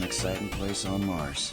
exciting place on Mars.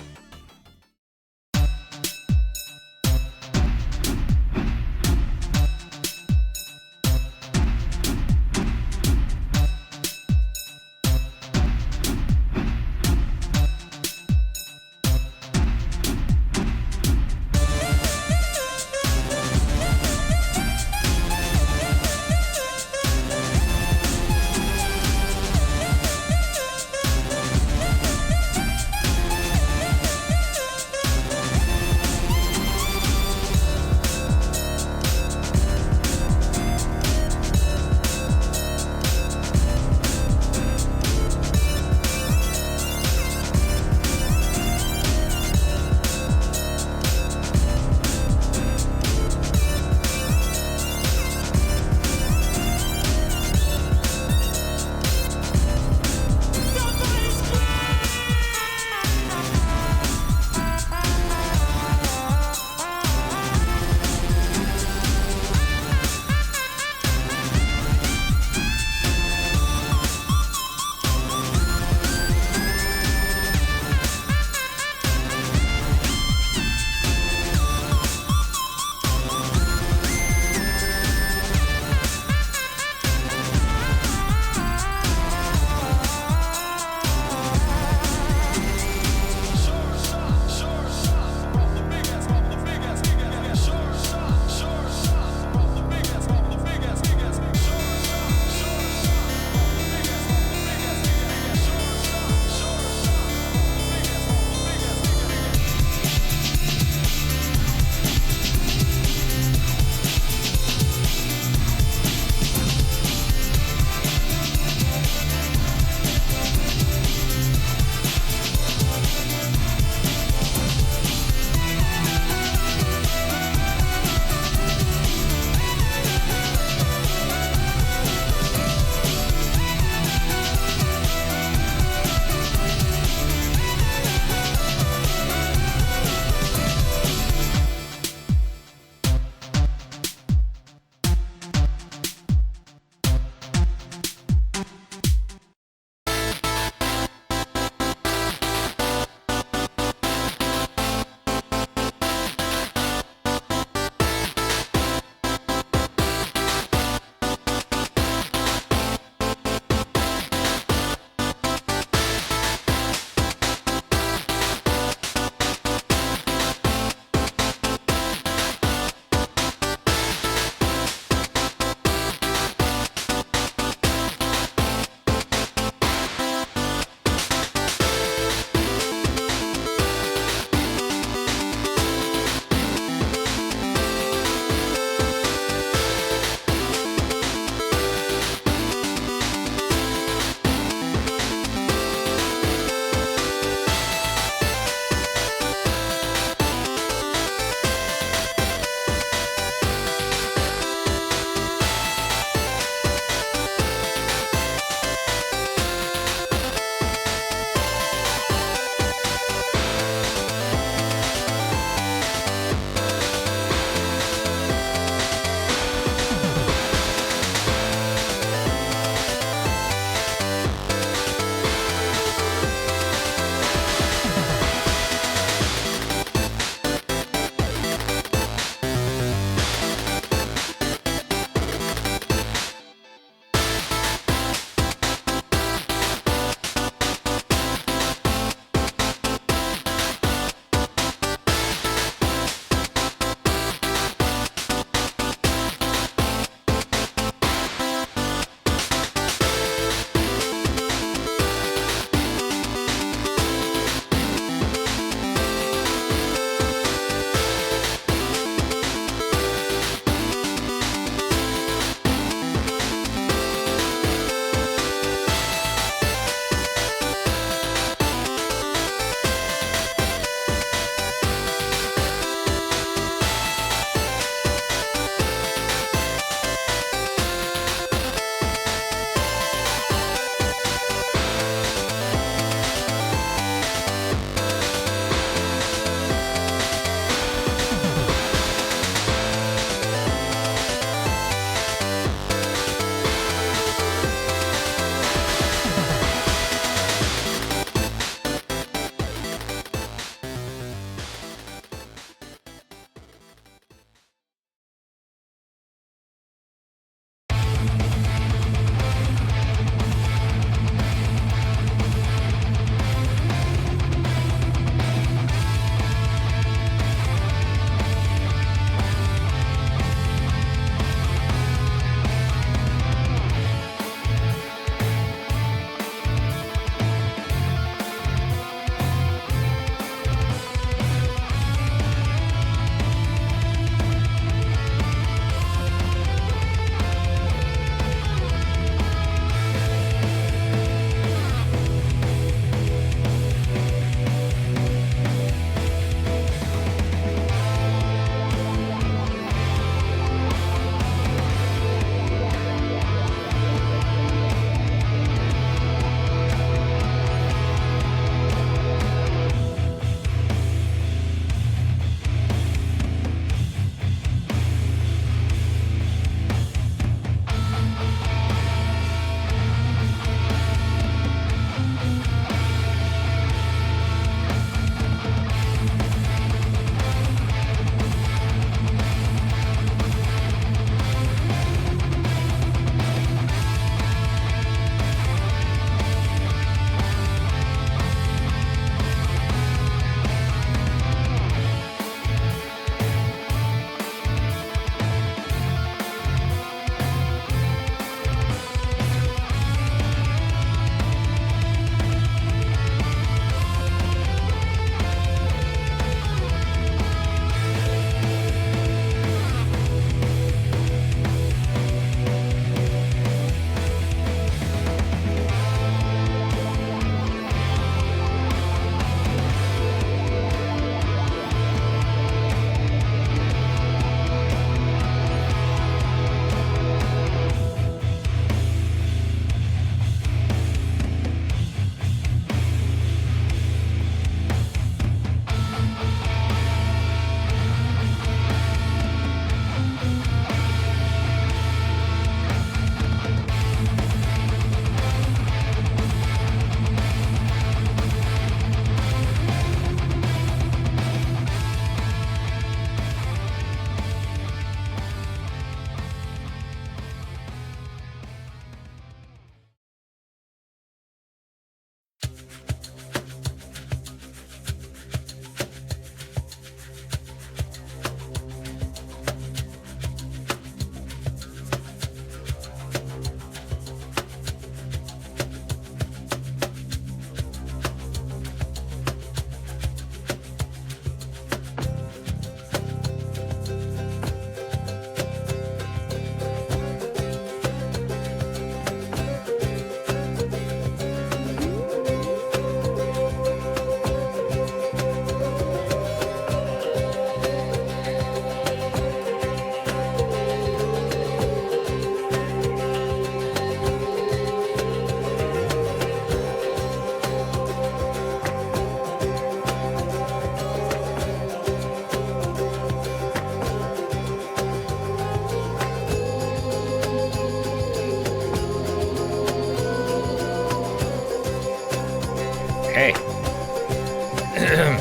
Hello?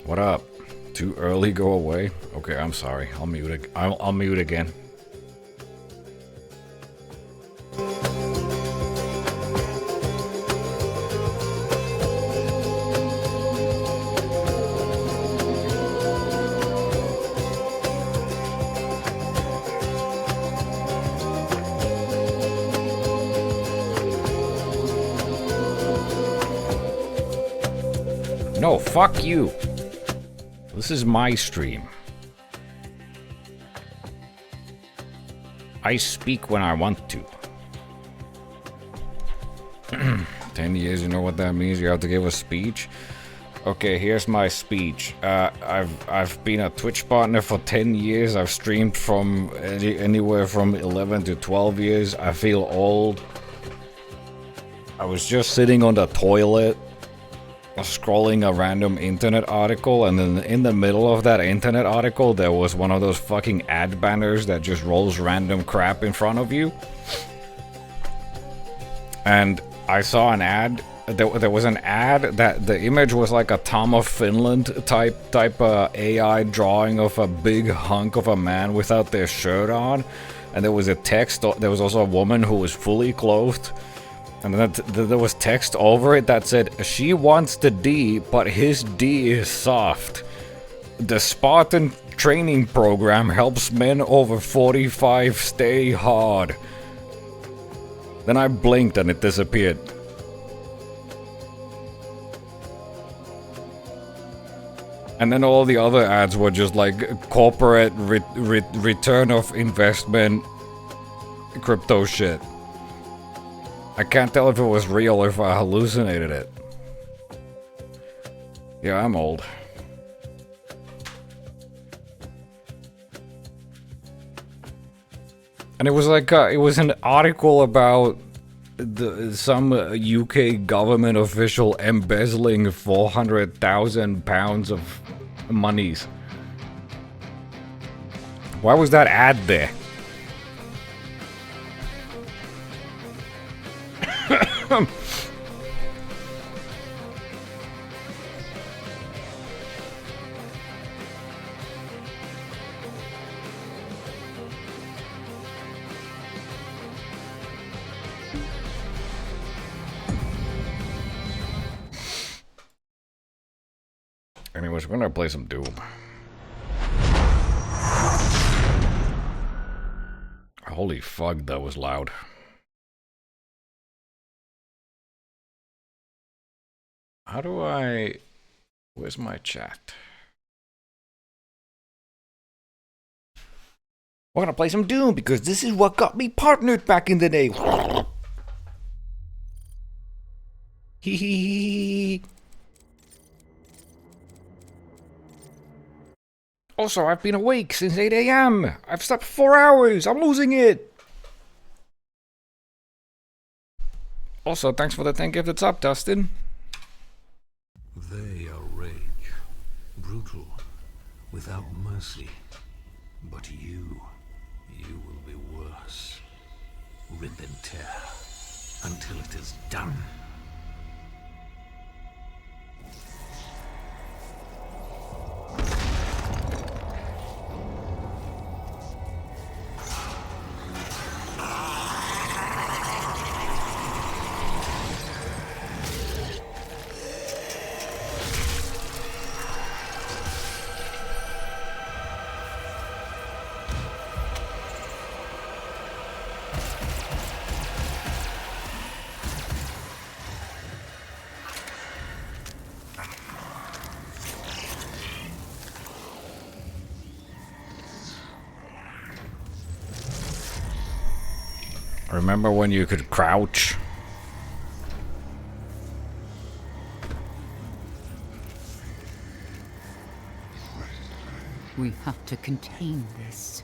What up? Too early, go away? Okay, I'm sorry. I'll mute. I'll mute again. No, fuck you. This is my stream. I speak when I want to. 10 years, you know what that means? You have to give a speech? Okay, here's my speech. I've been a Twitch partner for 10 years. I've streamed from anywhere from 11 to 12 years. I feel old. I was just sitting on the toilet, scrolling a random internet article, and then in the middle of that internet article there was one of those fucking ad banners that just rolls random crap in front of you. And I saw an ad. There was an ad that the image was like a Tom of Finland type AI drawing of a big hunk of a man without their shirt on, and there was a text. There was also a woman who was fully clothed. And then there was text over it that said, "She wants the D, but his D is soft. The Spartan training program helps men over 45 stay hard." Then I blinked and it disappeared. And then all the other ads were just like corporate return of investment crypto shit. I can't tell if it was real or if I hallucinated it. Yeah, I'm old. And it was like it was an article about some UK government official embezzling 400,000 pounds of monies. Why was that ad there? Anyways, we're gonna play some Doom. Holy fuck, that was loud. How do I... Where's my chat? We're gonna play some Doom because this is what got me partnered back in the day. Hee hee. Also, I've been awake since 8 AM. I've slept 4 hours. I'm losing it. Also, thanks for the 10 gifted sub, Dustin. They are rage, brutal, without mercy. But you will be worse. Rip and tear until it is done. Remember when you could crouch? We have to contain this.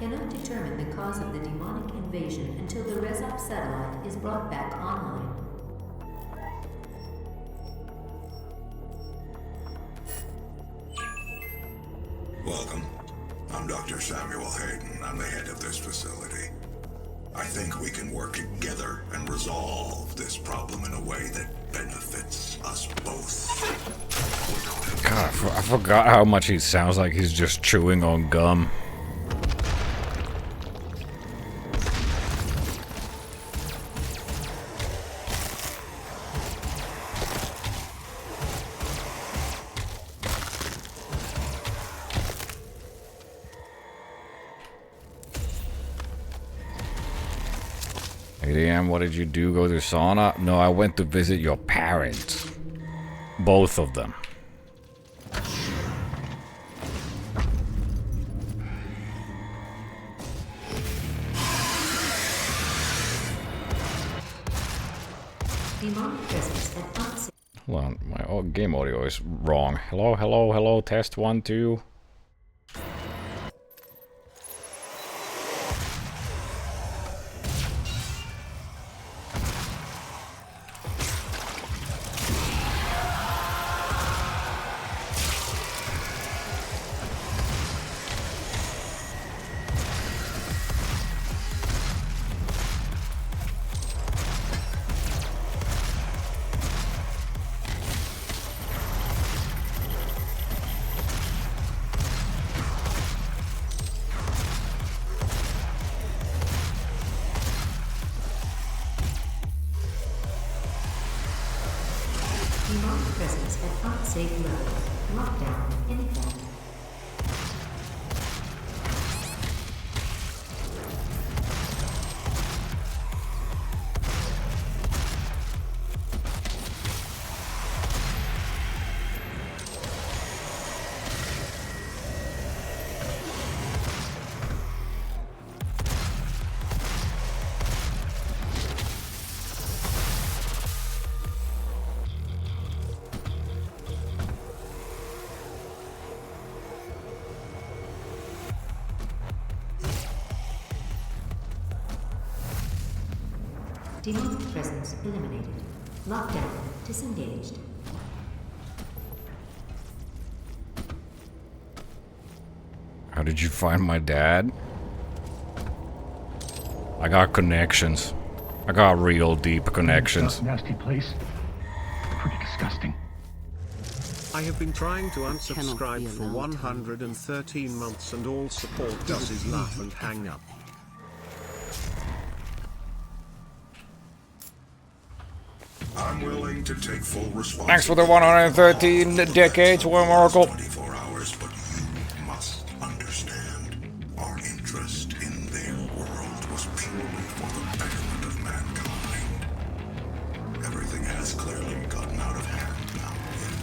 cannot determine the cause of the demonic invasion until the Rezop satellite is brought back online. Welcome. I'm Dr. Samuel Hayden. I'm the head of this facility. I think we can work together and resolve this problem in a way that benefits us both. God, I forgot how much he sounds like he's just chewing on gum. AM, what did you do? Go to sauna? No, I went to visit your parents. Both of them. Hold on, my game audio is wrong. Hello, hello, hello, test 1, 2. Demonic presence at unsafe level. Lockdown in effect. Demonic presence eliminated. Lockdown disengaged. How did you find my dad? I got connections. I got real deep connections. Nasty place. Pretty disgusting. I have been trying to unsubscribe for 113 months and all support does is laugh and hang up. I'm willing to take full responsibility. Thanks for the 113 decades, War Oracle. 24 hours, but you must understand. Our interest in their world was purely for the betterment of mankind. Everything has clearly gotten out of hand now, yes.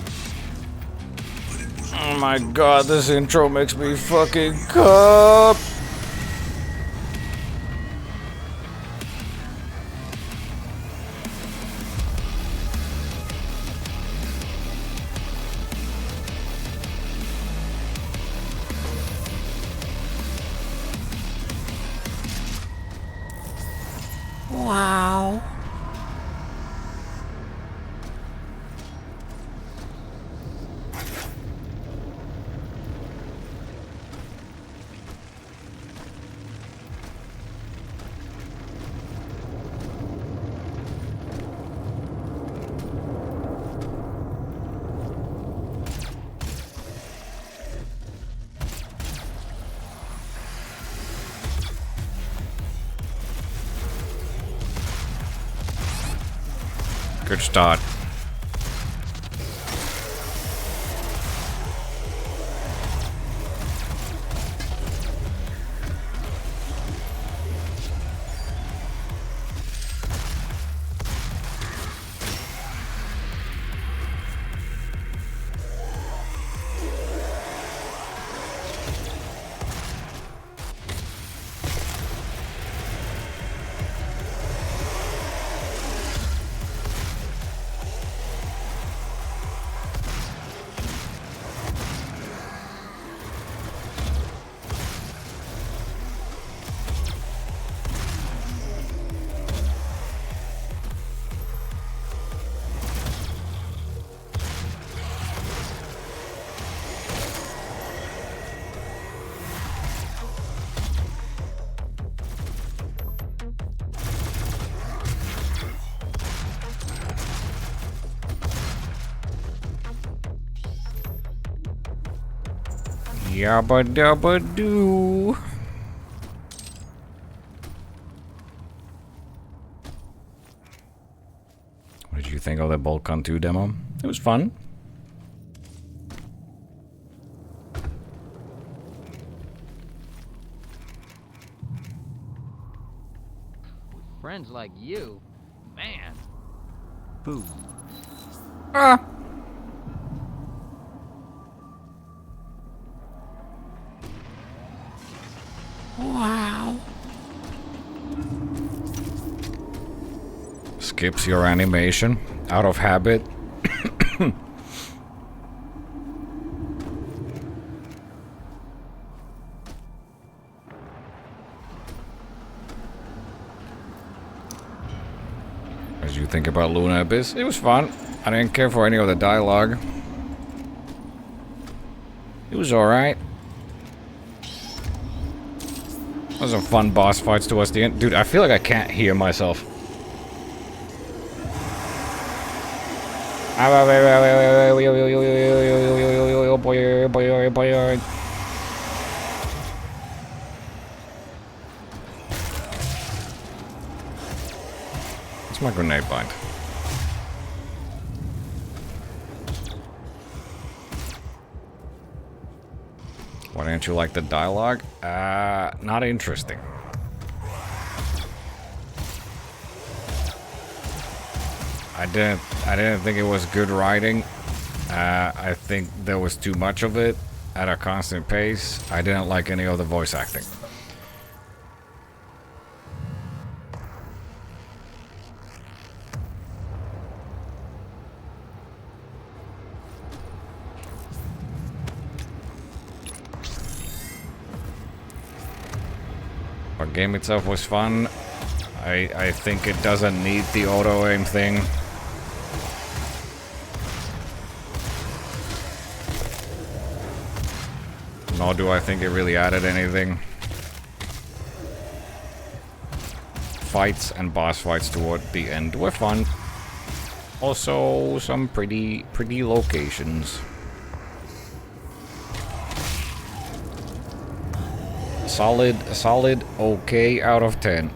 But it was Oh my god, this intro makes me fucking cup. Wow. Good start. Yabba dabba doo. What did you think of the Boltgun 2 demo? It was fun. With friends like you, man. Boom. Ah. Wow. Skips your animation out of habit. As you think about Luna Abyss, it was fun. I didn't care for any of the dialogue. It was alright. Those some fun boss fights towards the end. Dude, I feel like I can't hear myself. It's my grenade bind. Why didn't you like the dialogue? Not interesting. I didn't think it was good writing. I think there was too much of it at a constant pace. I didn't like any of the voice acting. But game itself was fun. I think it doesn't need the auto aim thing. Nor do I think it really added anything. Fights and boss fights toward the end were fun. Also, some pretty locations. Solid okay out of 10.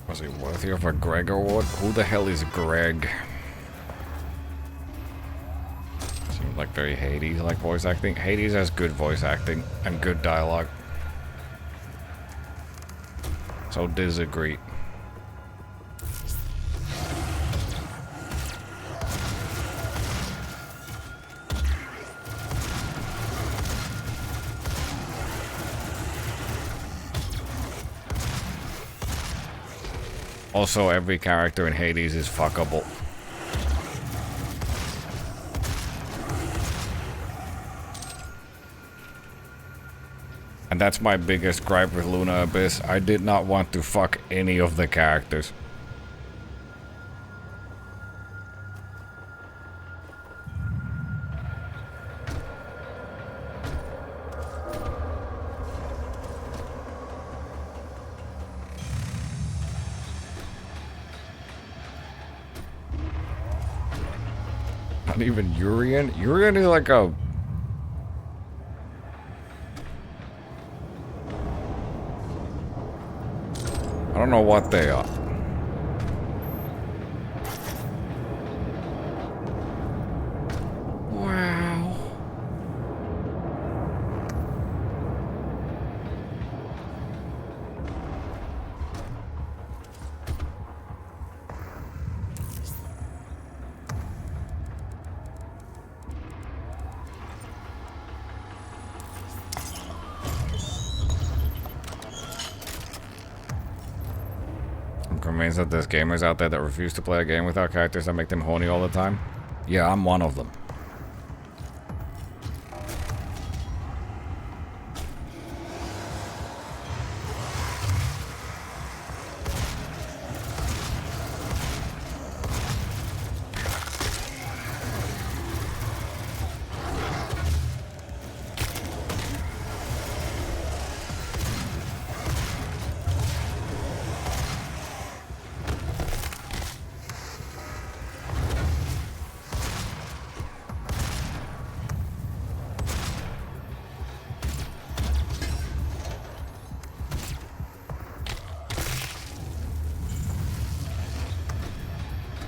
Was it worthy of a Greg award? Who the hell is Greg? Seemed like very Hades-like voice acting. Hades has good voice acting and good dialogue. So disagree. Also, every character in Hades is fuckable. And that's my biggest gripe with Luna Abyss. I did not want to fuck any of the characters. Not even Urian? Urian is like a... I don't know what they are. Wow. means that there's gamers out there that refuse to play a game without characters that make them horny all the time. Yeah, I'm one of them.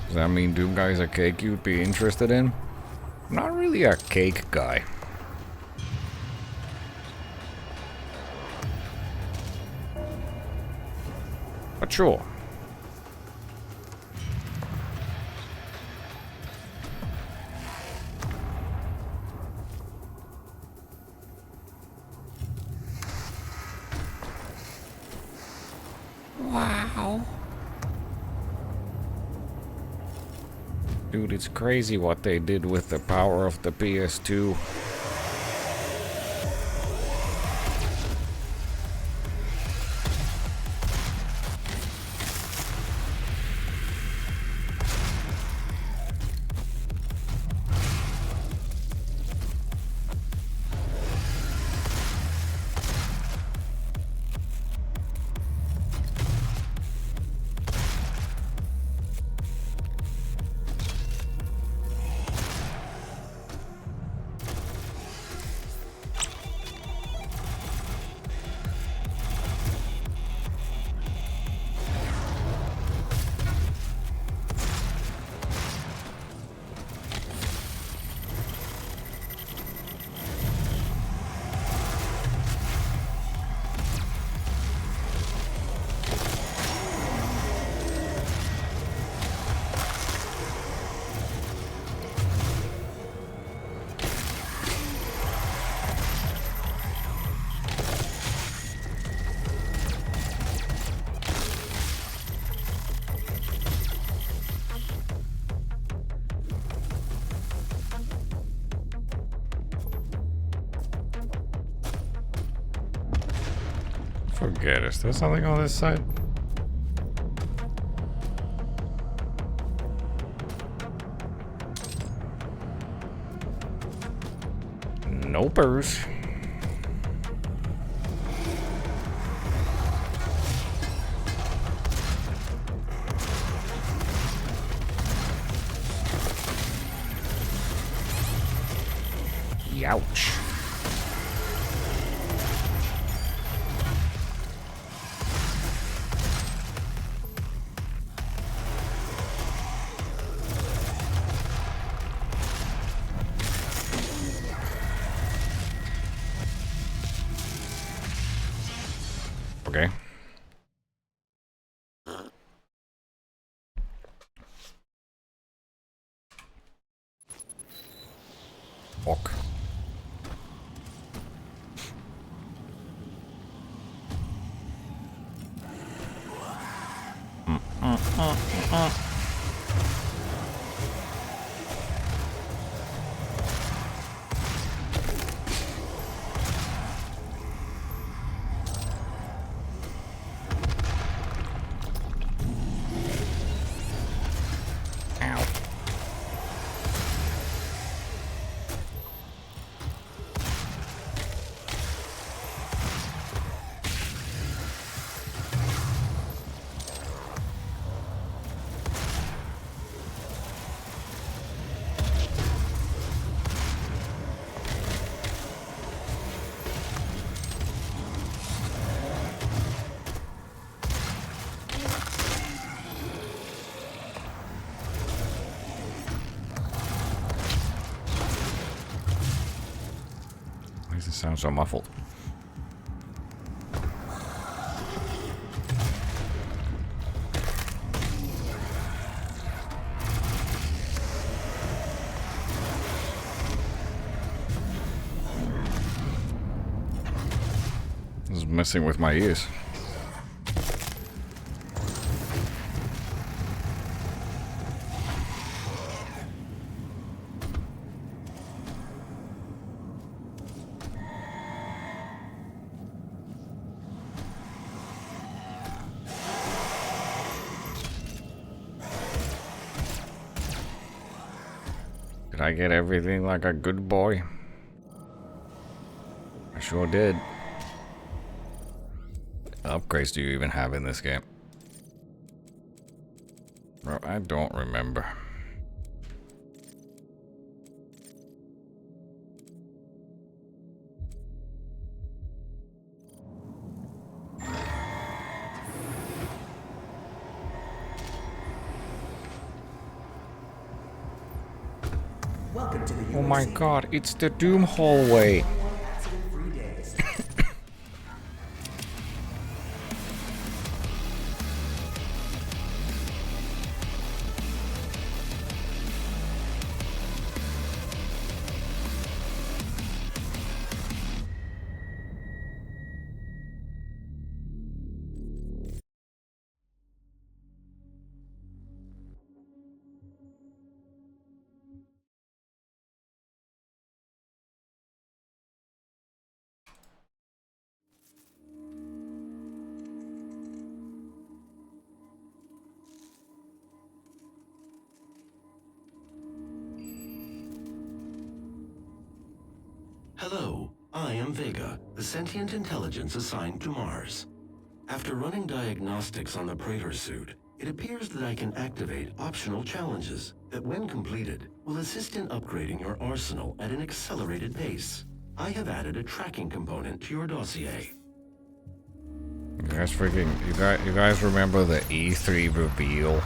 Does that mean Doom Guy is a cake you'd be interested in? I'm not really a cake guy. But sure. Wow. Dude, it's crazy what they did with the power of the PS2. Forget it. Is there something on this side? Nopers. Youch. Okay. Ok. Why does it sound so muffled? This is messing with my ears. Did I get everything like a good boy? I sure did. What upgrades do you even have in this game? Bro, I don't remember. Oh my god, it's the Doom hallway. Hello, I am Vega, the sentient intelligence assigned to Mars. After running diagnostics on the Praetor suit, it appears that I can activate optional challenges that, when completed, will assist in upgrading your arsenal at an accelerated pace. I have added a tracking component to your dossier. You guys remember the E3 reveal?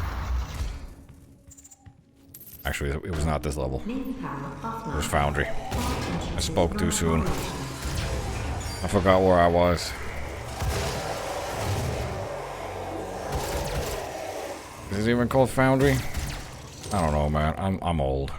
Actually, it was not this level. It was Foundry. I spoke too soon. I forgot where I was. Is it even called Foundry? I don't know, man. I'm old.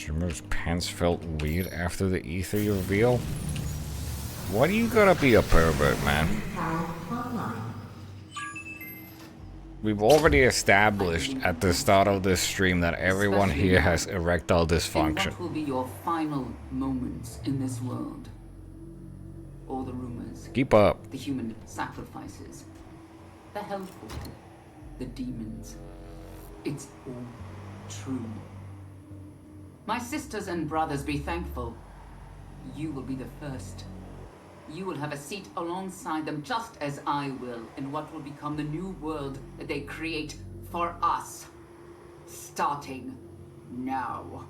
Removes pants felt weird after the E3 reveal. Why do you gotta be a pervert, man? We've already established at the start of this stream that everyone here has erectile dysfunction. What will be your final moments in this world? All the rumors. Keep up. The human sacrifices. The helpful. The demons. It's all true. My sisters and brothers, be thankful. You will be the first. You will have a seat alongside them, just as I will, in what will become the new world that they create for us. Starting now.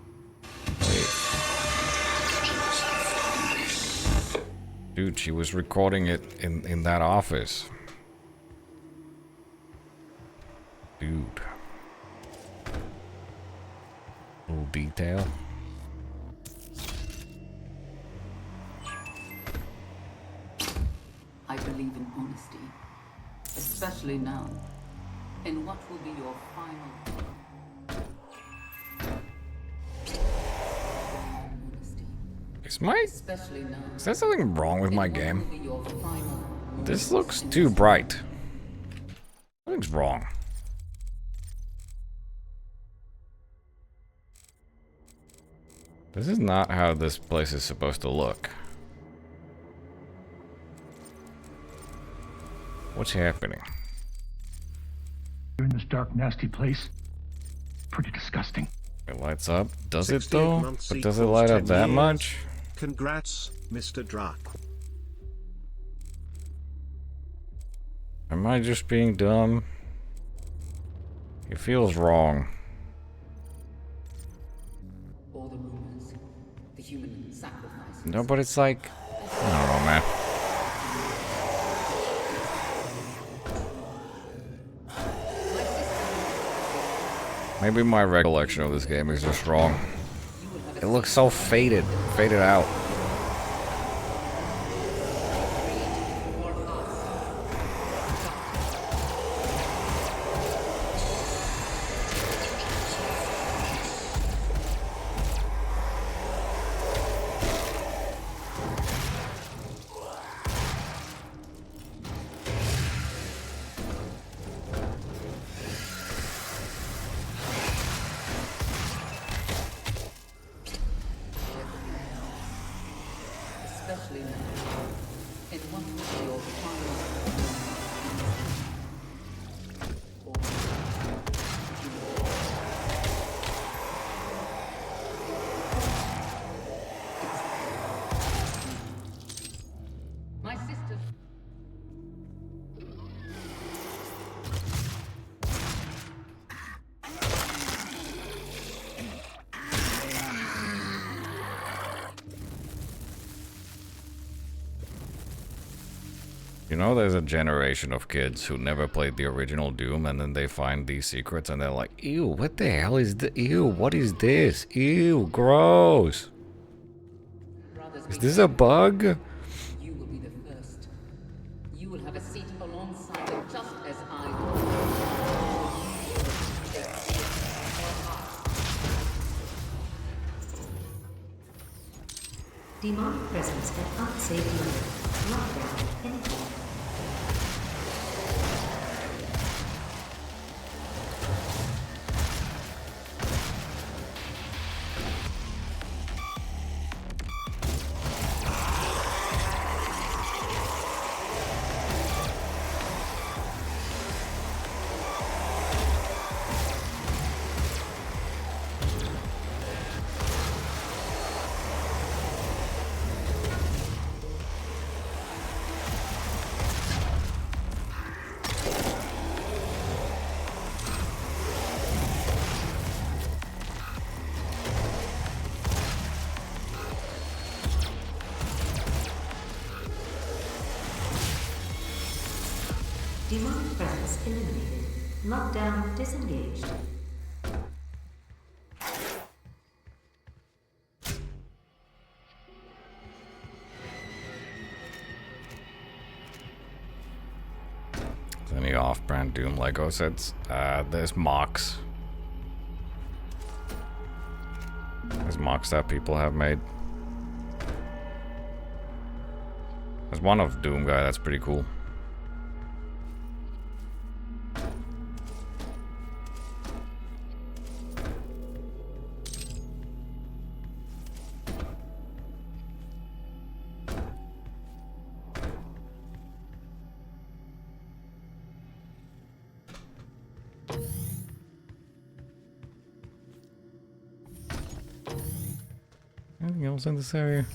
Dude, she was recording it in that office. Dude. Little detail. I believe in honesty, especially now, in what will be your final honesty. Is there something wrong with my game? This looks too bright. Something's wrong. This is not how this place is supposed to look. What's happening? You're in this dark, nasty place. Pretty disgusting. It lights up. Does it though? But does it light up that much? Congrats, Mr. DraQu. Am I just being dumb? It feels wrong. All the rumors, the human sacrifices. No, but it's like, I don't know, man. Maybe my recollection of this game is just wrong. It looks so faded out. know there's a generation of kids who never played the original Doom and then they find these secrets and they're like, ew, what the hell is this? Ew, what is this? Ew, gross. Is this a bug? You will be the first. You will have a seat alongside it, just as I will. Demonic presence at unsafe level. Lockdown in effect. Demonic presence eliminated. Lockdown disengaged. Any off-brand Doom Lego sets? There's mocks. There's mocks that people have made. There's one of Doom guy that's pretty cool. Anything else in this area?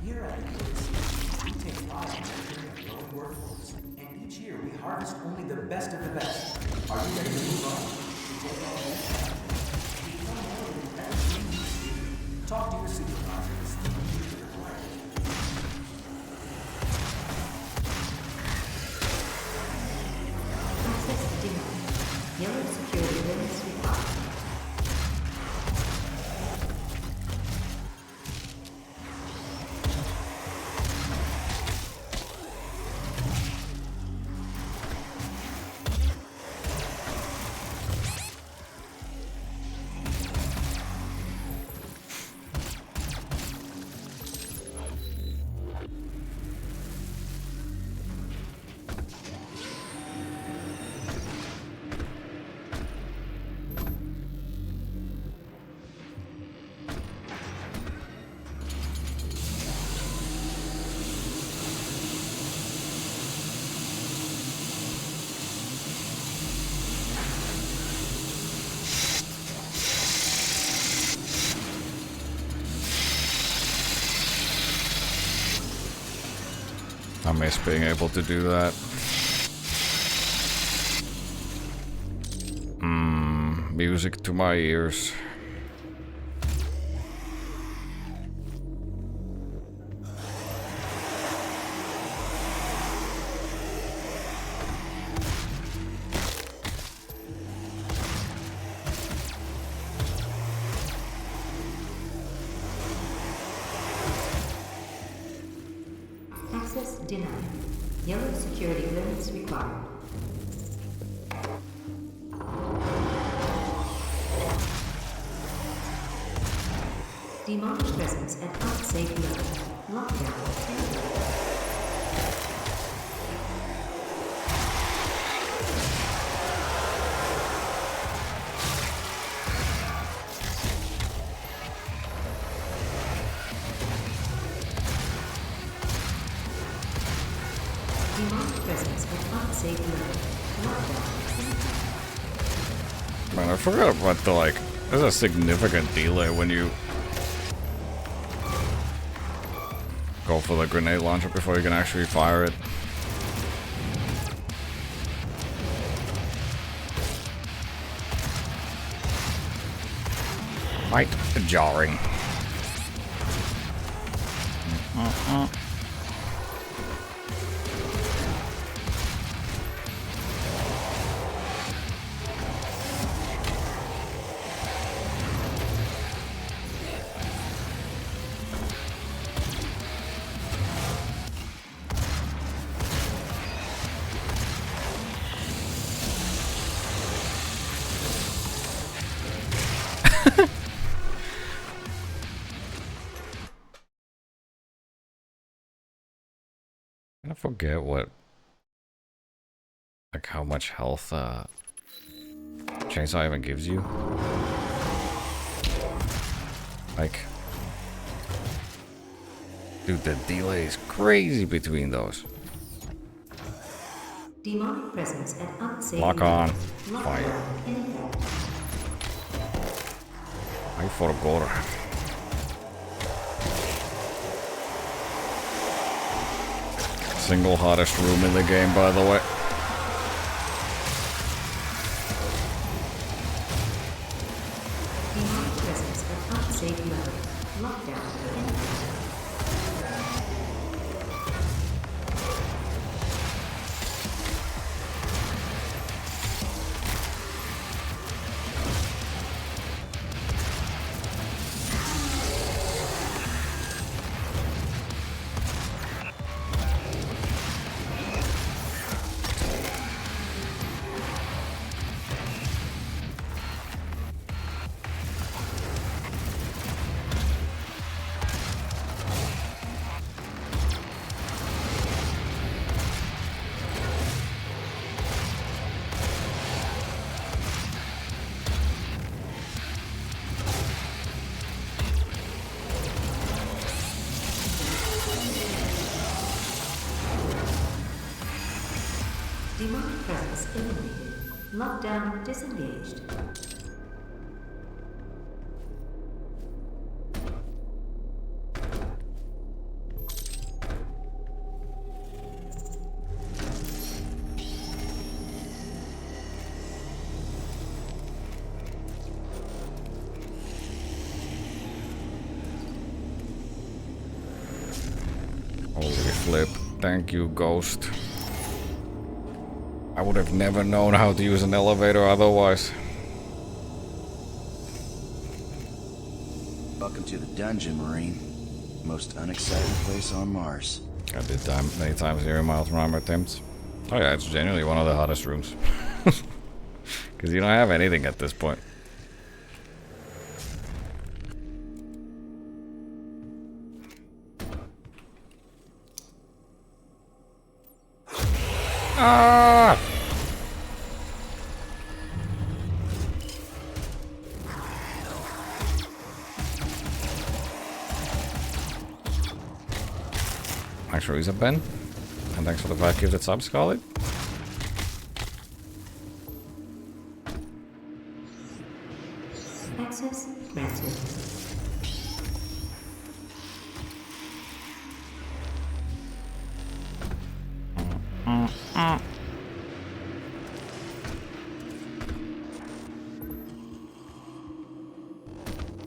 Here at DraQu, we take pride in our growing workforce, and each year we harvest only the best of the best. Are you ready to move on? To take on this? Become more than better teams. Talk to your supervisors. Access denied. Yellow security limits required. I miss being able to do that. Music to my ears. Access denied. Yellow security limits required. Demonic presence at unsafe level. Lockdown. Demonic presence at unsafe level. Lockdown. Man, I forgot about the, like, there's a significant delay when you go for the grenade launcher before you can actually fire it. Quite jarring. I forget what, like how much health chainsaw even gives you. Like, dude, the delay is crazy between those. Demonic presence at unsafe Lock on. level. Fire. Lockdown in effect. I forgot. Single hottest room in the game, by the way. Demonic presence at unsafe level. Lockdown in effect. Demonic presence eliminated. Lockdown disengaged. Holy flip. Thank you, Ghost. I would have never known how to use an elevator otherwise. Welcome to the dungeon, Marine. Most unexciting place on Mars. I did many times 0 miles per hour attempts. Oh yeah, it's genuinely one of the hottest rooms. Because you don't have anything at this point. Ah! Thanks for using Ben. And thanks for the 5 gifted subs, Scarlet. Access granted.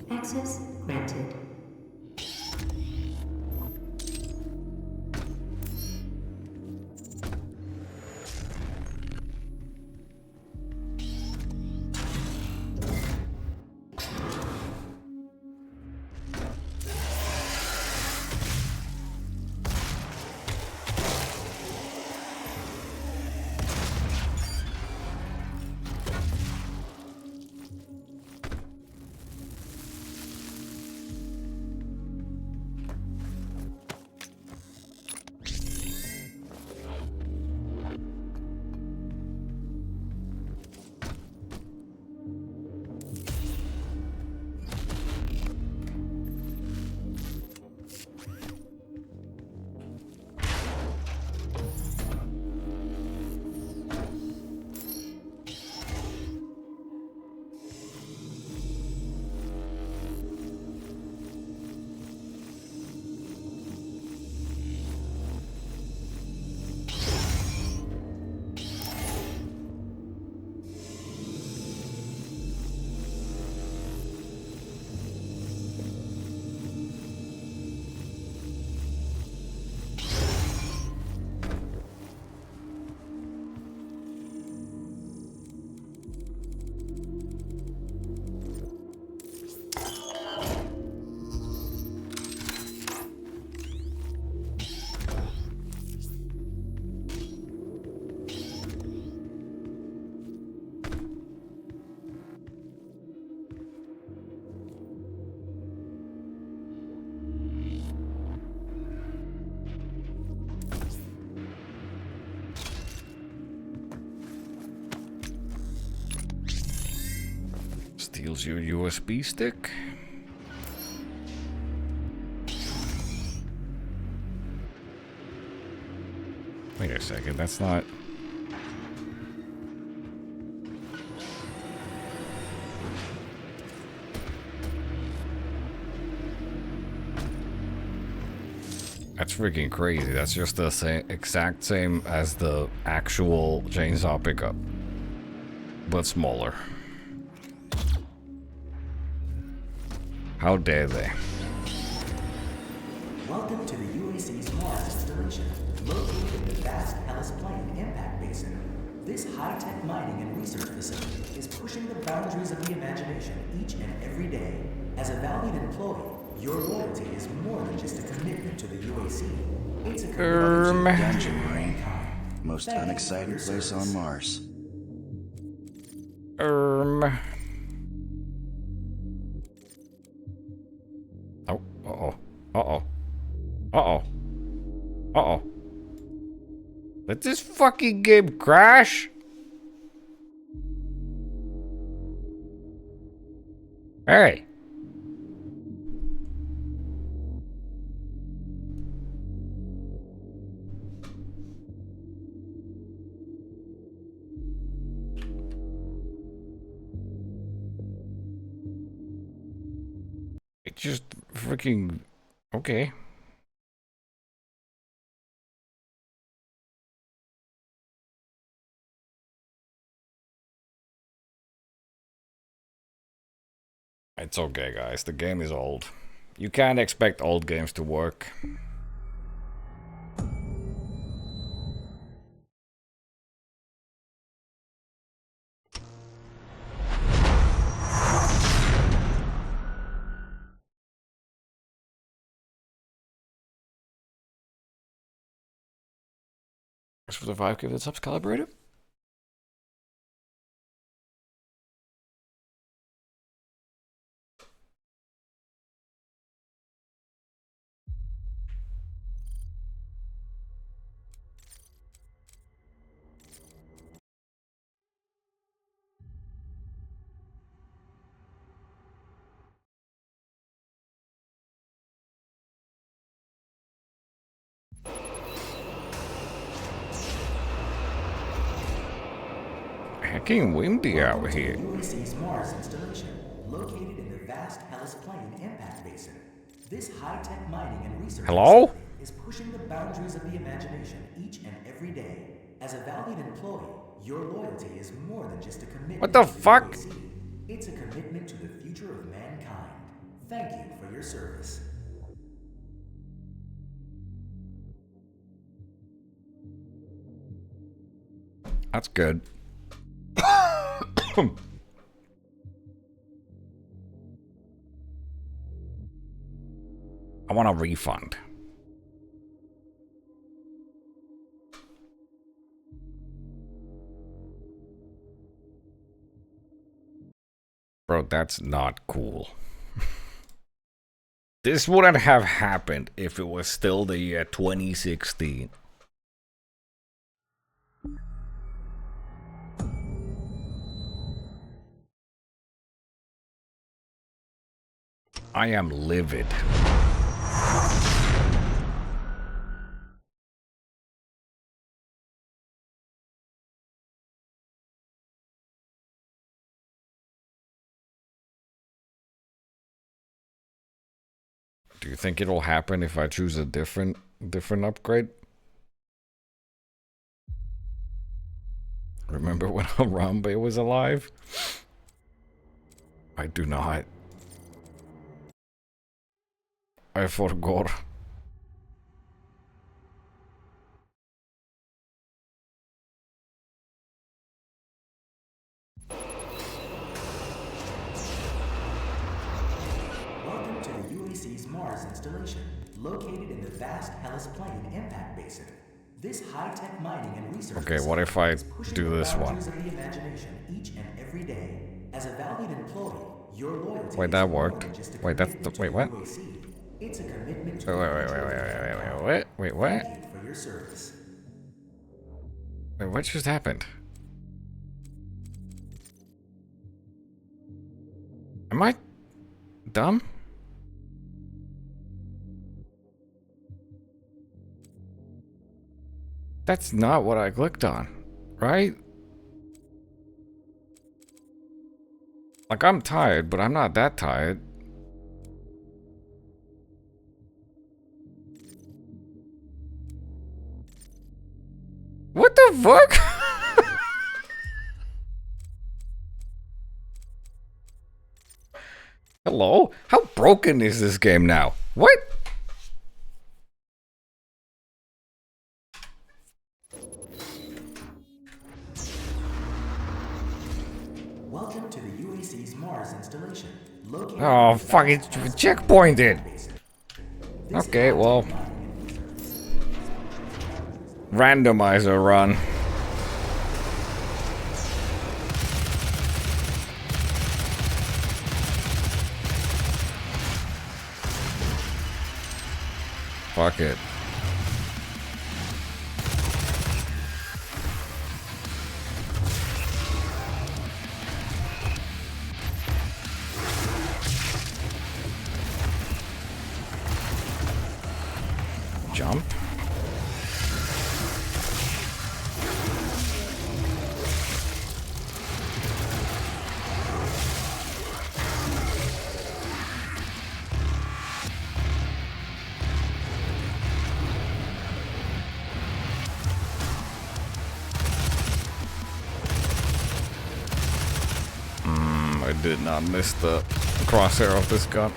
Access granted. Steals your USB stick. Wait a second, that's not... That's freaking crazy. That's just the same, exact same as the actual chainsaw pickup, but smaller. How dare they? Welcome to the UAC's Mars installation, located in the vast Hellas Plain impact basin. This high-tech mining and research facility is pushing the boundaries of the imagination each and every day. As a valued employee, your loyalty is more than just a commitment to the UAC. It's a commitment to Dungeon Marine. Most unexciting place on Mars. Oh, uh-oh. Uh-oh. Uh-oh. Uh-oh. Let this fucking game crash? Hey. It just freaking... Okay. It's okay, guys. The game is old. You can't expect old games to work. Thanks for the 5K that's subs calibrated. Hecking windy out here. UAC's Mars installation, located in the vast Hellas Plain impact basin. This high-tech mining and research Hello? facility is pushing the boundaries of the imagination each and every day. As a valued employee, your loyalty is more than just a commitment. What the to fuck? UAC. It's a commitment to the future of mankind. Thank you for your service. That's good. I want a refund. Bro, that's not cool. This wouldn't have happened if it was still the year 2016. I am livid. Do you think it'll happen if I choose a different upgrade? Remember when Harambe was alive? I do not. I forgot. Welcome to the UAC's Mars installation, located in the vast Hellas Plain impact basin. This high-tech mining and research Okay, what if I do this one? of the imagination each and every day. As a valued employee, your loyalty Wait, that worked. Wait, that's the wait, what? It's a commitment to Wait, what? Thank you for your service. Wait, what just happened? Am I dumb? That's not what I clicked on, right? Like, I'm tired, but I'm not that tired. What the fuck? Hello? How broken is this game now? What? Welcome to the UAC's Mars installation. Located Oh, fuck, it's checkpointed. Okay, well. Randomizer run. Fuck it. Jump. I did not miss the crosshair of this gun.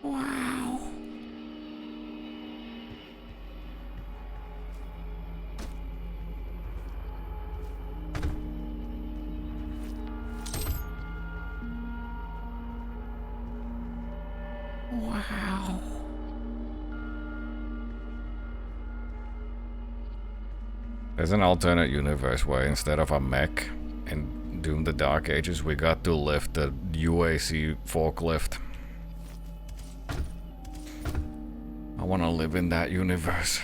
Wow. Wow. There's an alternate universe where instead of a mech in Doom the Dark Ages, we got to lift the UAC forklift. I want to live in that universe.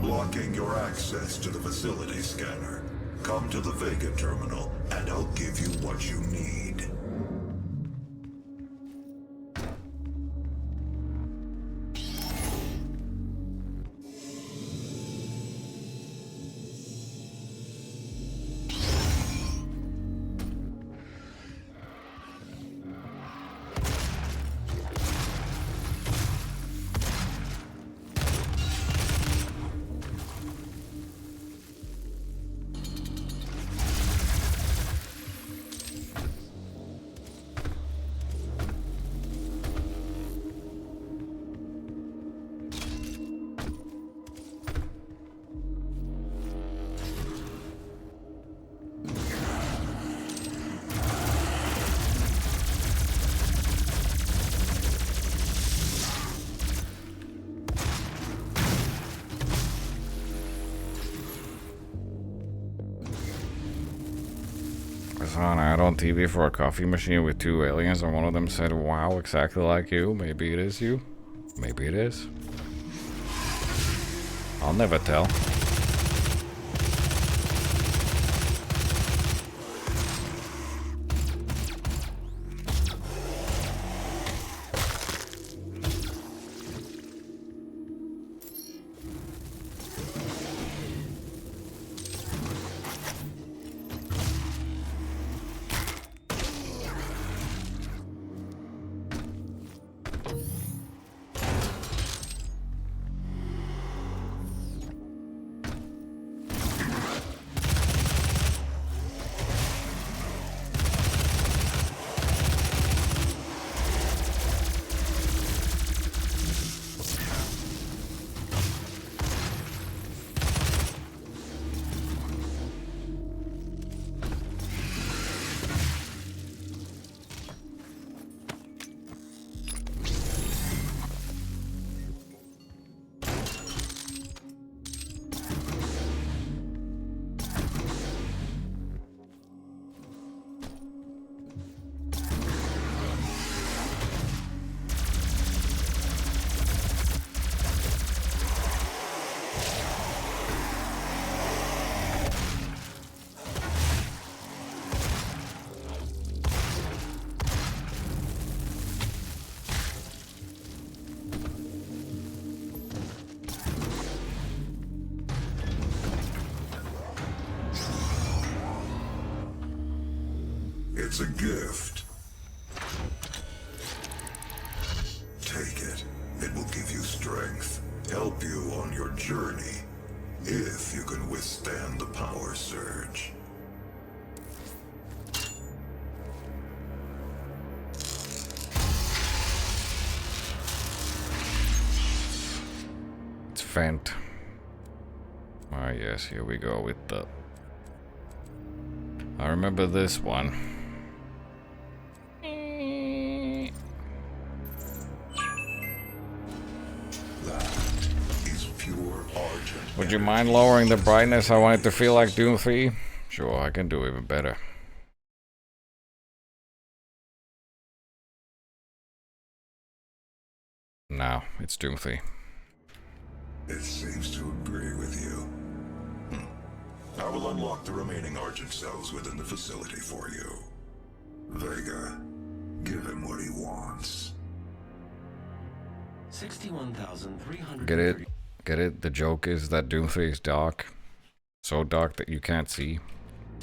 Blocking your access to the facility scanner. Come to the Vega terminal, and I'll give you what you need. I saw an ad on TV for a coffee machine with two aliens, and one of them said, "Wow, exactly like you." Maybe it is you. Maybe it is. I'll never tell. It's a gift. Take it. It will give you strength, help you on your journey, if you can withstand the power surge. It's Fent. Ah, yes, here we go with the... I remember this one. That is pure argent. Would you mind lowering the brightness? I want it to feel like Doom 3. Sure, I can do even better. Now, it's Doom 3. It seems to agree with you. I will unlock the remaining Argent cells within the facility for you. Vega, give him what he wants. 61,300. Get it? Get it? The joke is that Doom 3 is dark. So dark that you can't see.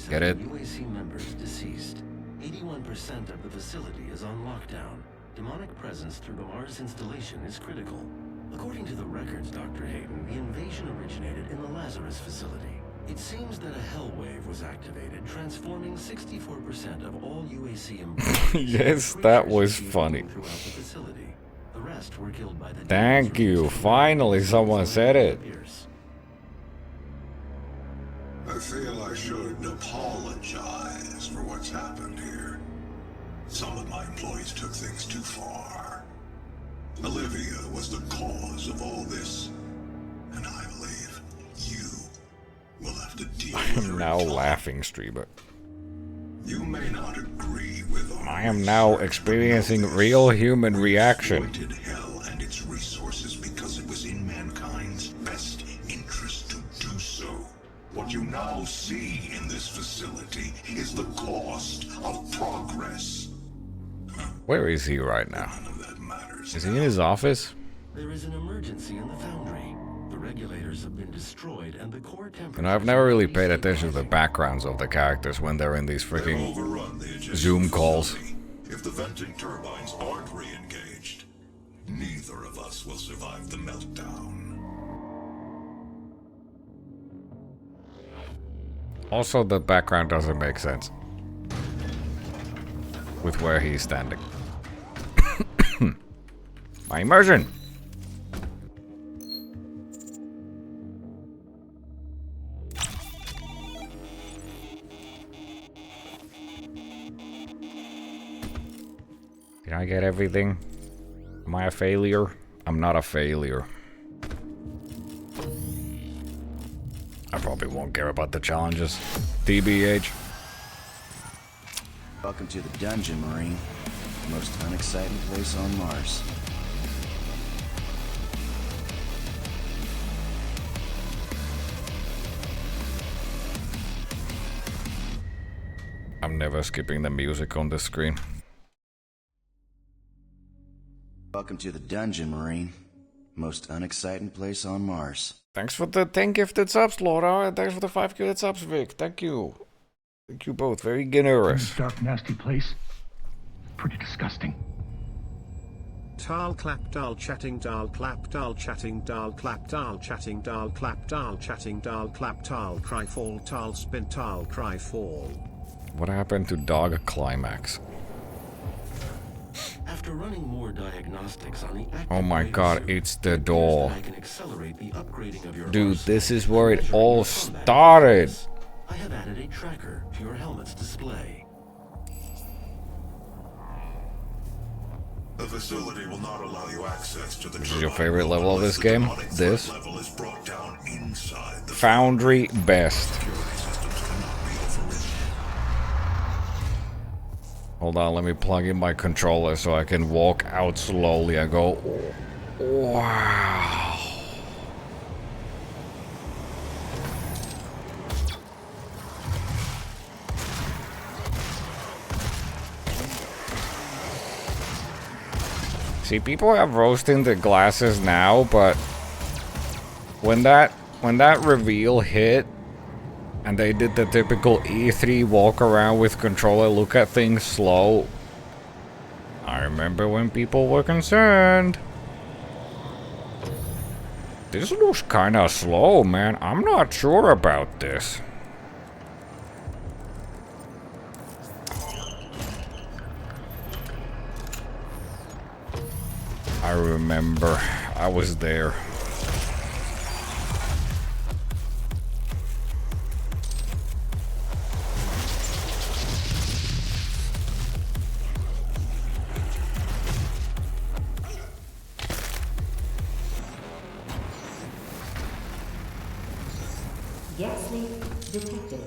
Get it? UAC members deceased. 81% of the facility is on lockdown. Demonic presence through the Mars installation is critical. According to the records, Dr. Hayden, the invasion originated in the Lazarus facility. It seems that a hell wave was activated, transforming 64% of all UAC employees. Yes, that was funny. Throughout the facility. The rest were killed by the Thank you. Finally, someone said it. I feel I should apologize for what's happened here. Some of my employees took things too far. Olivia was the cause of all this, and I believe you will have to deal I with am her now in time. laughing, streamer. You may not agree with our I am now research, experiencing but know real this. human We reaction. exploited hell and its resources because it was in mankind's best interest to do so. What you now see in this facility is the cost of progress. Where is he right now? None of that matters. Is he in his office? There is an emergency in the foundry. The regulators have been destroyed and the core temperature... And I've never really paid attention to the backgrounds of the characters when they're in these They've freaking overrun the adjacent Zoom calls. facility. If the venting turbines aren't re-engaged, neither of us will survive the meltdown. Also, the background doesn't make sense with where he's standing. My immersion! Did I get everything? Am I a failure? I'm not a failure. I probably won't care about the challenges. TBH. Welcome to the dungeon, Marine. The most unexciting place on Mars. I'm never skipping the music on the screen. Welcome to the dungeon, Marine. Most unexciting place on Mars. Thanks for the 10 gifted subs, Laura, and thanks for the 5 gifted subs, Vic. Thank you. Thank you both. Very generous. This dark, nasty place. Pretty disgusting. Tal clap dal chatting dal clap dal chatting dal clap dal chatting dal clap dal chatting dal clap tal cry fall tal spin tal cry fall. What happened to Dog Climax? After running more diagnostics on the active Oh my radar god, suit, it's the it appears door. that I can accelerate the upgrading of your Dude, arsenal this is by where it measuring all your combat started. abilities. I have added a tracker to your helmet's display. The facility will not allow you access to the This is your turbine favorite room level of unless this the game? demonic threat This? level is brought down inside the Foundry best. security systems cannot be overridden. Hold on, let me plug in my controller so I can walk out slowly and go, wow. See, people have rose-tinted glasses now, but when that reveal hit, And they did the typical E3 walk around with controller, look at things slow. I remember when people were concerned. This looks kinda slow, man. I'm not sure about this. I remember. I was there. Gas leak detected.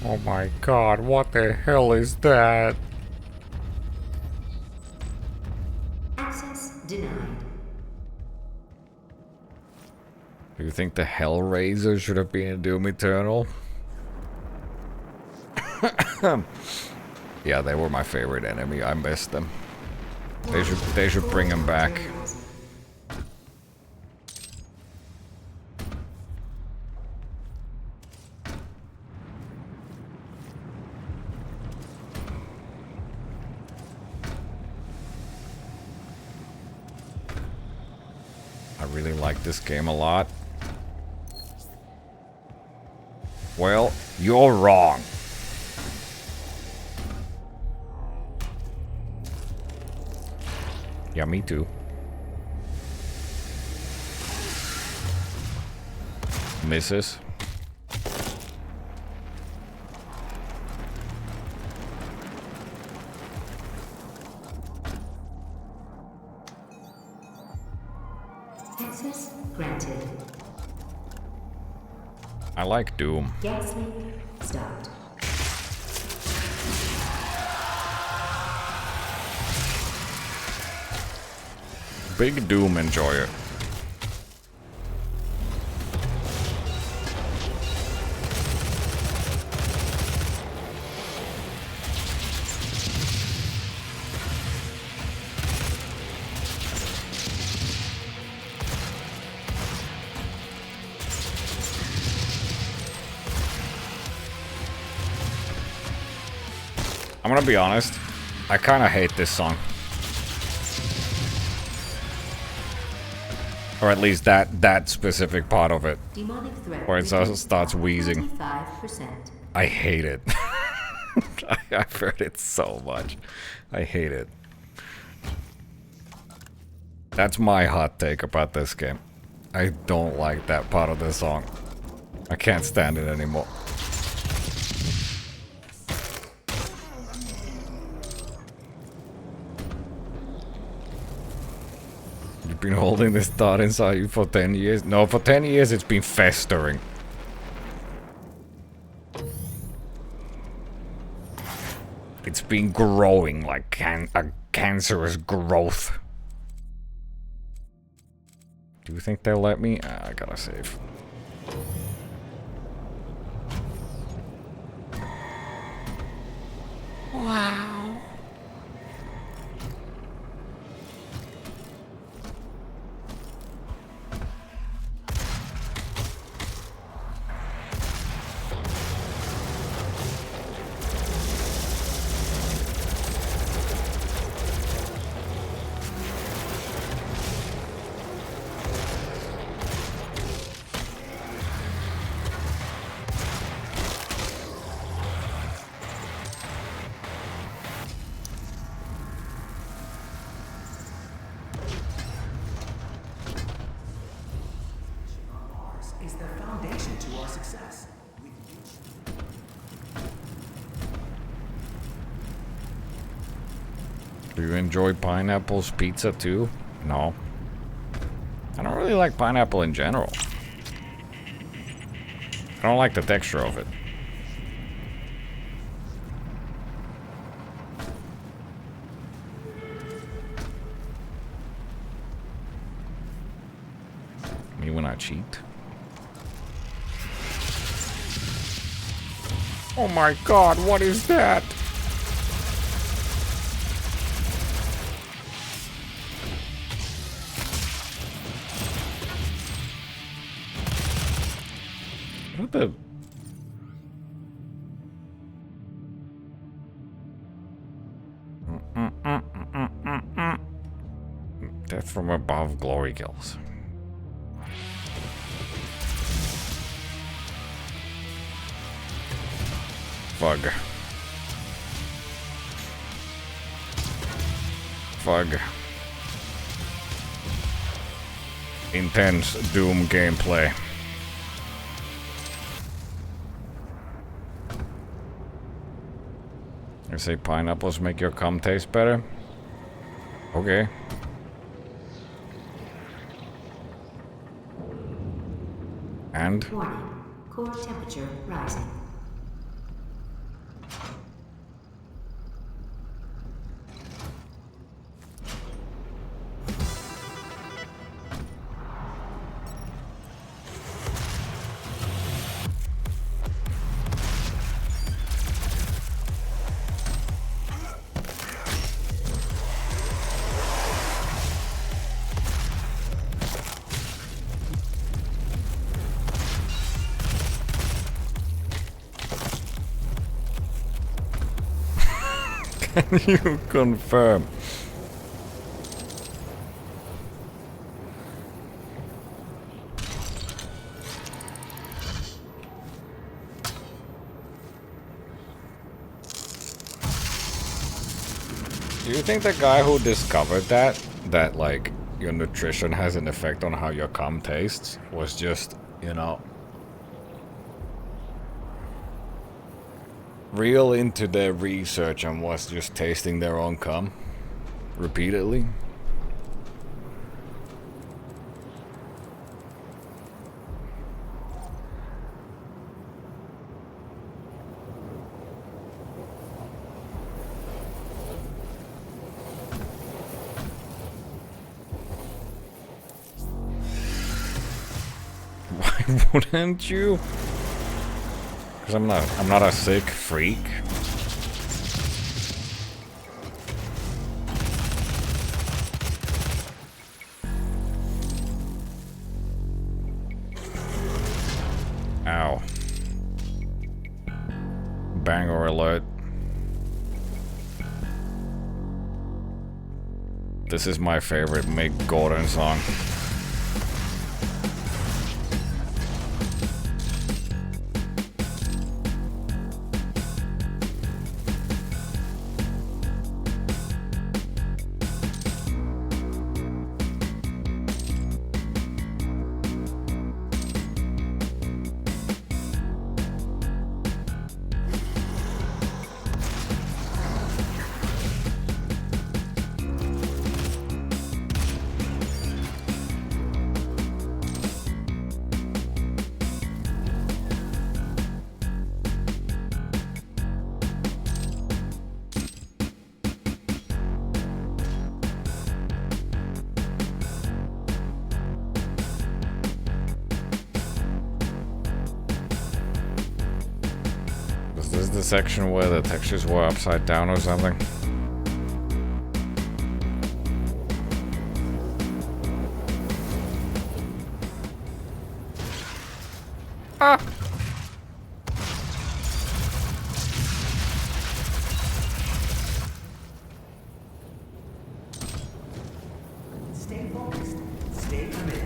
Oh my god, what the hell is that? Access denied. Do you think the Hellraiser should have been in Doom Eternal? Yeah, they were my favorite enemy. I missed them. They should bring them back. I really like this game a lot. Well, you're wrong. Yeah, me too. Misses. Access granted. I like Doom. Gas leak stopped. Big Doom enjoyer. I'm gonna be honest, I kinda hate this song. Or at least that specific part of it. Demonic threat Where it starts wheezing. 25%. I hate it. I've heard it so much. I hate it. That's my hot take about this game. I don't like that part of the song. I can't stand it anymore. You've been holding this thought inside you for 10 years? No, for 10 years it's been festering. It's been growing like a cancerous growth. Do you think they'll let me? I gotta save. Wow. Is the foundation to our success. Do you enjoy pineapple's pizza too? No. I don't really like pineapple in general. I don't like the texture of it. Me when I cheat. Oh my god, what is that? What the? Death from above, glory kills. Fug. Fug. Intense Doom gameplay. You say pineapples make your cum taste better? Okay. And? Warning. Core temperature rising. Can you confirm? Do you think the guy who discovered that like your nutrition has an effect on how your cum tastes was just, you know, real into their research and was just tasting their own cum repeatedly? Why wouldn't you? Because I'm not a sick freak. Ow. Banger alert. This is my favorite Mick Gordon song. Is this the section where the textures were upside down or something? Ah! Stay focused. Stay committed.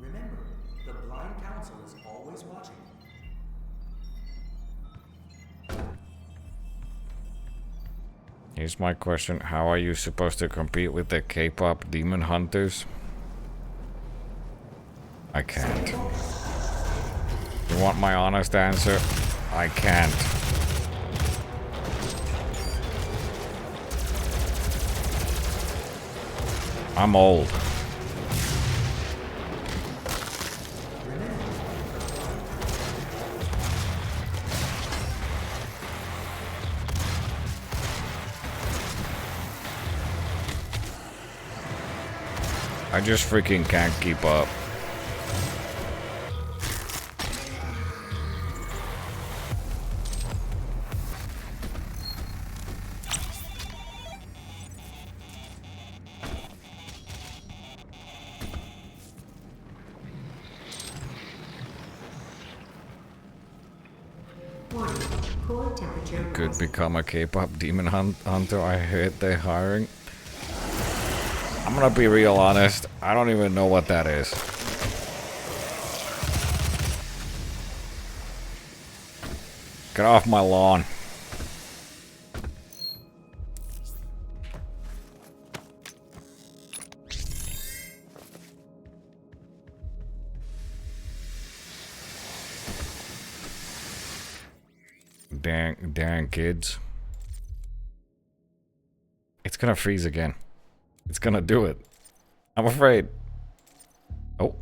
Remember, the blind council is always watching. Here's my question. How are you supposed to compete with the K-pop demon hunters? I can't. You want my honest answer? I can't. I'm old. I just freaking can't keep up. Core temperature Could become a K-pop demon hunter. I hate their hiring. I'm gonna be real honest. I don't even know what that is. Get off my lawn. Dang kids. It's gonna freeze again. It's gonna do it. I'm afraid. Oh.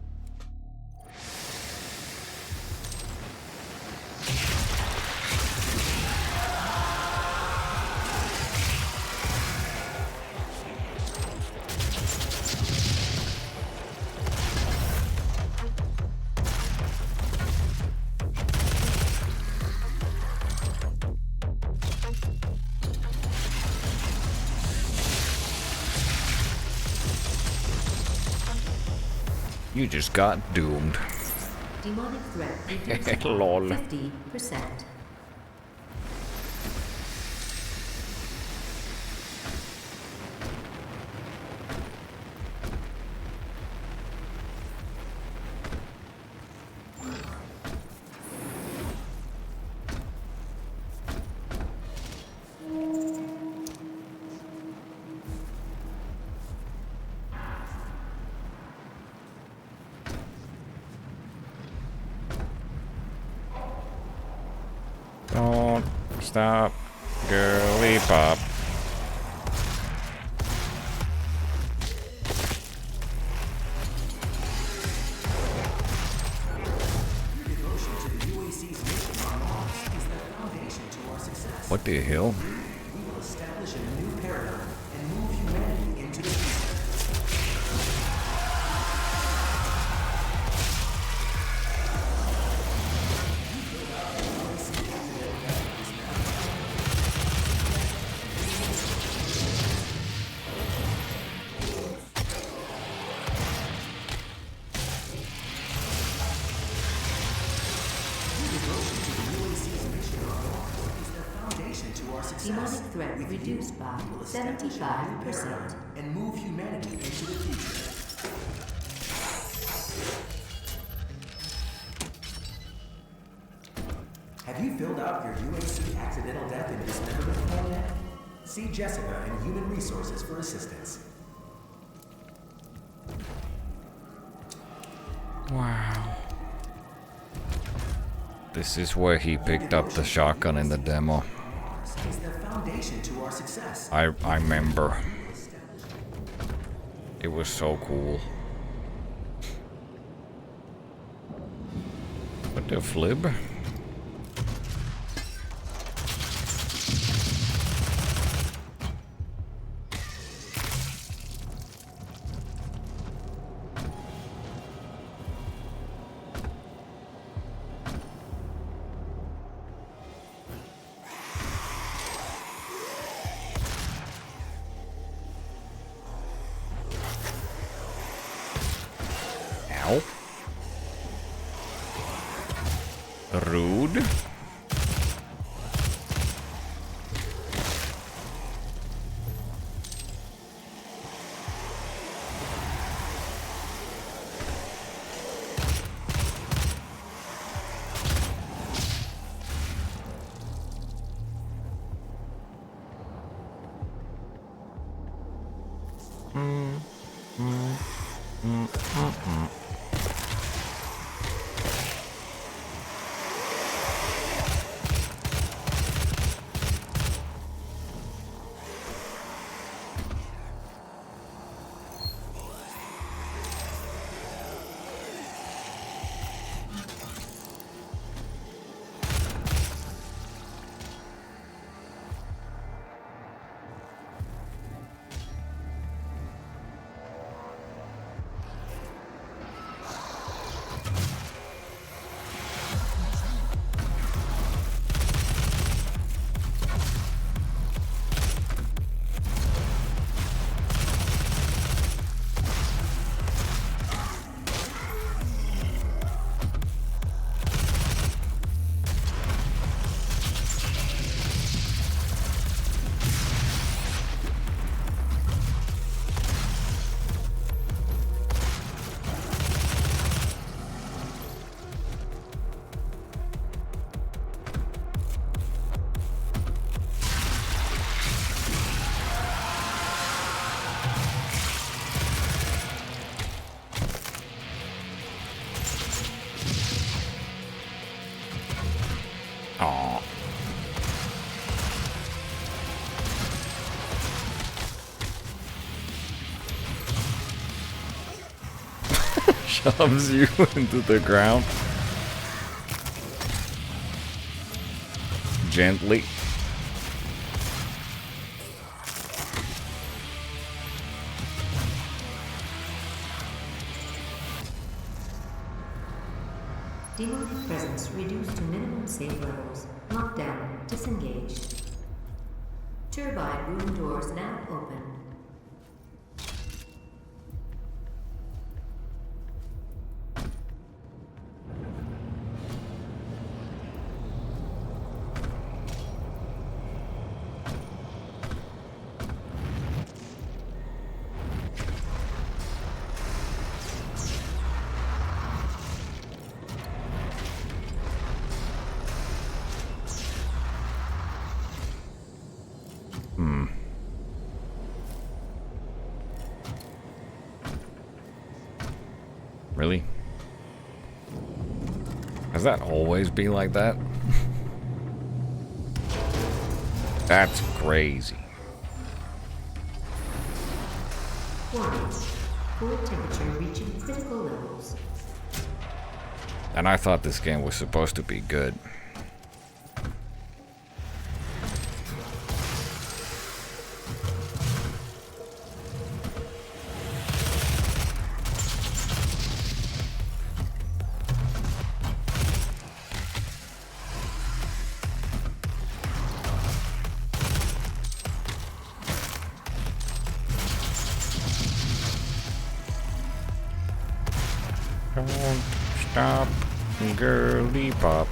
You just got doomed. demonic threat reduced by Lol. 50%. Don't stop, girly pop. What the hell? We will establish a new paradigm and move humanity into the future. Demonic threat reduced by 75%. And move humanity into the future. Have you filled out your UAC accidental death and dismemberment form yet? See Jessica in Human Resources for assistance. Wow. This is where he picked up the shotgun in the demo. Is the foundation to our success. I remember. It was so cool. What the flip? Ow. Rude. shoves you into the ground. Gently. Demonic presence reduced to minimum safe levels. Lockdown disengaged. Turbine room doors now open. Really? Has that always been like that? That's crazy. Warning. Core temperature reaching critical levels. And I thought this game was supposed to be good. Don't stop, girly pop.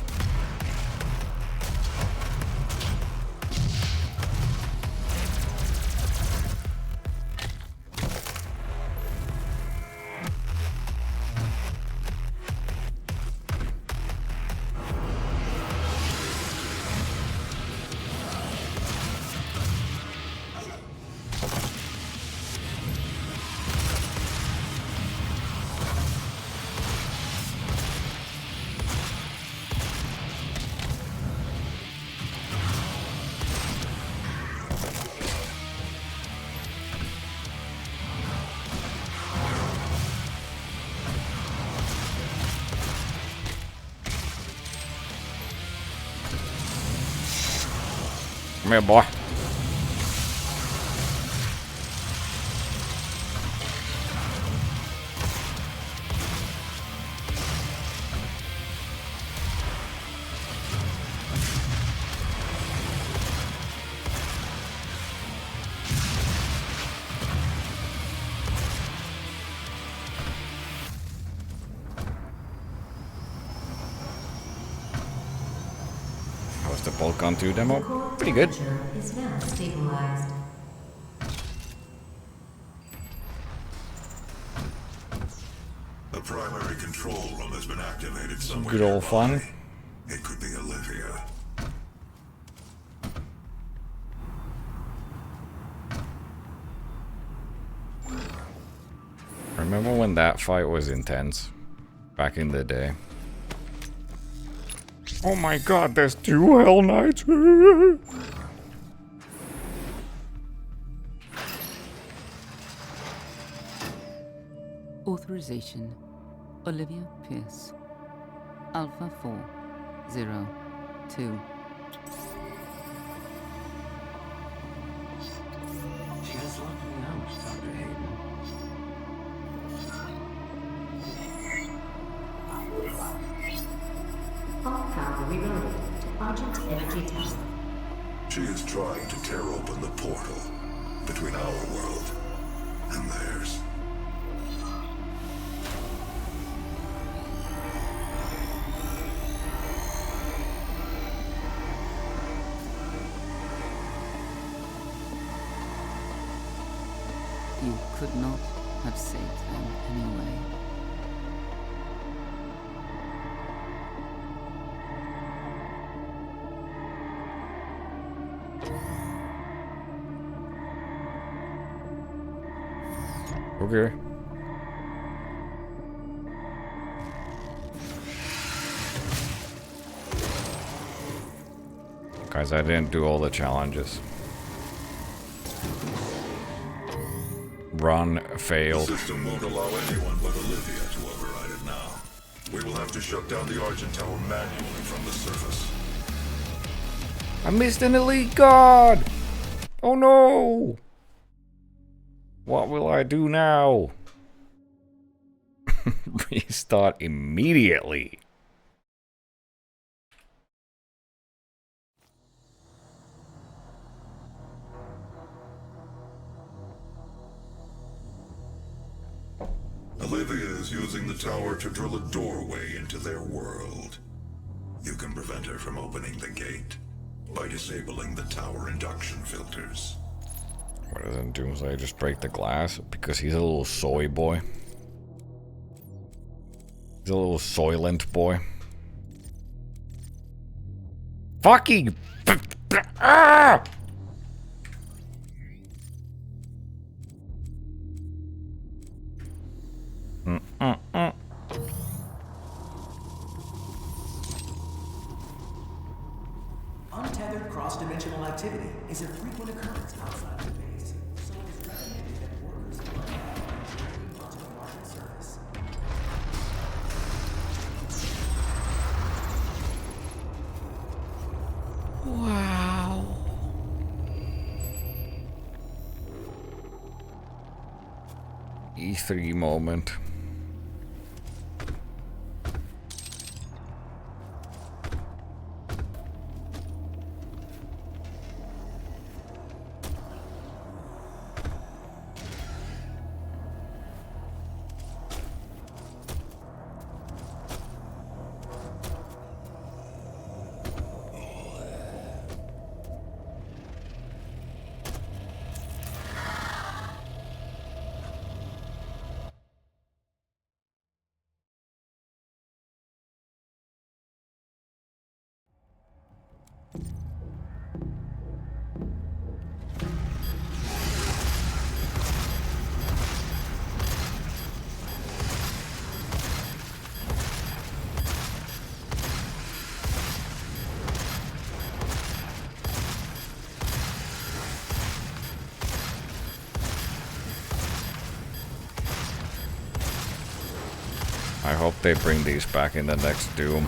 Come here, boy. How's the Volcon 2 demo? Pretty good. Is now stabilized. The primary control room has been activated somewhere. Good old fun. It could be Olivia. Remember when that fight was intense? Back in the day. Oh my god, there's 2 Hell Knights! Authorization. Olivia Pierce. Alpha 402. She has locked me out, Dr. Hayden. All power rerouted to Argent Energy Tower. She is trying to tear open the portal between our world and theirs. You could not have saved them anyway. Okay. Guys, I didn't do all the challenges. Run failed. The system won't allow anyone but Olivia to override We will have to shut down the Argent Tower manually from the surface. I missed an elite guard! Oh no! What will I do now? Restart immediately. Olivia is using the tower to drill a doorway into their world. You can prevent her from opening the gate by disabling the tower induction filters. Why doesn't Doomsday just break the glass? Because he's a little soy boy. He's a little soylent boy. Fucking... Ah! Untethered cross-dimensional activity is a frequent occurrence outside the base, so it is recommended that workers learn how to journey onto the Martian surface. Wow. E3 moment. I hope they bring these back in the next Doom.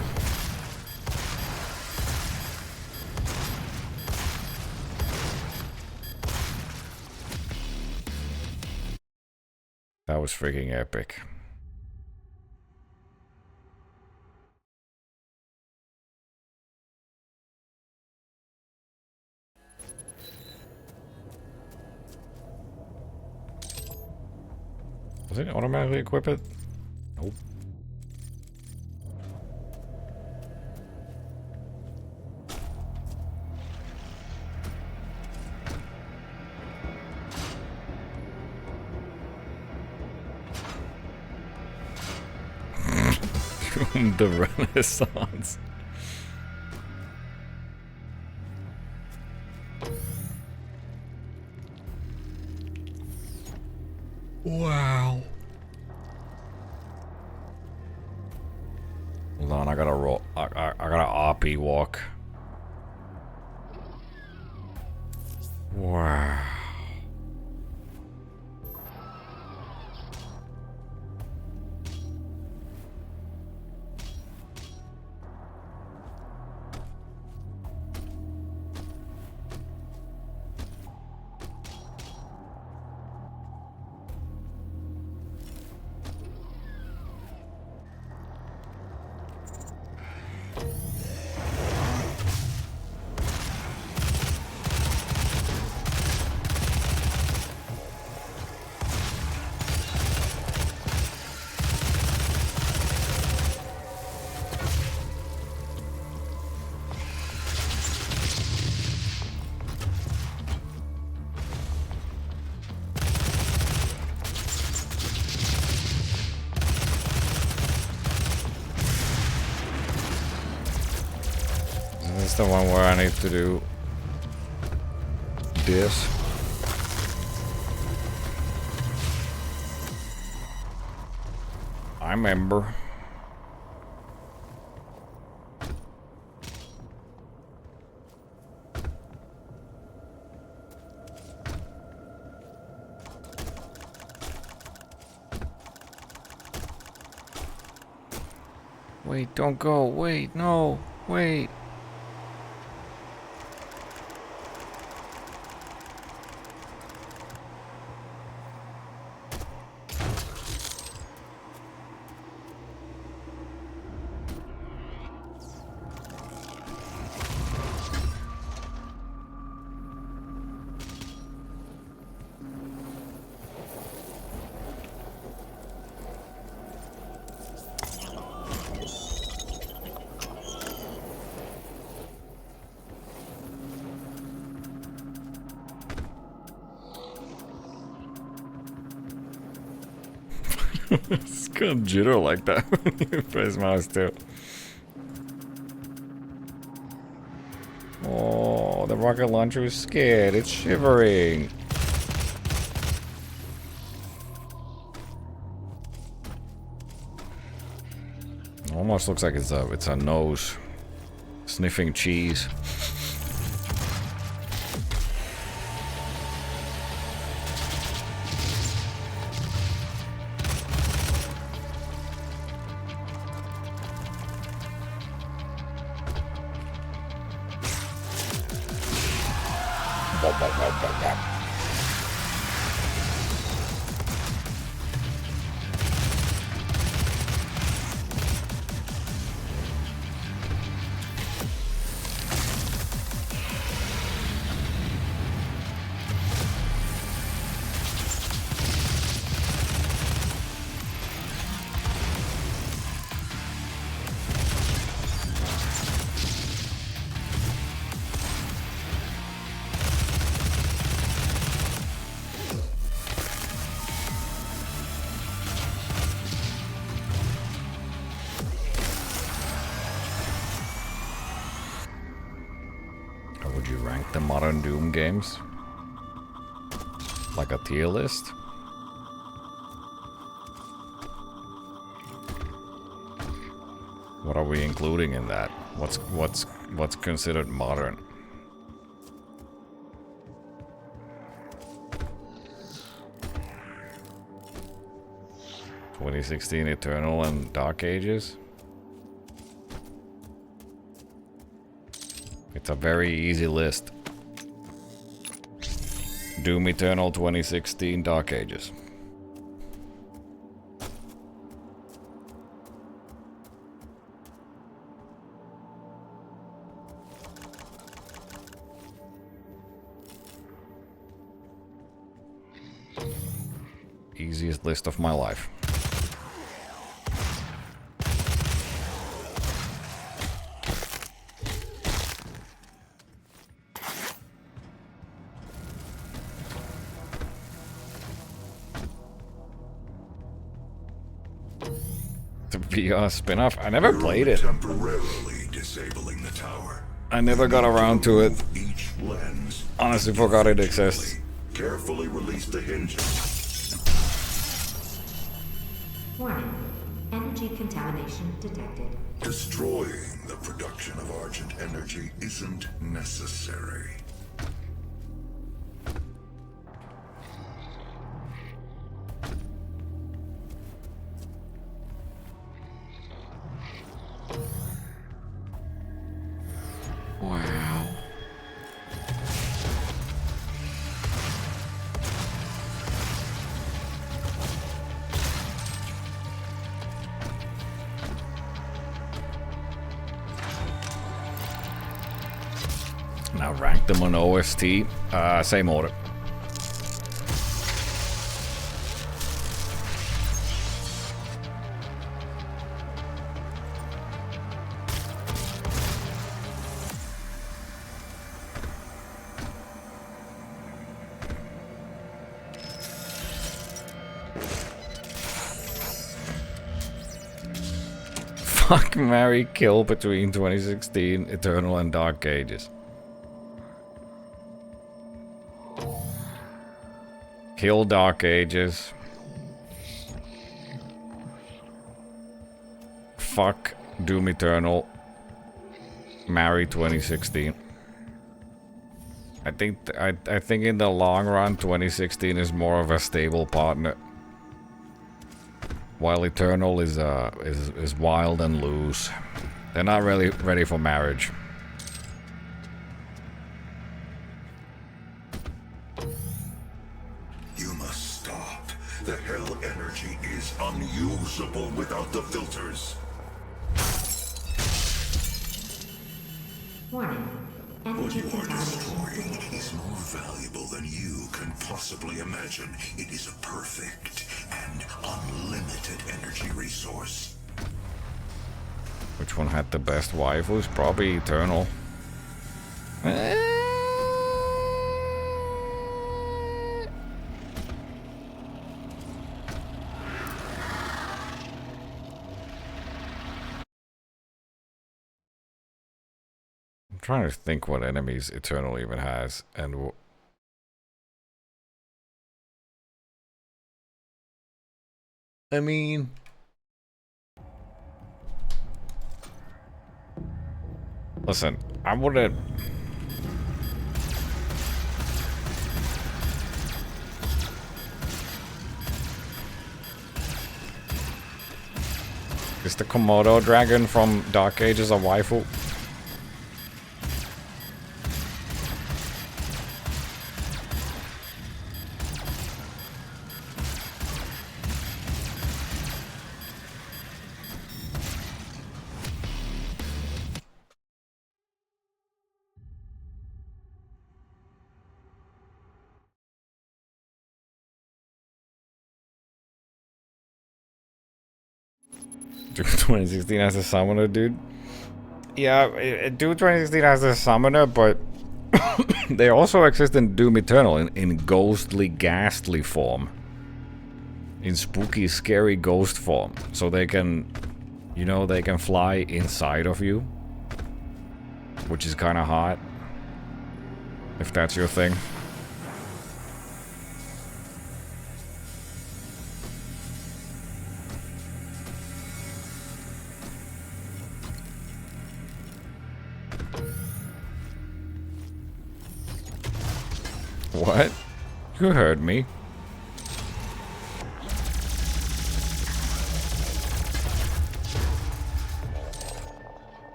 That was freaking epic. Does it automatically equip it? Nope. The Renaissance. Wow. Hold on, I gotta roll. I gotta RP walk. Wow. This is the one where I need to do this. I remember. Wait, don't go. Wait, no. Wait. It's gonna jitter like that when you press mouse too. Oh, the rocket launcher is scared. It's shivering. Almost looks like it's a nose sniffing cheese. How would you rank the modern Doom games? Like a tier list? What are we including in that? What's considered modern? "2016 Eternal and Dark Ages"? It's a very easy list. Doom Eternal, 2016, Dark Ages. Easiest list of my life. The VR spin-off? I never played it. Temporarily disabling the tower. I never got around to it. Each lens. Honestly forgot it exists. Carefully release the hinges. Warning. Energy contamination detected. Destroying the production of Argent energy isn't necessary. Wow. Now rank them on OST. Same order. Fuck, marry, kill between 2016 Eternal and Dark Ages. Kill Dark Ages. Fuck Doom Eternal. Marry 2016. I think in the long run 2016 is more of a stable partner. while Eternal is wild and loose. They're not really ready for marriage. You must stop. The hell energy is unusable without the filters. Warning. What Energy you are contamination. destroying is more valuable than you can possibly imagine. It is a perfect and unlimited energy resource. Which one had the best waifus? Probably Eternal. I'm trying to think what enemies Eternal even has, and I mean, listen, I wouldn't. Is the Komodo dragon from Dark Ages a waifu? Dude 2016 has a summoner, dude. Yeah, Dude 2016 has a summoner, but they also exist in Doom Eternal in ghostly, ghastly form. In spooky, scary ghost form. So they can, you know, they can fly inside of you. Which is kind of hot. If that's your thing. What? You heard me.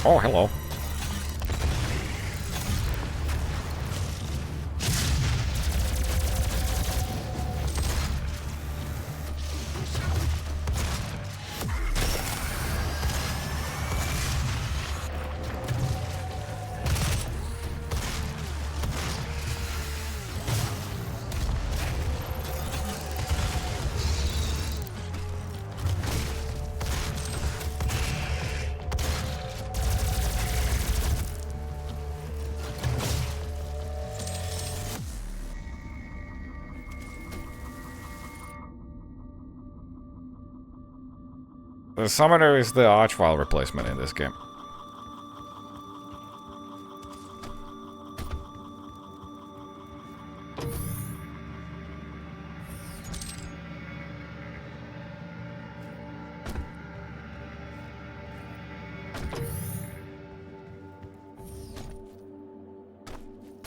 Oh, hello. The summoner is the Archvile replacement in this game.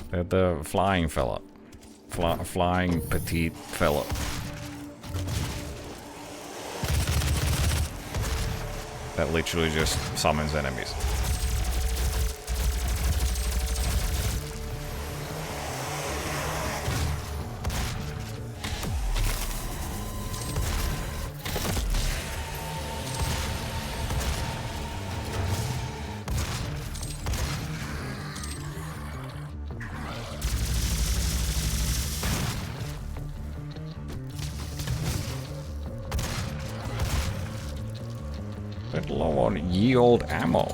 They're the flying fella. Flying petite fella. That literally just summons enemies. Bit low on ye old ammo.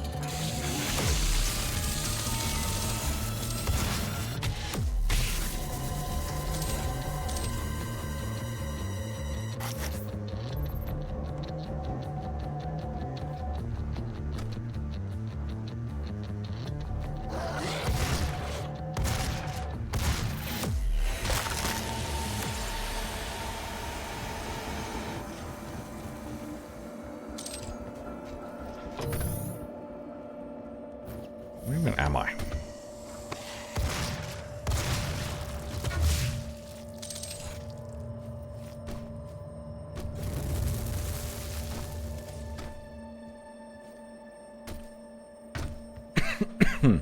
Where am I? I mean,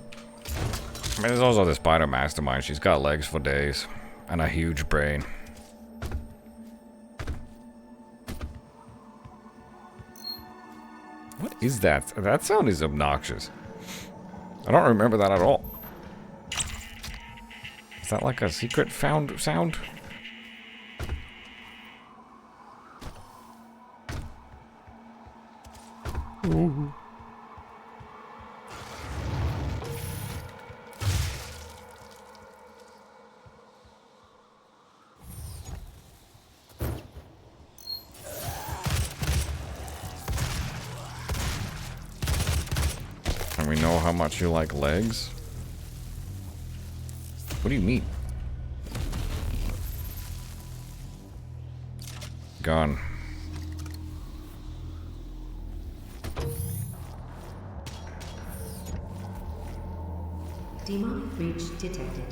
there's also the spider mastermind. She's got legs for days and a huge brain. What is that? That sound is obnoxious. I don't remember that at all. Is that like a secret found sound? Ooh. And we know how much you like legs. What do you mean? Gone. Demonic breach detected.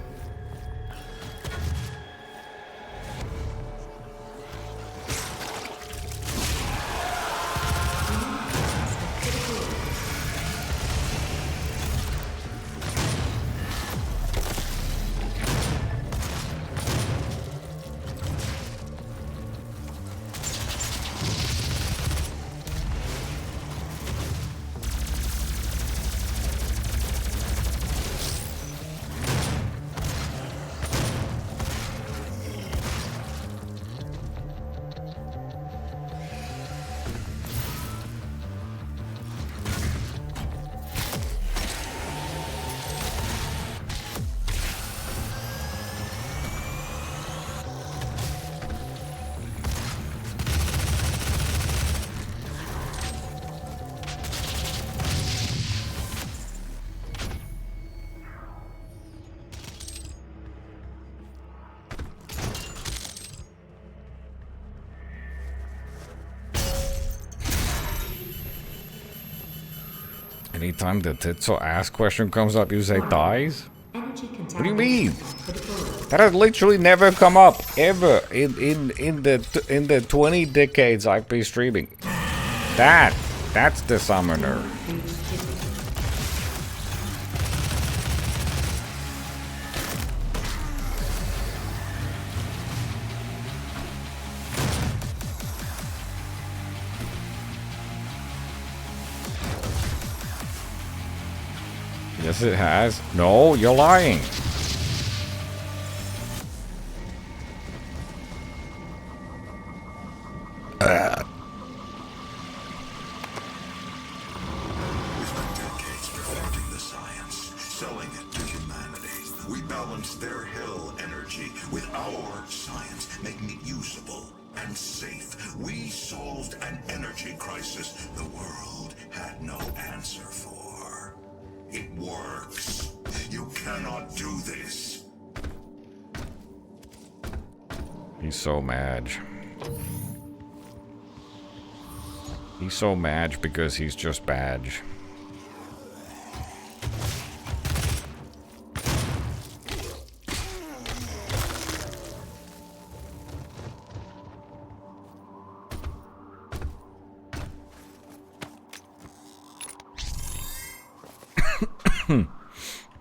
Anytime the tits or ass question comes up, you say dies? What do you mean? That has literally never come up ever in the 20 decades I've been streaming. That's the summoner. Yes, it has. No, you're lying. We spent decades perfecting the science, selling it to humanity. We balanced their hell energy with our science, making it usable and safe. We solved an energy crisis the world had no answer for. It works. You cannot do this. He's so mad. He's so mad because he's just badge.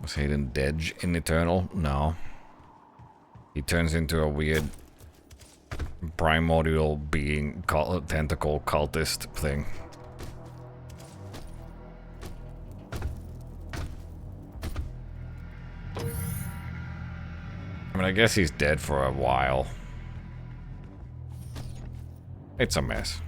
Was Hayden dead in Eternal? No. He turns into a weird primordial being, tentacle cultist thing. I mean, I guess he's dead for a while. It's a mess.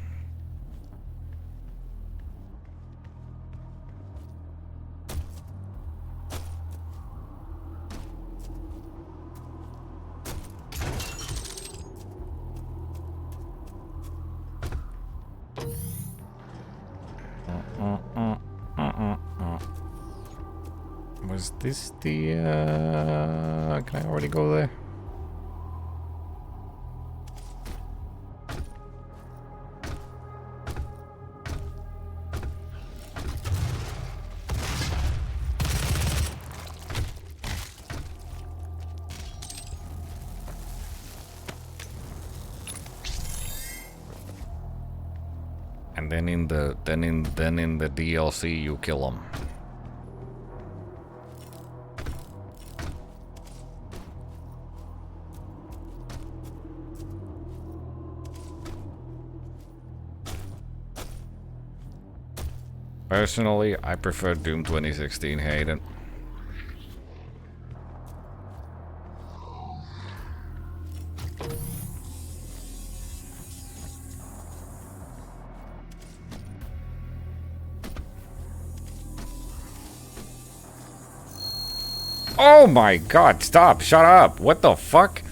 Was this the, can I already go there? And then in the DLC you kill him. Personally, I prefer Doom 2016, Hayden. Oh my god, stop, shut up, what the fuck?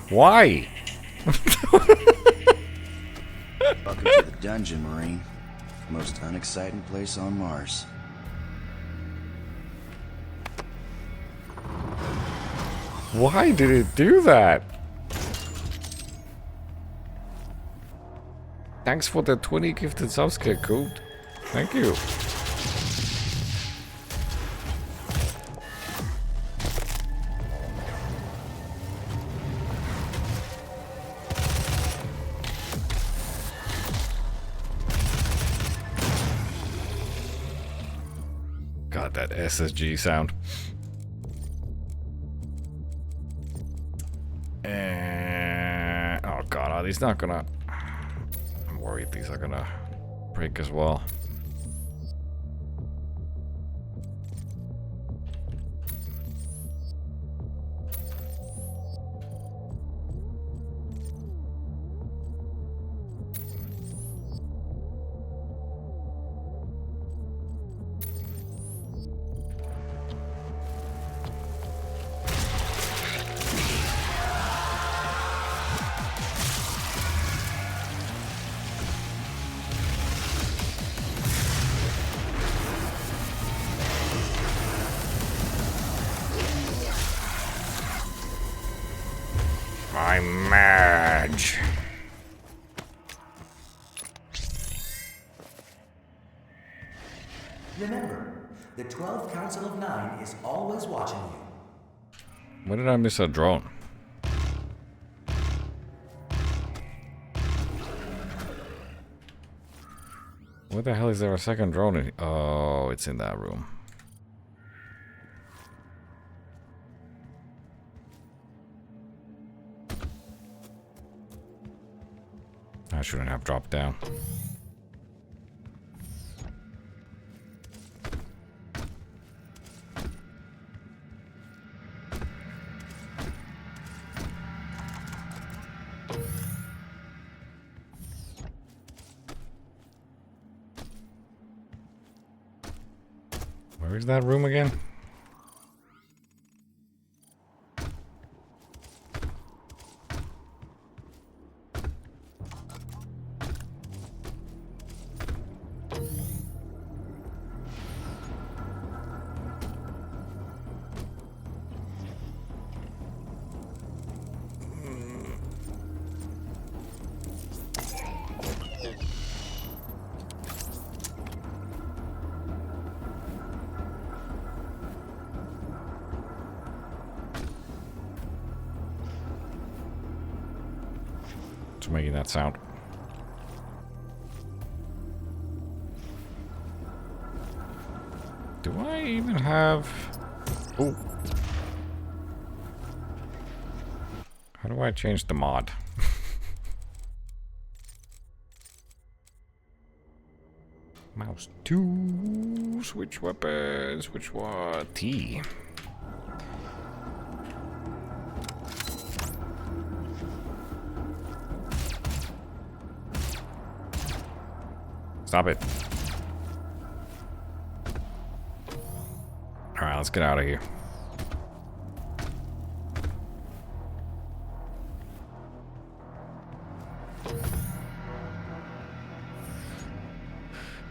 Why? Welcome to the dungeon, Marine. Most unexciting place on Mars. Why did it do that? Thanks for the 20 gifted subs, Coot. Thank you. God, that SSG sound. Oh god, are these not gonna... I'm worried these are gonna break as well. I'm mad. Remember, the 12 Council of Nine is always watching you. When did I miss a drone? Where the hell is there a second drone in? Oh, it's in that room. I shouldn't have dropped down. Where is that room again? Making that sound. Do I even have... Oh. How do I change the mod? Mouse 2. Switch weapons. Which one? T. Stop it. Alright, let's get out of here.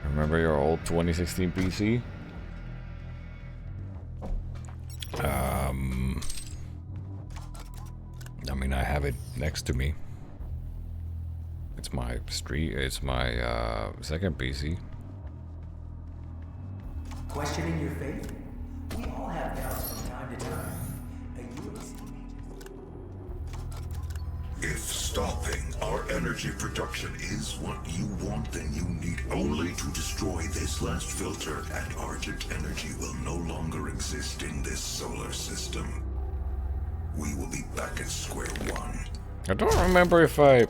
Remember your old 2016 PC? I mean, I have it next to me. It's my second PC. Questioning your faith? We all have doubts from time to time. A UAC If stopping our energy production is what you want, then you need only to destroy this last filter, and Argent energy will no longer exist in this solar system. We will be back at square one. I don't remember if I...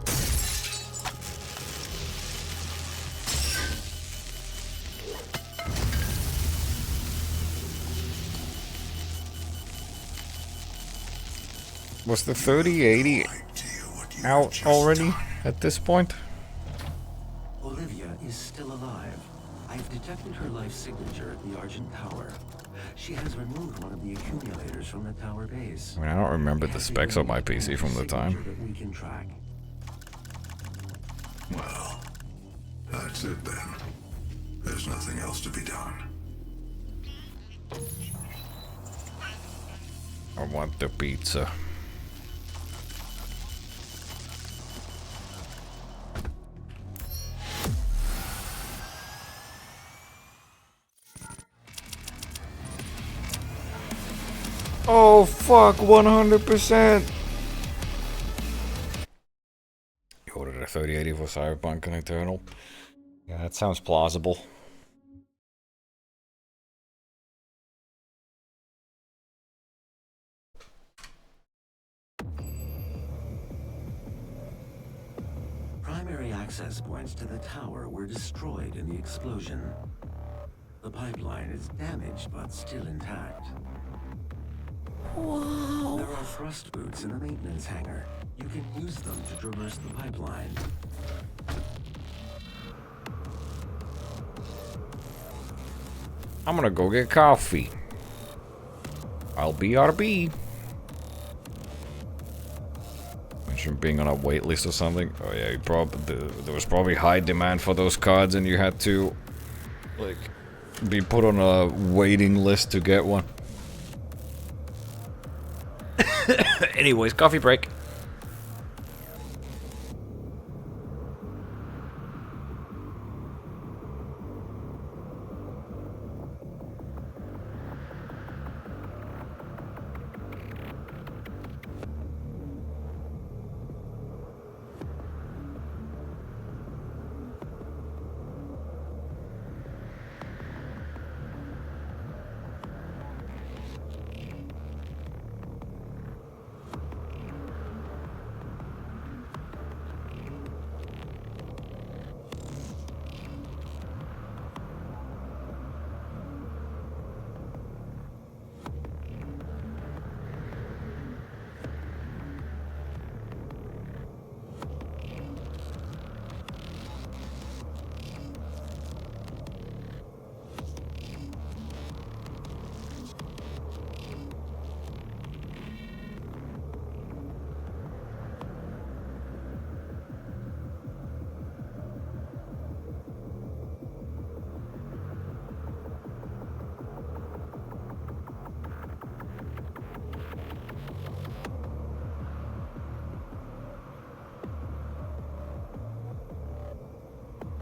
Was the 3080 out already at this point? Olivia is still alive. I've detected her life signature at the Argent Tower. She has removed one of the accumulators from the tower base. I mean, I don't remember the specs of my PC from the time. That we can track. Well, that's it then. There's nothing else to be done. I want the pizza. Oh fuck, 100%! You ordered a 3080 for Cyberpunk and Eternal? Yeah, that sounds plausible. Primary access points to the tower were destroyed in the explosion. The pipeline is damaged but still intact. Wow. There are thrust boots in the maintenance hangar. You can use them to traverse the pipeline. I'm gonna go get coffee. I'll BRB. Mention being on a wait list or something. Oh yeah, you there was probably high demand for those cards and you had to like be put on a waiting list to get one. Anyways, coffee break.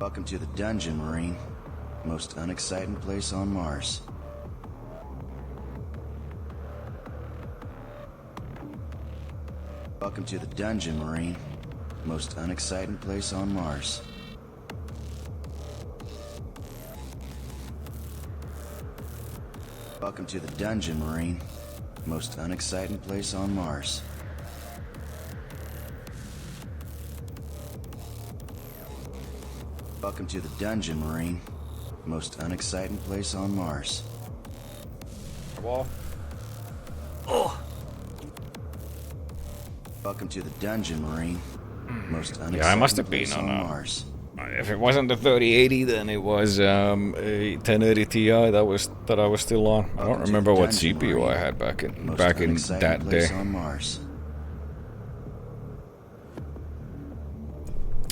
Welcome to the dungeon, Marine. Most unexciting place on Mars. Welcome to the dungeon, Marine. Most unexciting place on Mars. Welcome to the dungeon, Marine. Most unexciting place on Mars. Welcome to the dungeon, Marine. Most unexciting place on Mars. Wall. Oh. Welcome to the dungeon, Marine. Most unexciting Yeah, I must have been place on Mars. If it wasn't the 3080, then it was a 1080 Ti that I was still on. I don't remember what CPU I had back in that day. On Mars.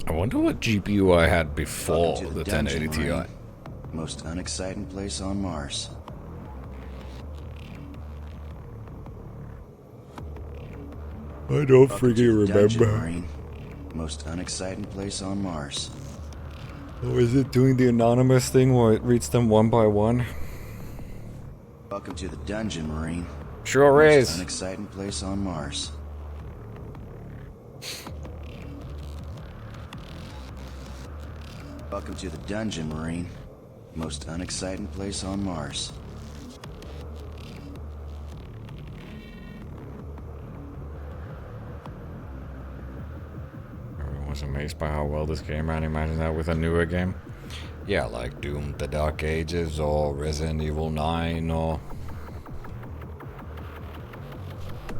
I wonder what GPU I had before the 1080 Ti. Marine. Most unexciting place on Mars. I don't freaking remember. Marine. Most unexciting place on Mars. Oh, is it doing the anonymous thing where it reads them one by one? Welcome to the dungeon, Marine. Sure Most is. unexciting place on Mars. Welcome to the dungeon, Marine. Most unexciting place on Mars. Everyone's amazed by how well this game ran. Imagine that with a newer game. Yeah, like Doom, The Dark Ages, or Resident Evil 9, or...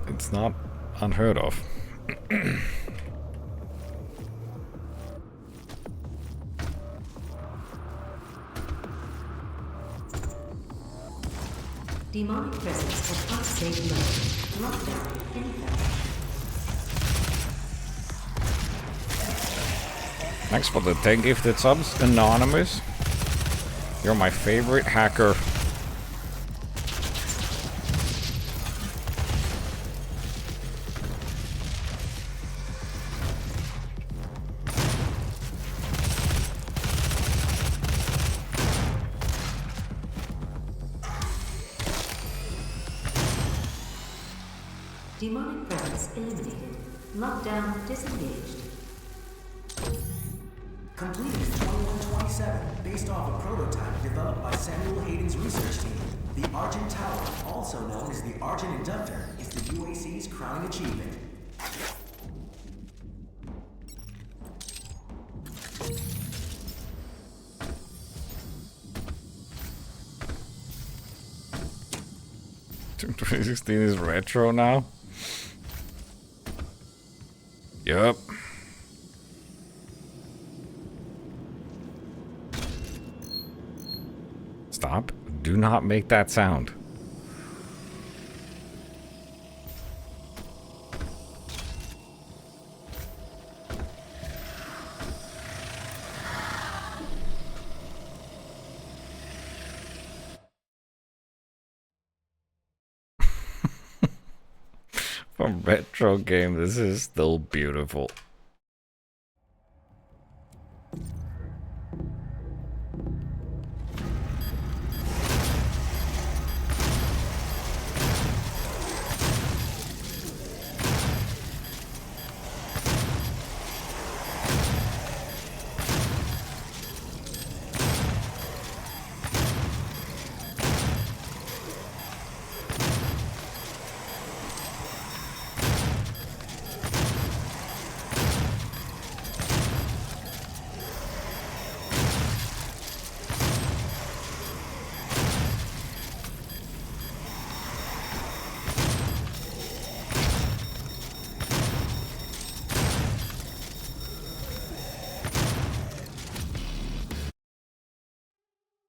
It's not unheard of. Demonic presence at unsafe level. Lockdown in effect. Thanks for the 10 gifted subs, Anonymous. You're my favorite hacker. Demonic presence eliminated. Lockdown disengaged. Completed 2127, based off a prototype developed by Samuel Hayden's research team. The Argent Tower, also known as the Argent Inductor, is the UAC's crowning achievement. Doom 2016 is retro now? Yup. Stop. Do not make that sound. For a retro game, this is still beautiful.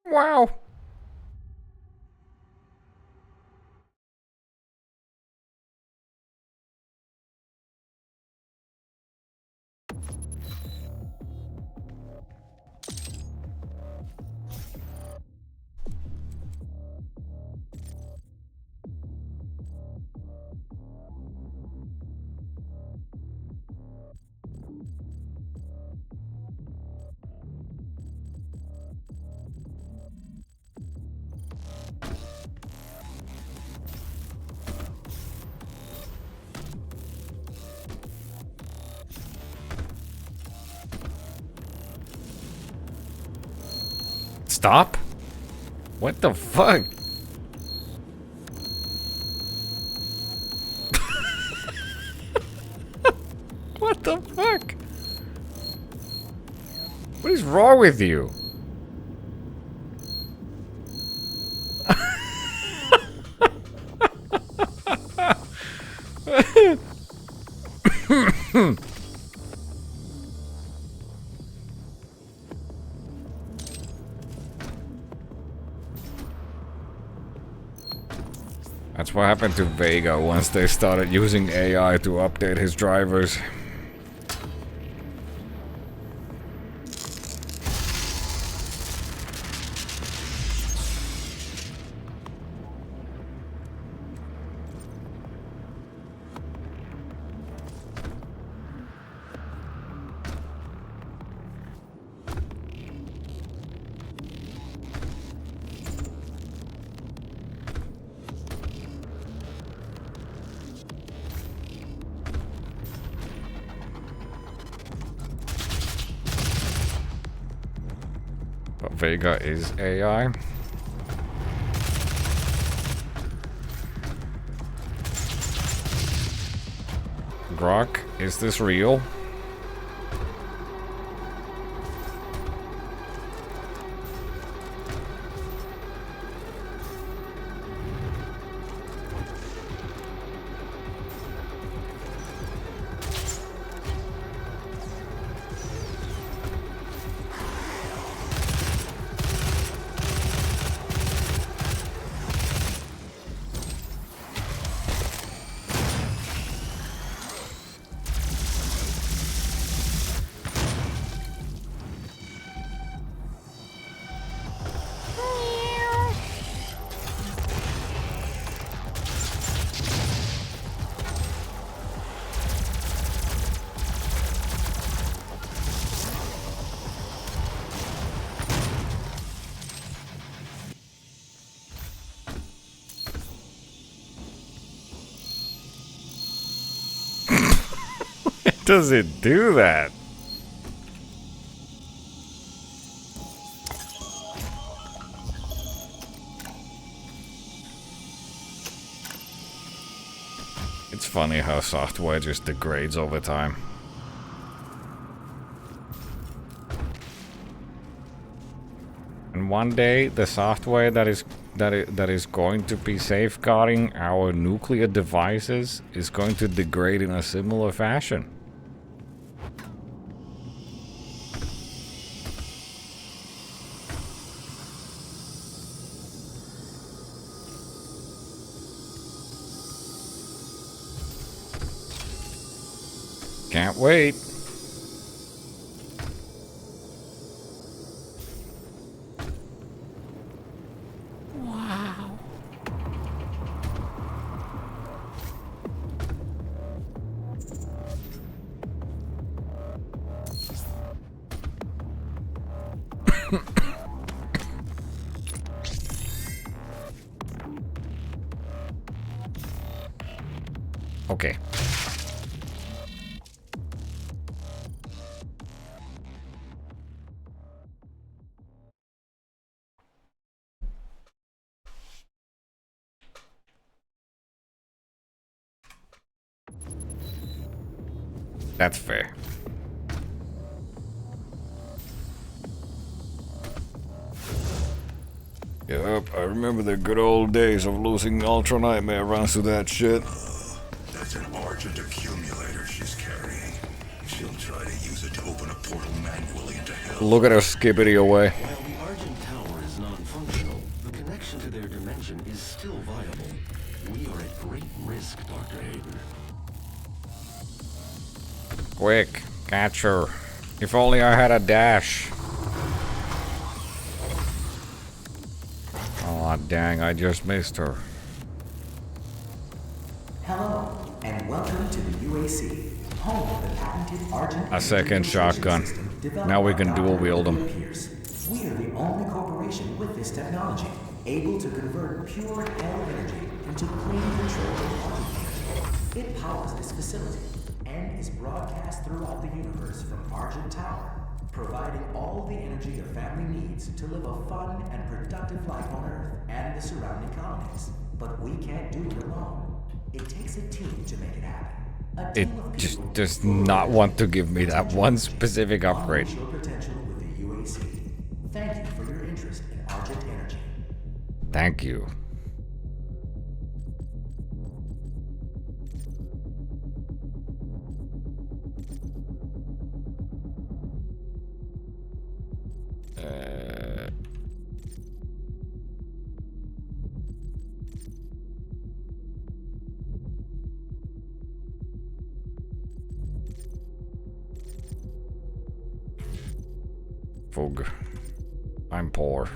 Wow. Stop? What the fuck? What the fuck? What is wrong with you? That's what happened to Vega once they started using AI to update his drivers. Vega is AI. Grok, is this real? Does it do that? It's funny how software just degrades over time. And one day the software that is going to be safeguarding our nuclear devices is going to degrade in a similar fashion. Can't wait. Wow. Okay. That's fair. Yep, I remember the good old days of losing Ultra Nightmare runs to that shit. That's an Argent accumulator she's carrying. She'll try to use it to open a portal manually into hell. Look at her skippity away. While the Argent Tower is non-functional, the connection to their dimension is still viable. We are at great risk, Dr. Hayden. Quick, catch her. If only I had a dash. Aw, dang, I just missed her. Hello, and welcome to the UAC, home of the patented Argent. A second shotgun. Now we can dual wield them. We are the only corporation with this technology, able to convert pure hell energy into clean controlled Argent energy. It powers this facility and is broadcast throughout the universe from Argent Tower, providing all the energy a family needs to live a fun and productive life on Earth and the surrounding colonies. But we can't do it alone. It takes a team to make it happen. It just does not want to give me that one specific upgrade. Unleash your potential with the UAC. Thank you for your interest in Argent Energy. Thank you. Fug. I'm poor.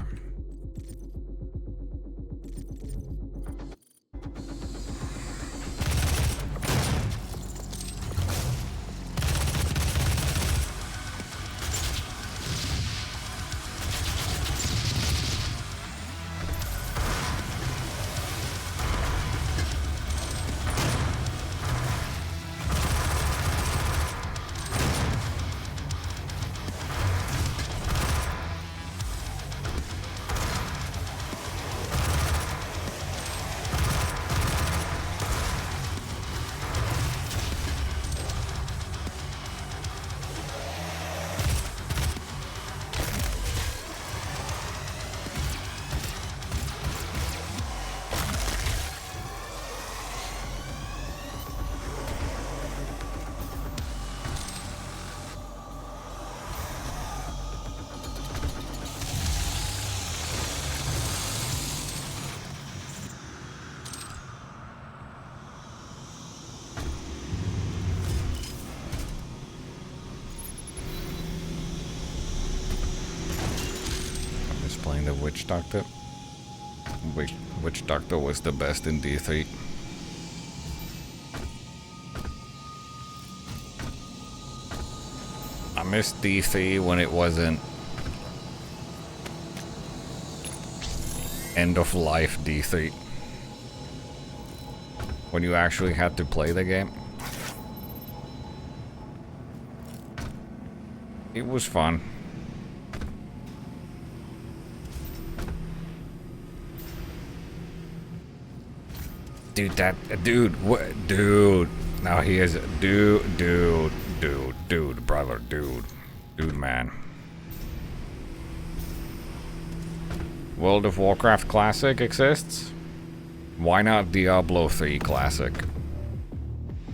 the Witch Doctor. Witch Doctor was the best in D3. I missed D3 when it wasn't end of life D3. When you actually had to play the game. It was fun. Dude, now he is, dude, brother, dude, man. World of Warcraft Classic exists? Why not Diablo 3 Classic?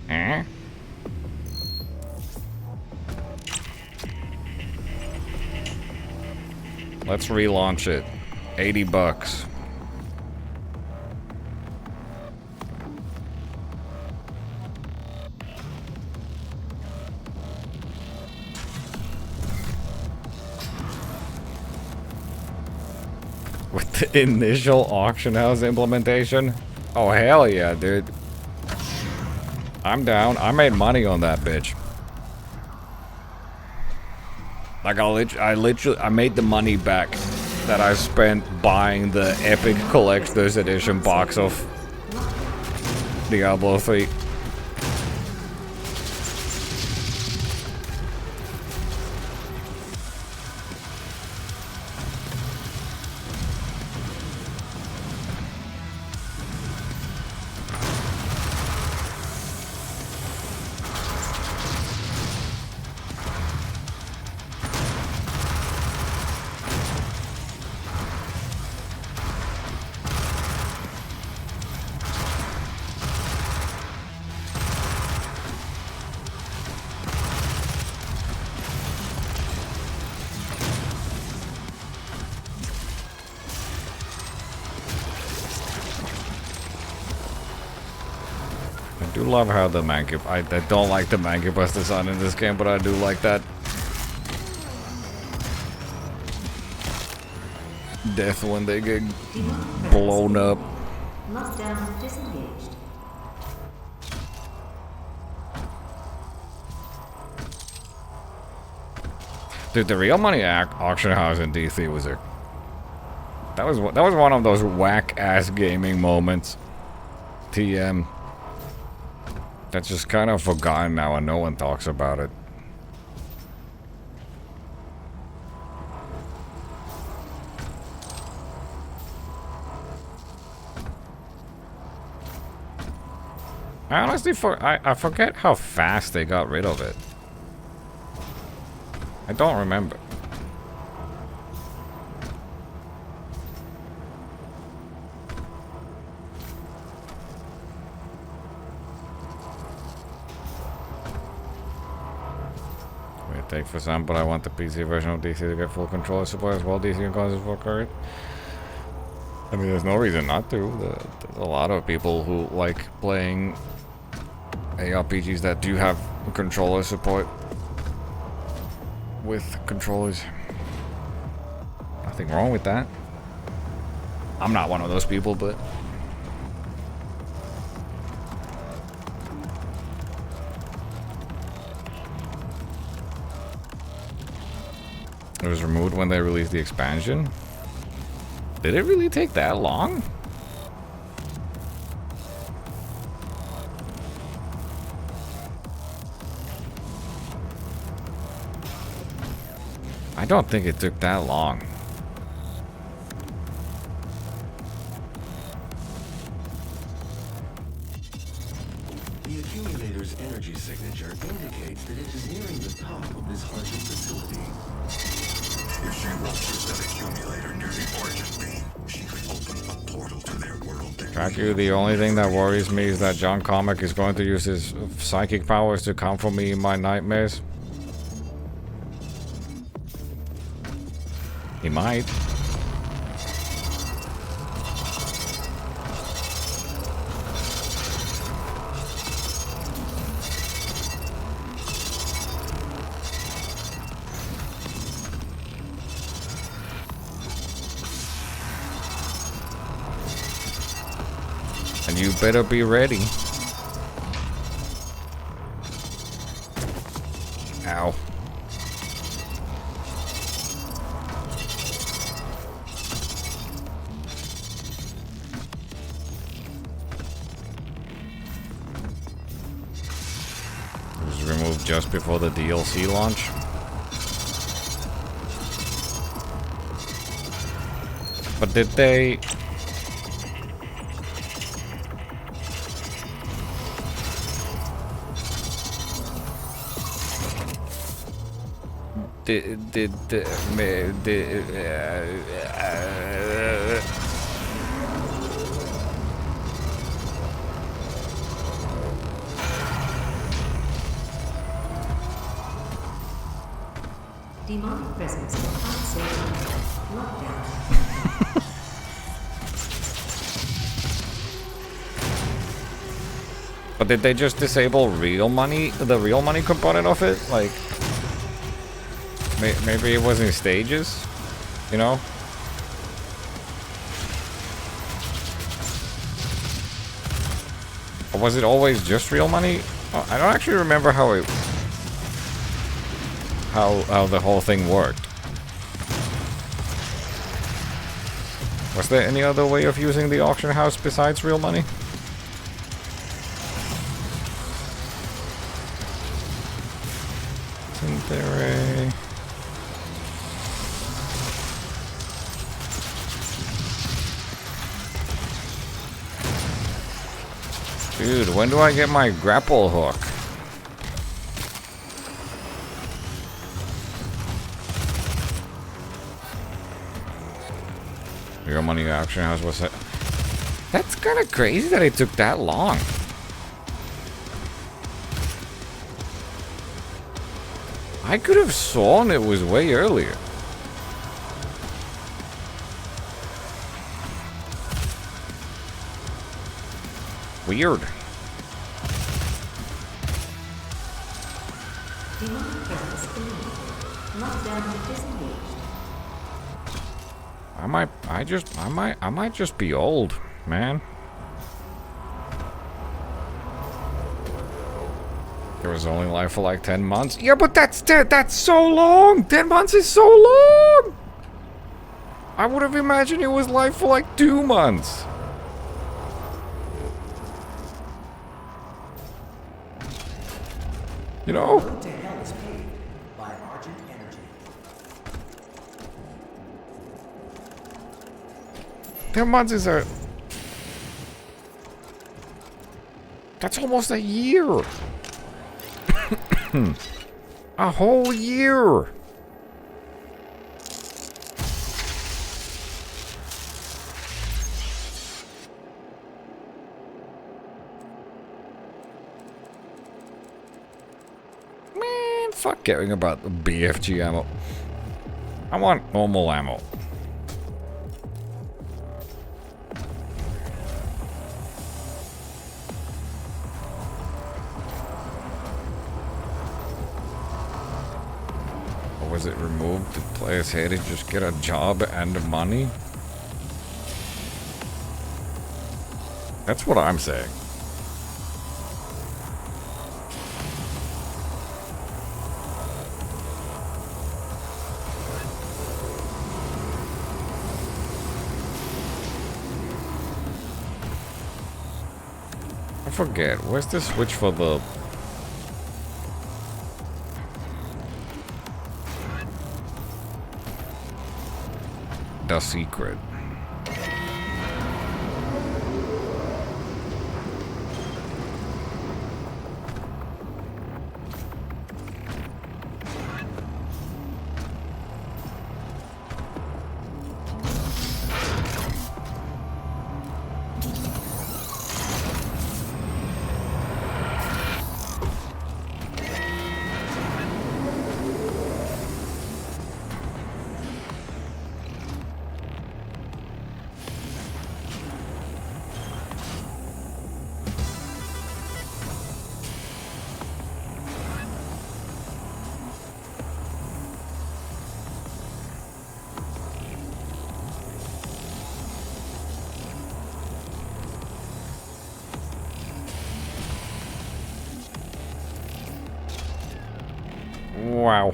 Eh? Let's relaunch it. $80. With the initial auction house implementation? Oh hell yeah, dude. I'm down. I made money on that bitch. Like I made the money back that I spent buying the Epic Collector's Edition box of Diablo 3. I do love how the Mancub... I don't like the Mancubus design in this game, but I do like that. Death when they get blown up. Lockdown disengaged. Dude, the real money auction house in DC was a... That was one of those whack-ass gaming moments. TM. That's just kind of forgotten now and no one talks about it. I honestly I forget how fast they got rid of it. I don't remember. Take for some, but I want the PC version of DC to get full controller support as well. DC can cause full current. I mean, there's no reason not to. There's a lot of people who like playing ARPGs that do have controller support with controllers. Nothing wrong with that. I'm not one of those people, but it was removed when they released the expansion. Did it really take that long? I don't think it took that long. The accumulator's energy signature indicates that it is nearing the top of this haunted facility. If she ruptures that accumulator near the origin beam, she could open a portal to their world. DraQu, the only thing that worries me is that John Comic is going to use his psychic powers to come for me in my nightmares. He might. And you better be ready. Ow. It was removed just before the DLC launch. But did they... Demonic presence unsafe. Lockdown. But did they just disable real money, the real money component of it? Like, maybe it was in stages, you know? Or was it always just real money? Oh, I don't actually remember how the whole thing worked. Was there any other way of using the auction house besides real money? Isn't there a... Dude, when do I get my grapple hook? Real money auction house was it? That's kind of crazy that it took that long. I could have sworn it was way earlier. Weird. I might just be old, man. There was only life for like 10 months. Yeah, but that's so long! 10 months is so long! I would have imagined it was life for like 2 months. You know? Road to Hell is paved by Argent Energy. 10 months is a... That's almost a year. A whole year. Man, fuck caring about the BFG ammo. I want normal ammo. Was it removed? Did players here to just get a job and money? That's what I'm saying. I forget. Where's the switch for the... The secret. Wow.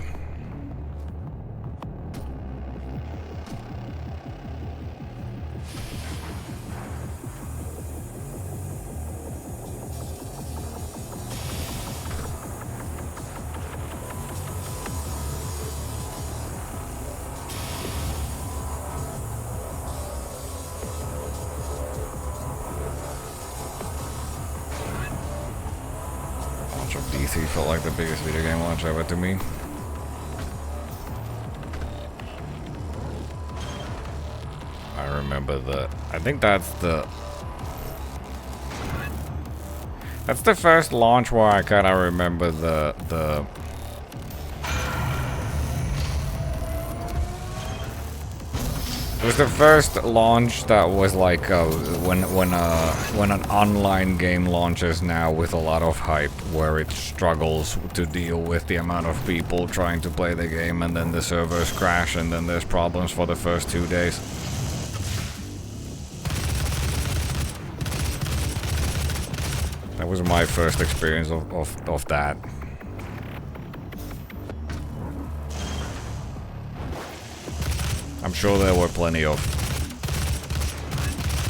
Launch of D3 felt like the biggest video game launch ever to me. I remember I think that's the first launch where I kind of remember the it was the first launch that was like when an online game launches now with a lot of hype, where it struggles to deal with the amount of people trying to play the game, and then the servers crash, and then there's problems for the first 2 days. That was my first experience of that. I'm sure there were plenty of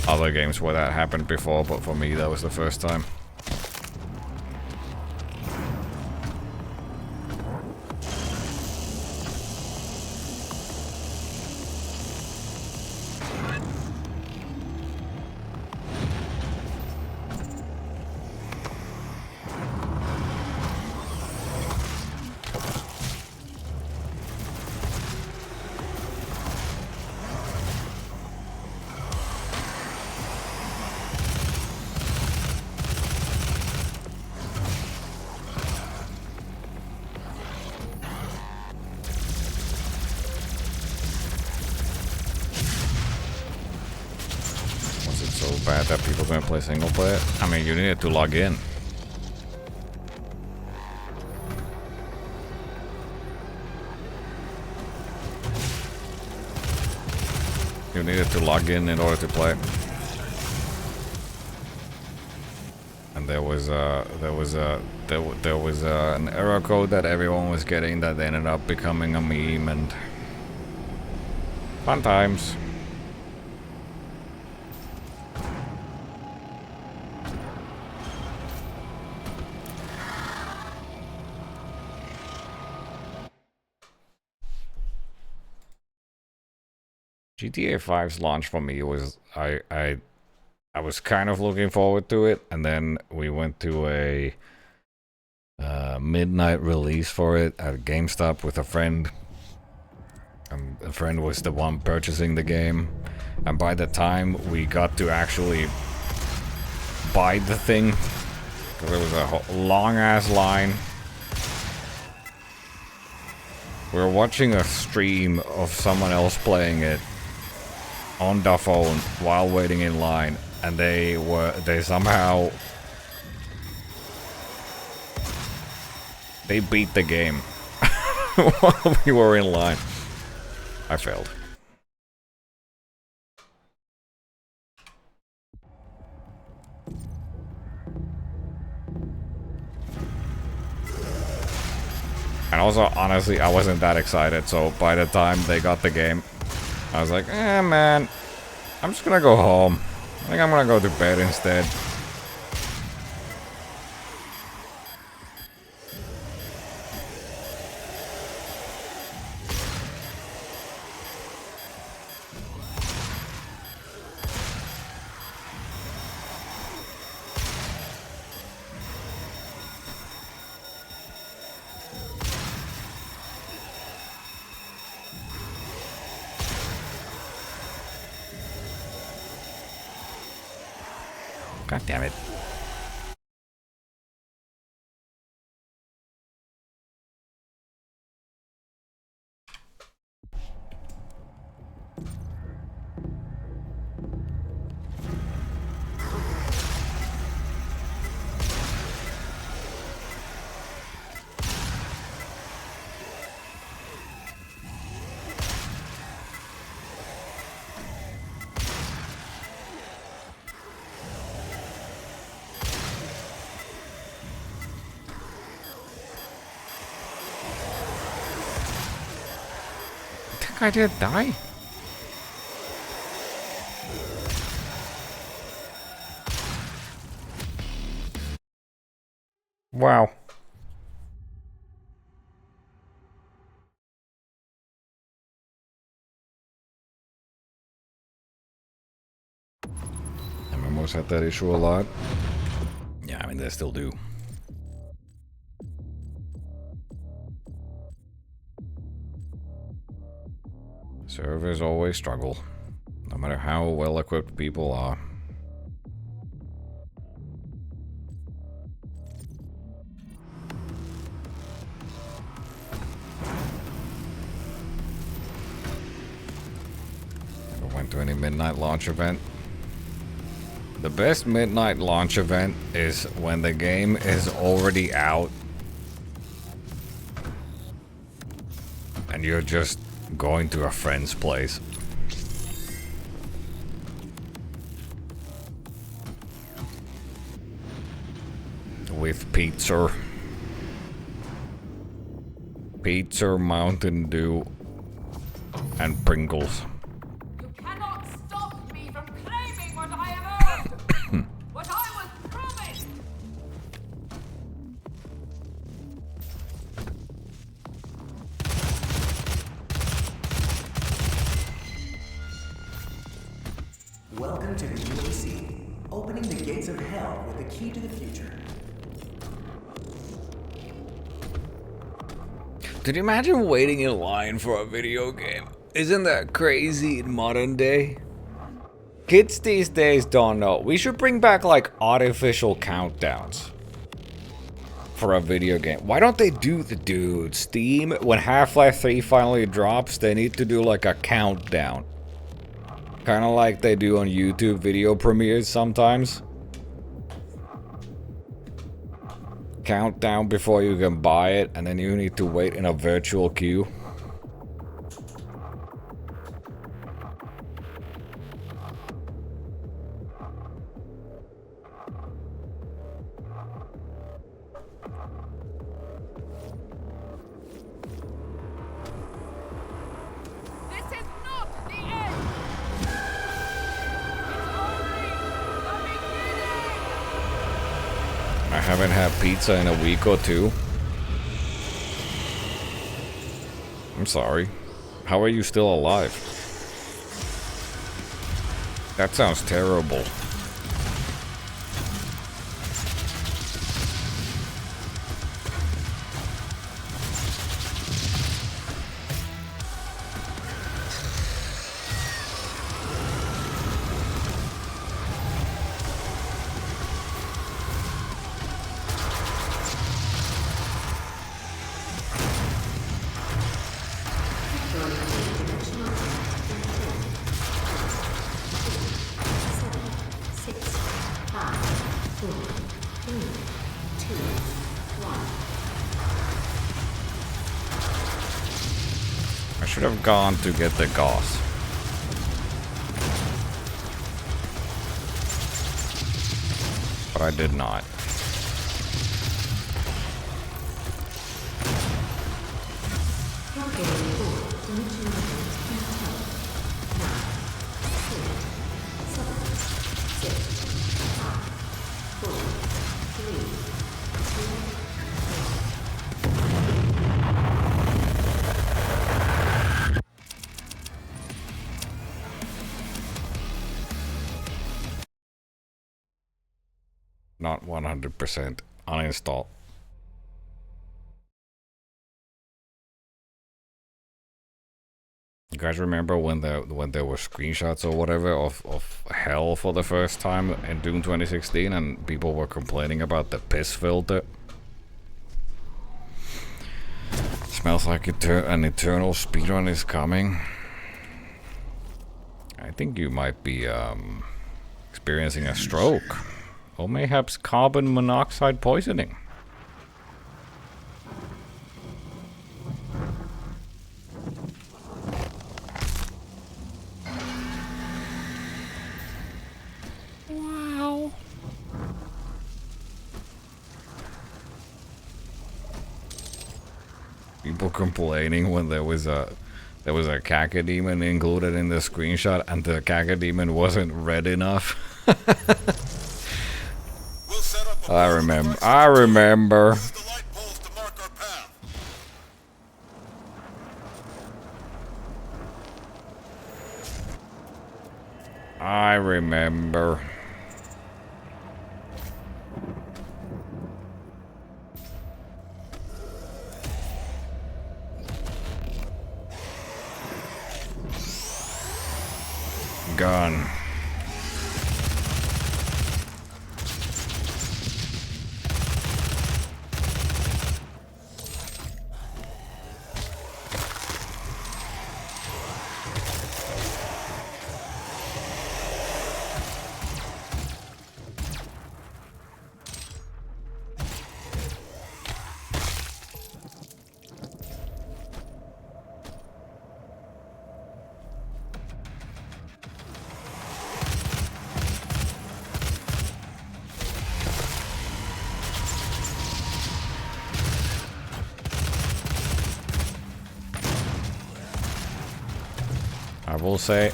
other games where that happened before, but for me that was the first time. Bad that people gonna play single player. I mean, you needed to log in. You needed to log in order to play. And there was an error code that everyone was getting that ended up becoming a meme, and fun times. GTA 5's launch for me was I was kind of looking forward to it, and then we went to a midnight release for it at GameStop with a friend. A friend was the one purchasing the game, and by the time we got to actually buy the thing, because there was a long ass line. We were watching a stream of someone else playing it on the phone while waiting in line, and they somehow beat the game while we were in line. I failed. And also, honestly, I wasn't that excited, so by the time they got the game, I was like, man, I'm just gonna go home. I think I'm gonna go to bed instead. God damn it. guy did die? Wow. MMOs had that issue a lot. Yeah, I mean, they still do. Servers always struggle, no matter how well equipped people are. Never went to any midnight launch event. The best midnight launch event is when the game is already out and you're just going to a friend's place. With pizza. Pizza, Mountain Dew, and Pringles. You cannot stop me from claiming what I have earned! What I was promised! Welcome to the UAC, opening the gates of hell with the key to the future. Could you imagine waiting in line for a video game? Isn't that crazy in modern day? Kids these days don't know. We should bring back like artificial countdowns for a video game. Why don't they do the dude? Steam, when Half-Life 3 finally drops, they need to do like a countdown. Kind of like they do on YouTube video premieres sometimes. Countdown before you can buy it, and then you need to wait in a virtual queue. This is not the end! I haven't had pizza in a week or two. I'm sorry. How are you still alive? That sounds terrible. I should have gone to get the gauze. But I did not. Not 100% uninstall. You guys remember when there were screenshots or whatever of hell for the first time in Doom 2016 and people were complaining about the piss filter? Smells like an eternal speedrun is coming. I think you might be experiencing a stroke. Or mayhaps carbon monoxide poisoning. Wow. People complaining when there was a there was a cacodemon included in the screenshot, and the cacodemon wasn't red enough. I remember. I remember. I remember. Gun. I will say,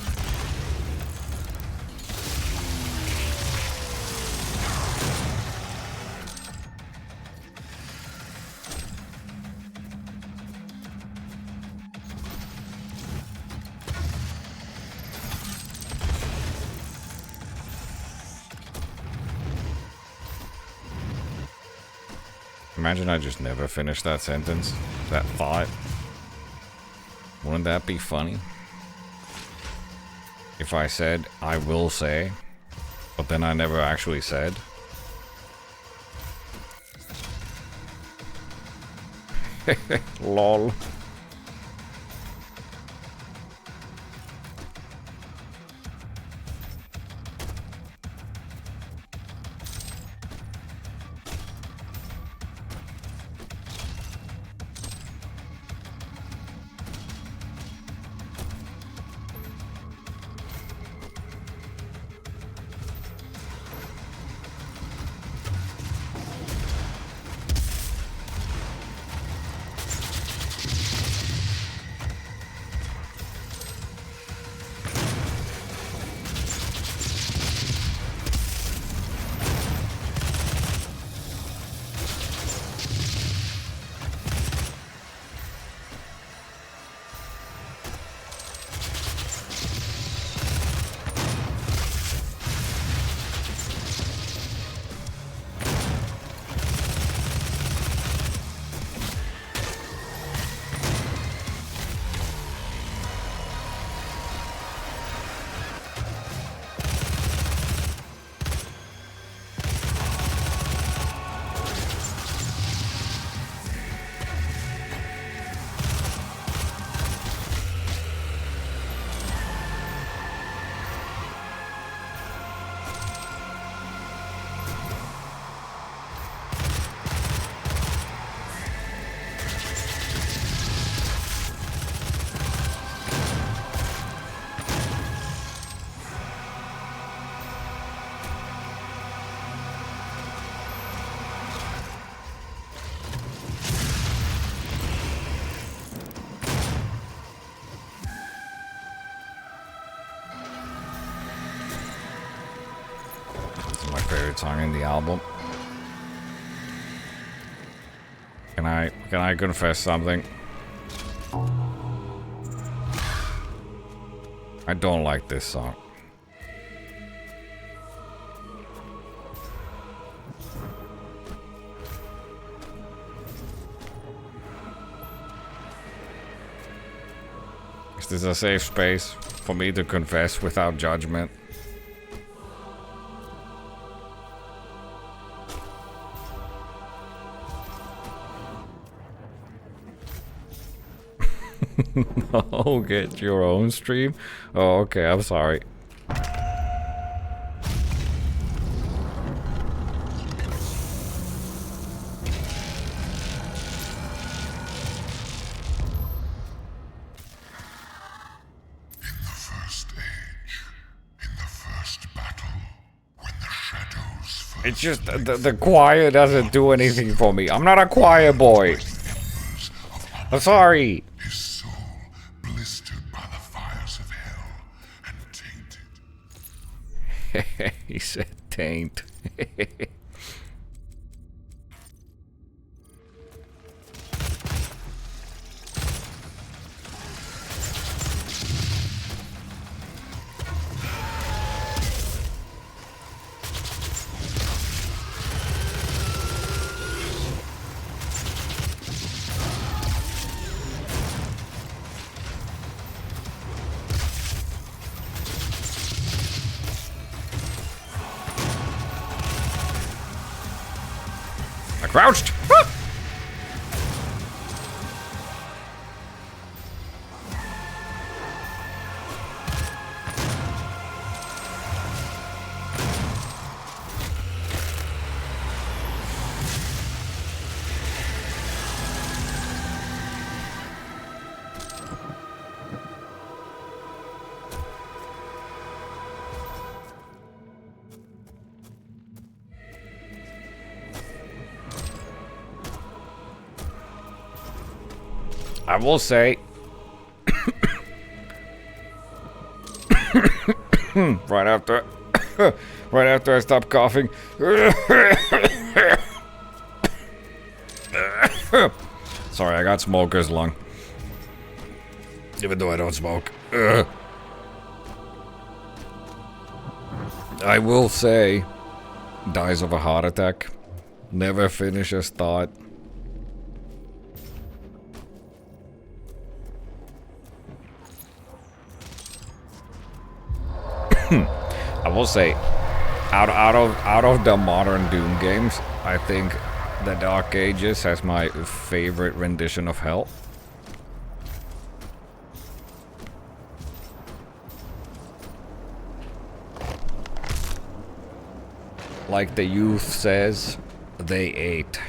imagine I just never finished that sentence, that thought. Wouldn't that be funny? If I said, I will say, but then I never actually said. Lol. Song in the album. Can I confess something? I don't like this song. Is this a safe space for me to confess without judgment? Oh, get your own stream? Oh, okay, I'm sorry. It's just the choir doesn't do anything for me. I'm not a choir boy. I'm sorry. His soul blissed He said taint. I crouched! Ah! I will say, right after I stop coughing, sorry, I got smoker's lung, even though I don't smoke. I will say, dies of a heart attack, never finishes thought. I will say, out of the modern Doom games, I think the Dark Ages has my favorite rendition of hell. Like the youth says, they ate.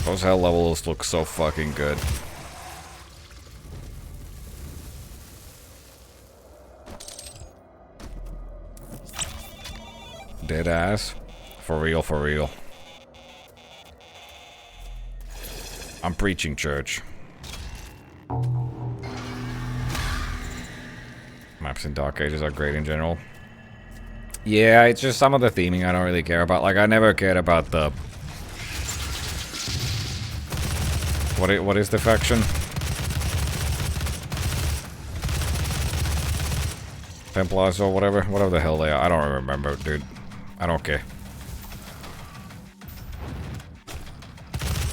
Those hell levels look so fucking good. Dead ass. For real, for real. I'm preaching church. Maps in Dark Ages are great in general. Yeah, it's just some of the theming I don't really care about. Like, I never cared about the... What is the faction? Templars or whatever the hell they are. I don't remember, dude. I don't care.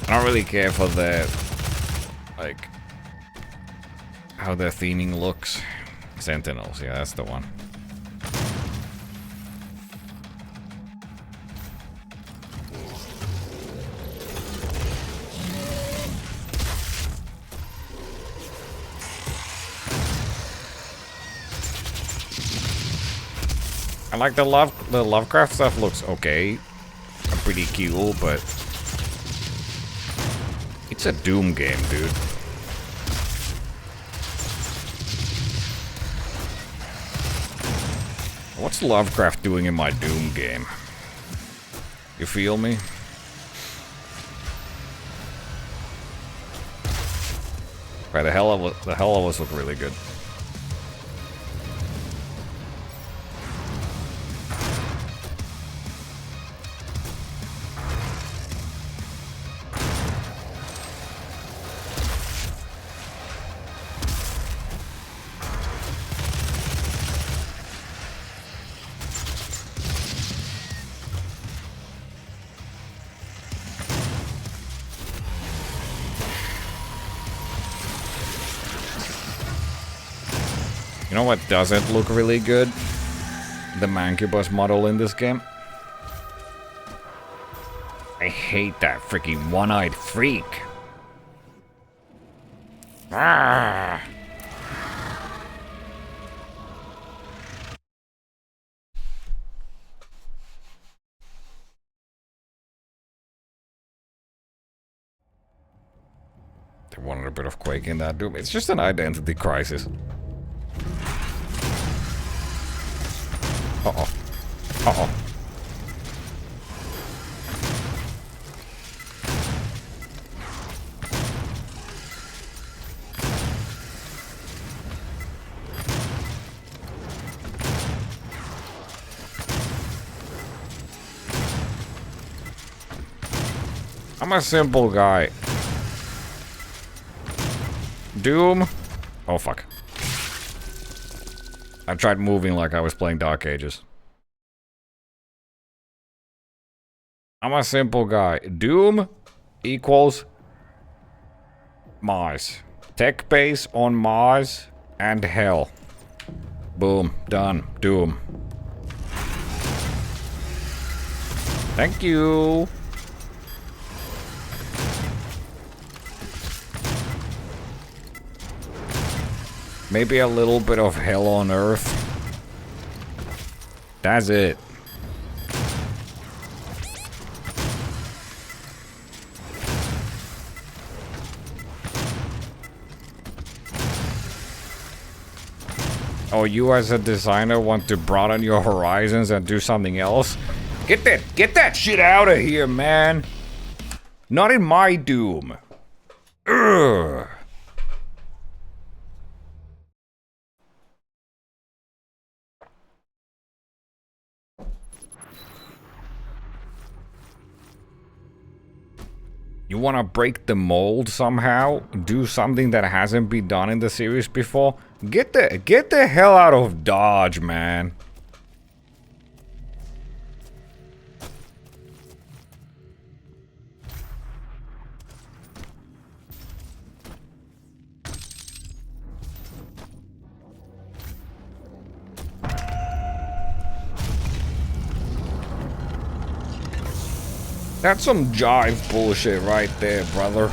I don't really care for the, like, how their theming looks. Sentinels, yeah, that's the one. I like the Lovecraft stuff looks okay. Pretty cool, but it's a Doom game, dude. What's Lovecraft doing in my Doom game? You feel me? Right, the hell of us look really good. You know what doesn't look really good? The Mancubus model in this game. I hate that freaking one-eyed freak. Ah. They wanted a bit of Quake in that Doom. It's just an identity crisis. Uh-oh. Uh-oh. I'm a simple guy. Doom? Oh, fuck. I tried moving like I was playing Dark Ages. I'm a simple guy. Doom equals Mars. Tech base on Mars and hell. Boom. Done. Doom. Thank you. Maybe a little bit of hell on Earth. That's it. Oh, you as a designer want to broaden your horizons and do something else? Get that shit out of here, man. Not in my Doom. Ugh. You wanna break the mold somehow? Do something that hasn't been done in the series before? Get the hell out of Dodge, man. That's some jive bullshit right there, brother.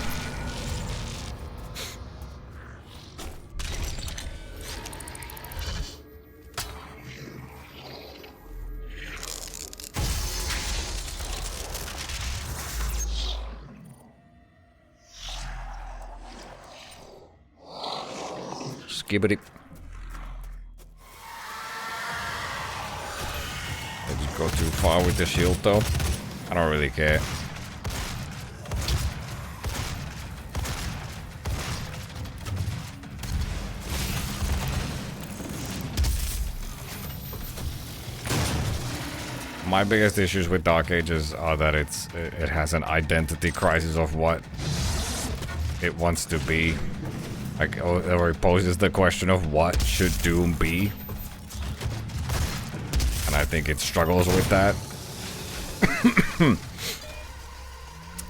Skibbity. I just go too far with the shield though. I don't really care. My biggest issues with Dark Ages are that it has an identity crisis of what it wants to be. Like, or it poses the question of what should Doom be. And I think it struggles with that.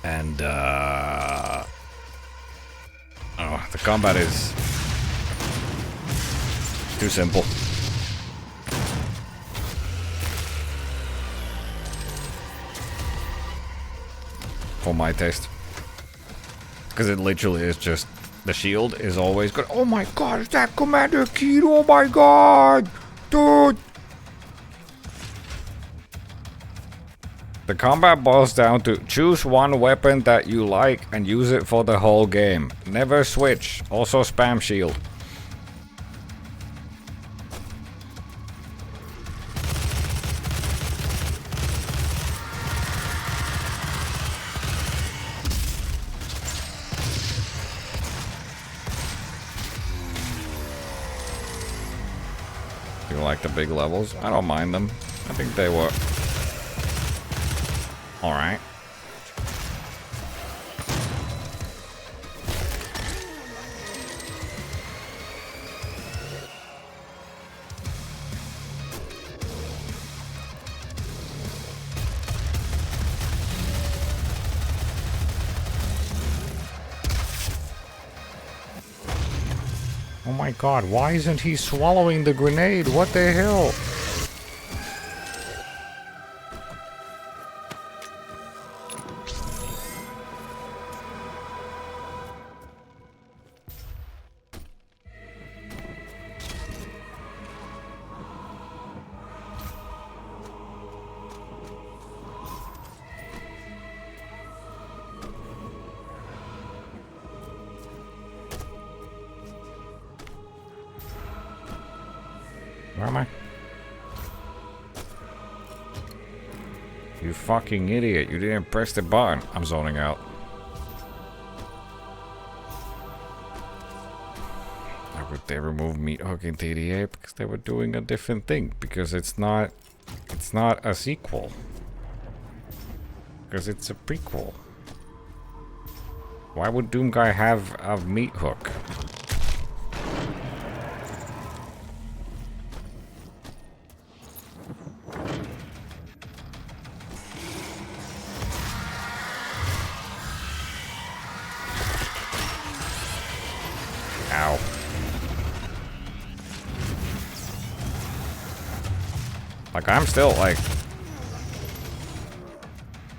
And oh, the combat is too simple. For my taste. Because it literally is just the shield is always good. Oh my god, is that Commander Keen? Oh my god! Dude! The combat boils down to choose one weapon that you like and use it for the whole game. Never switch. Also spam shield. You like the big levels? I don't mind them. I think they were alright. Oh my god, why isn't he swallowing the grenade? What the hell? Where am I? You fucking idiot. You didn't press the button. I'm zoning out. Why would they remove Meat Hook in TDA? Because they were doing a different thing. Because it's not a sequel. Because it's a prequel. Why would Doom Guy have a meat hook? Ow. Like, I'm still, like...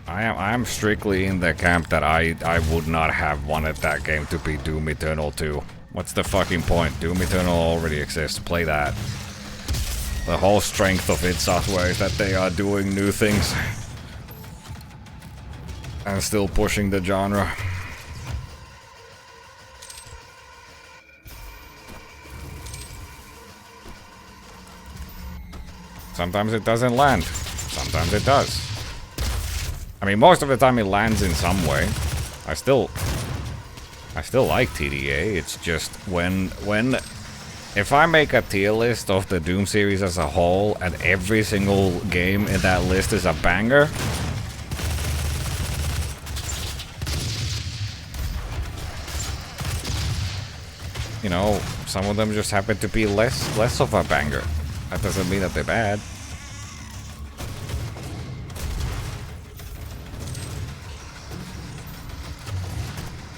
I am strictly in the camp that I would not have wanted that game to be Doom Eternal 2. What's the fucking point? Doom Eternal already exists. Play that. The whole strength of id Software is that they are doing new things. And still pushing the genre. Sometimes it doesn't land. Sometimes it does. I mean, most of the time it lands in some way. I still like TDA. It's just when if I make a tier list of the Doom series as a whole and every single game in that list is a banger, you know, some of them just happen to be less of a banger. That doesn't mean that they're bad.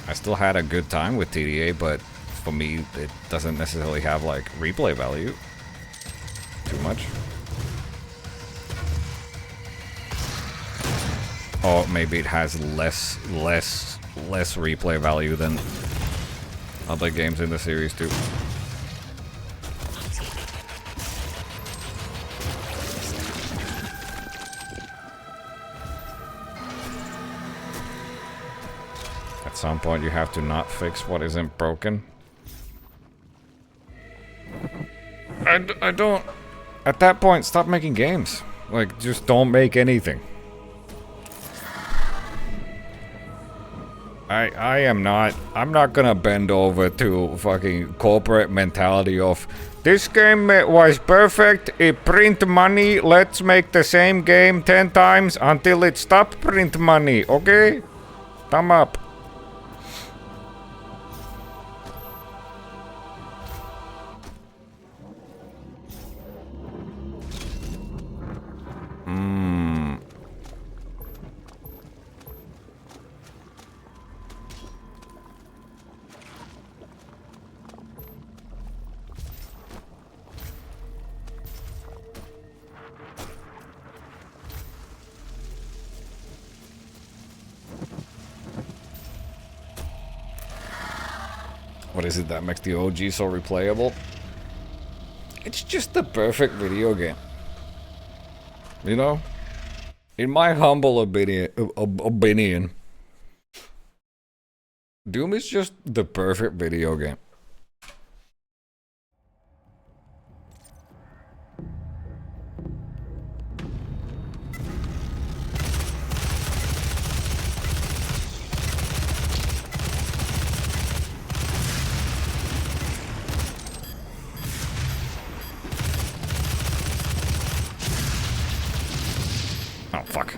I still had a good time with TDA, but for me, it doesn't necessarily have, like, replay value too much. Or maybe it has less replay value than other games in the series too. At some point you have to not fix what isn't broken. I don't... At that point, stop making games. Like, just don't make anything. I'm not gonna bend over to fucking corporate mentality of this game was perfect, it print money, let's make the same game 10 times until it stop print money, okay? Thumb up. What is it that makes the OG so replayable? It's just the perfect video game. You know? In my humble opinion, Doom is just the perfect video game. Oh, fuck.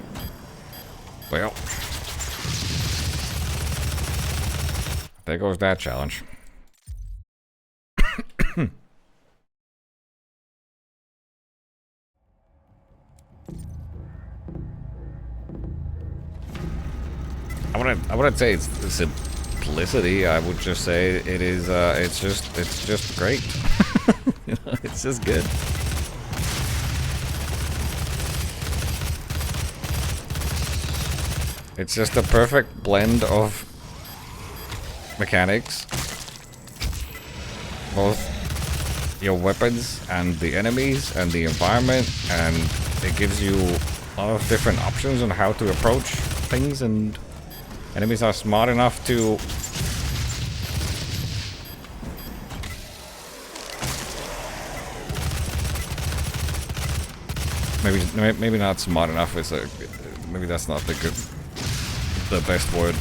Well. There goes that challenge. I wouldn't say it's the simplicity. I would just say it is. It's just great. You know, it's just good. It's just a perfect blend of mechanics, both your weapons and the enemies and the environment, and it gives you a lot of different options on how to approach things, and enemies are smart enough to maybe not smart enough is a maybe that's not the best word.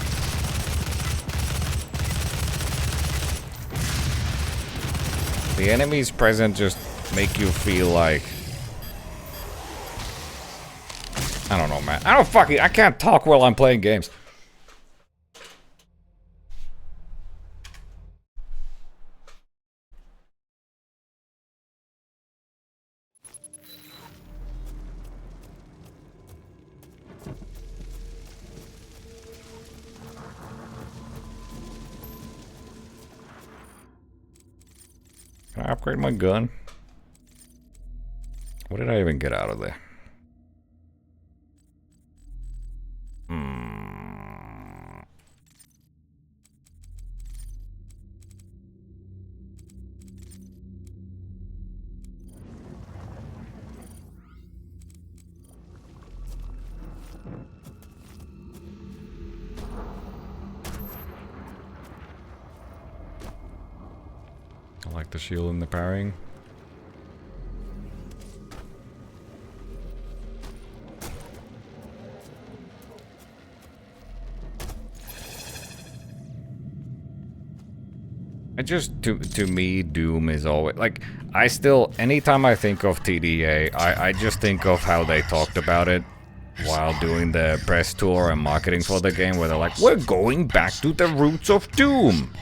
The enemies present just make you feel like, I don't know, man. I can't talk while I'm playing games. Can I upgrade my gun? What did I even get out of there? I like the shield and the parrying. It just, to me, Doom is always, like, I still, anytime I think of TDA, I just think of how they talked about it while doing the press tour and marketing for the game, where they're like, we're going back to the roots of Doom.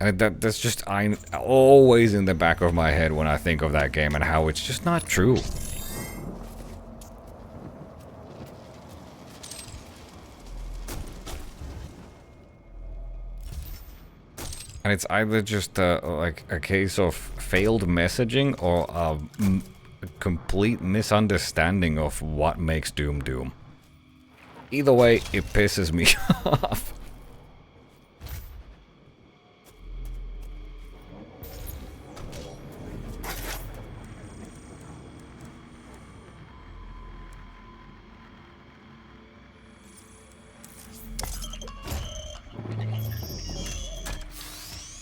And that's just, I'm always in the back of my head when I think of that game and how it's just not true. And it's either just like a case of failed messaging or a complete misunderstanding of what makes Doom Doom. Either way, it pisses me off.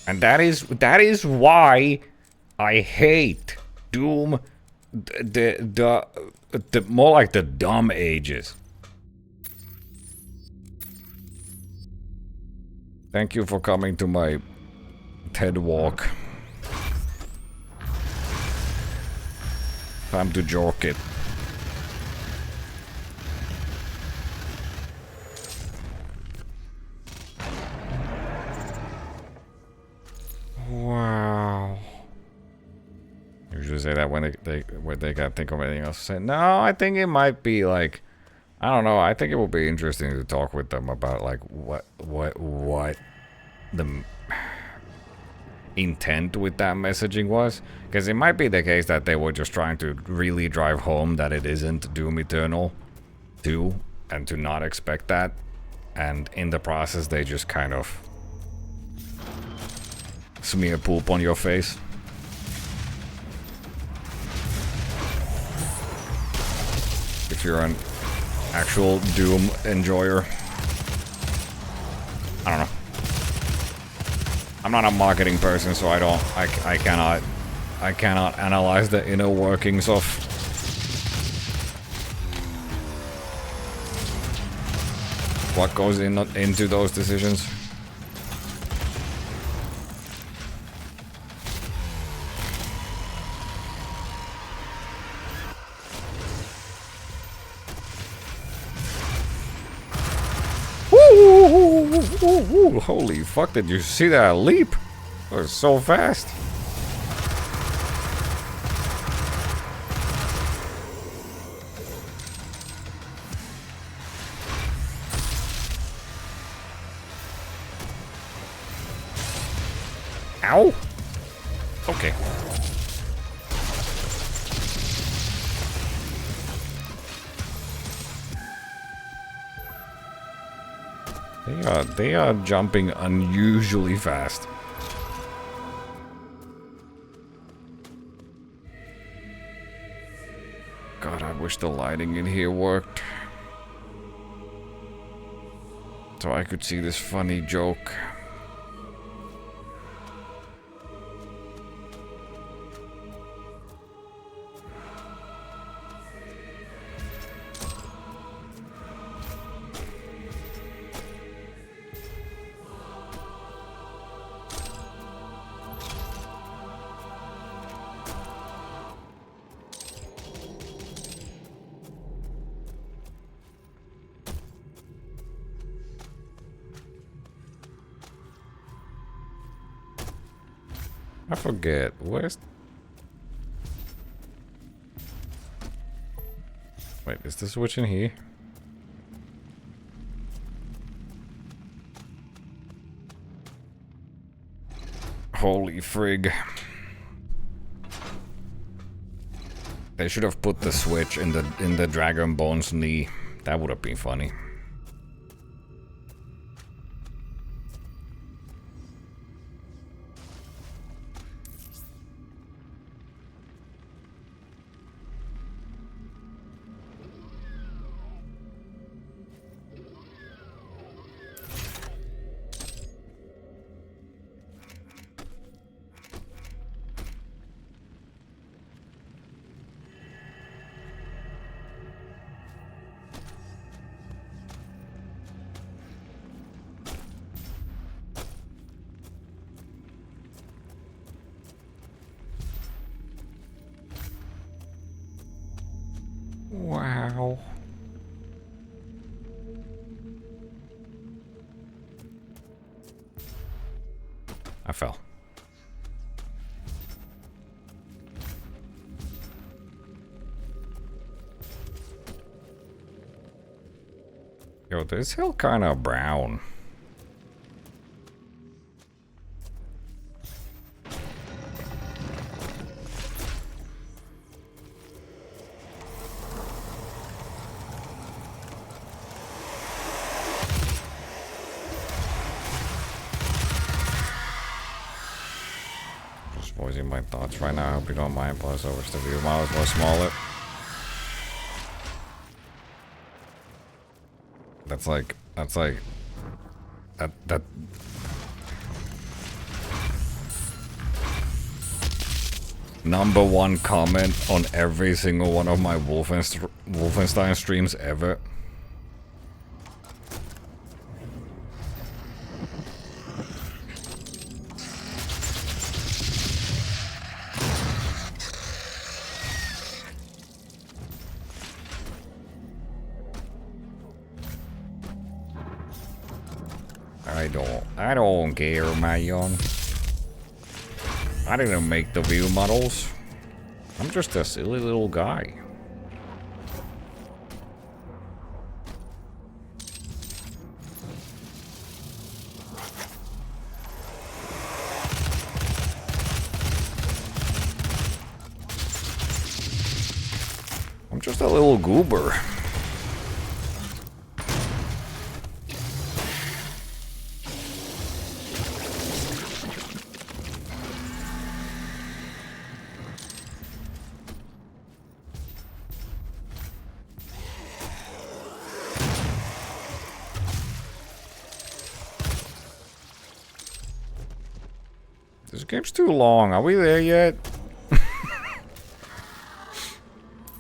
And that is why I hate Doom, the more like the dumb ages. Thank you for coming to my TED walk. Time to jork it. Wow. Usually say that when they can't think of anything else to say. No, I think it might be like, I don't know. I think it will be interesting to talk with them about like what the intent with that messaging was, because it might be the case that they were just trying to really drive home that it isn't Doom Eternal 2 and to not expect that, and in the process they just kind of smear poop on your face. If you're an actual Doom enjoyer. I don't know. I'm not a marketing person, so I cannot analyze the inner workings of what goes into those decisions. Ooh, holy fuck, did you see that leap? It was so fast. Ow. Okay. They are jumping unusually fast. God, I wish the lighting in here worked, so I could see this funny joke. I forget, where's... Wait, is the switch in here? Holy frig. They should have put the switch in the Dragon Bone's knee. That would have been funny. Wow. I fell. Yo, this hill kind of brown. Just voicing my thoughts right now. I hope you don't mind. Plus, I wish the view models were smaller. That's like that number one comment on every single one of my Wolfenstein streams ever. I don't care, man. I didn't make the view models. I'm just a silly little guy. I'm just a little goober. This game's too long. Are we there yet? And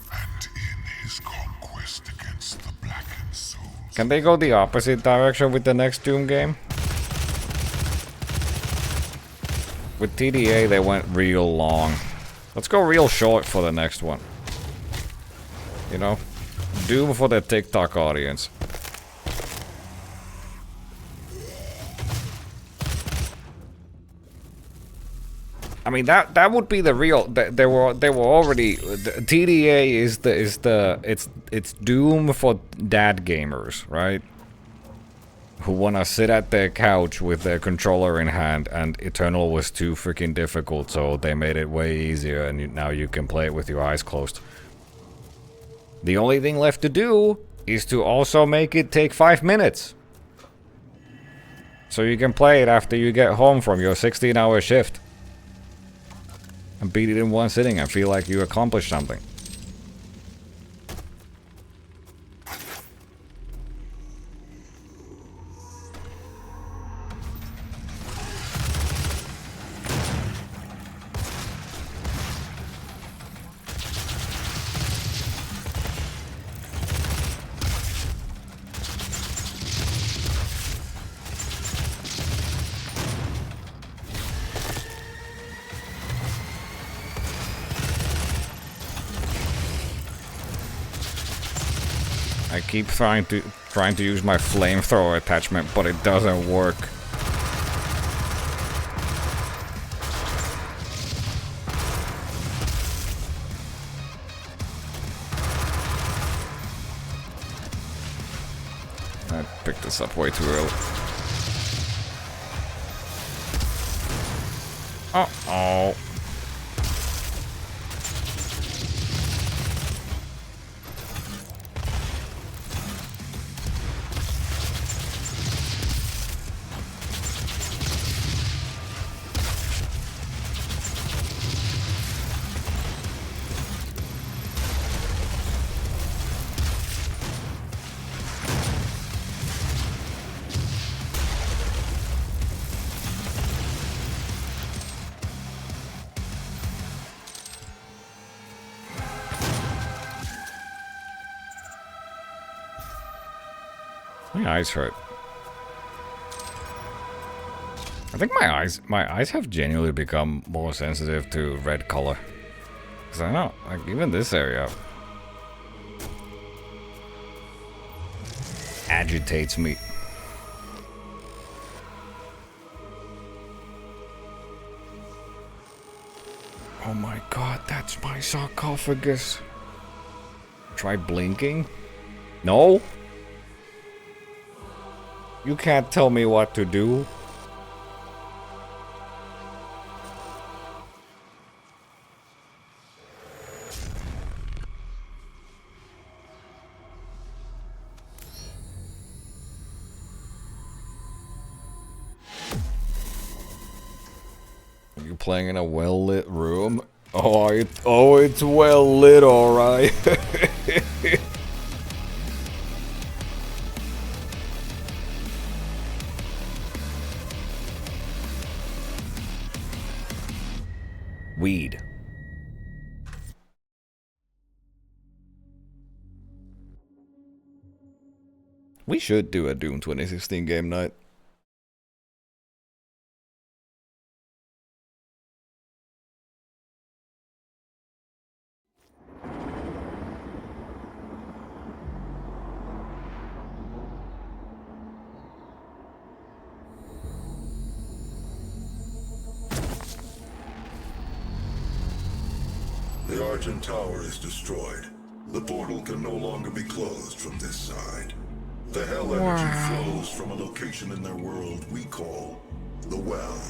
in his conquest against the blackened souls. Can they go the opposite direction with the next Doom game? With TDA, they went real long. Let's go real short for the next one. You know? Doom for the TikTok audience. I mean that would be the real. They were already. The TDA it's Doom for dad gamers, right? Who wanna sit at their couch with their controller in hand, and Eternal was too freaking difficult, so they made it way easier, and now you can play it with your eyes closed. The only thing left to do is to also make it take 5 minutes, so you can play it after you get home from your 16-hour shift. And beat it in one sitting and feel like you accomplished something. I keep trying to use my flamethrower attachment, but it doesn't work. I picked this up way too early. Uh-oh. My eyes hurt. I think my eyes have genuinely become more sensitive to red color. Cause I know, like even this area agitates me. Oh my god, that's my sarcophagus. Try blinking? No? You can't tell me what to do. Are you playing in a well-lit room? Oh, it's well lit, alright. Weed. We should do a Doom 2016 game night. The Argent Tower is destroyed. The portal can no longer be closed from this side. The hell energy flows from a location in their world we call the Well.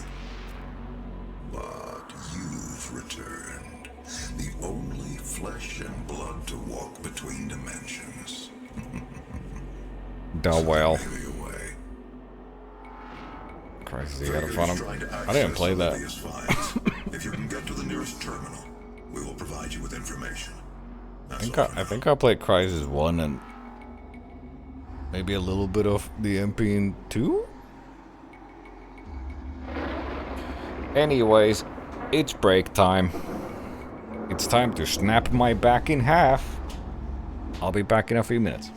But you've returned. The only flesh and blood to walk between dimensions. The Well. Christ, you got in front of him. I didn't play that. If you can get to the nearest terminal, we will provide you with information. I think I played Crysis 1 and maybe a little bit of the MP in 2? Anyways, it's break time. It's time to snap my back in half. I'll be back in a few minutes.